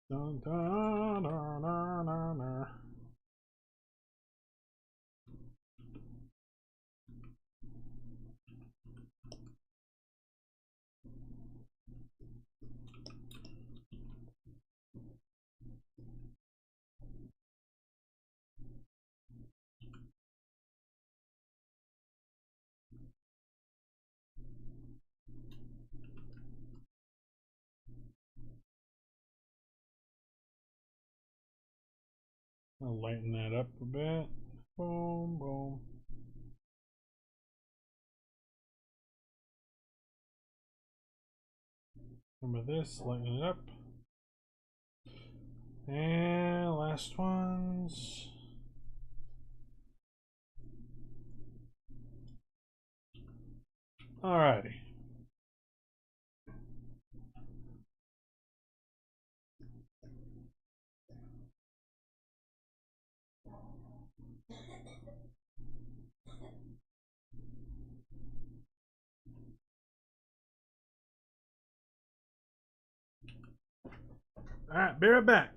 Dun, dun, dun, dun, dun, dun. I'll lighten that up a bit. Boom, boom. Remember this, lighten it up. And last ones. Alrighty. Alright, be right back.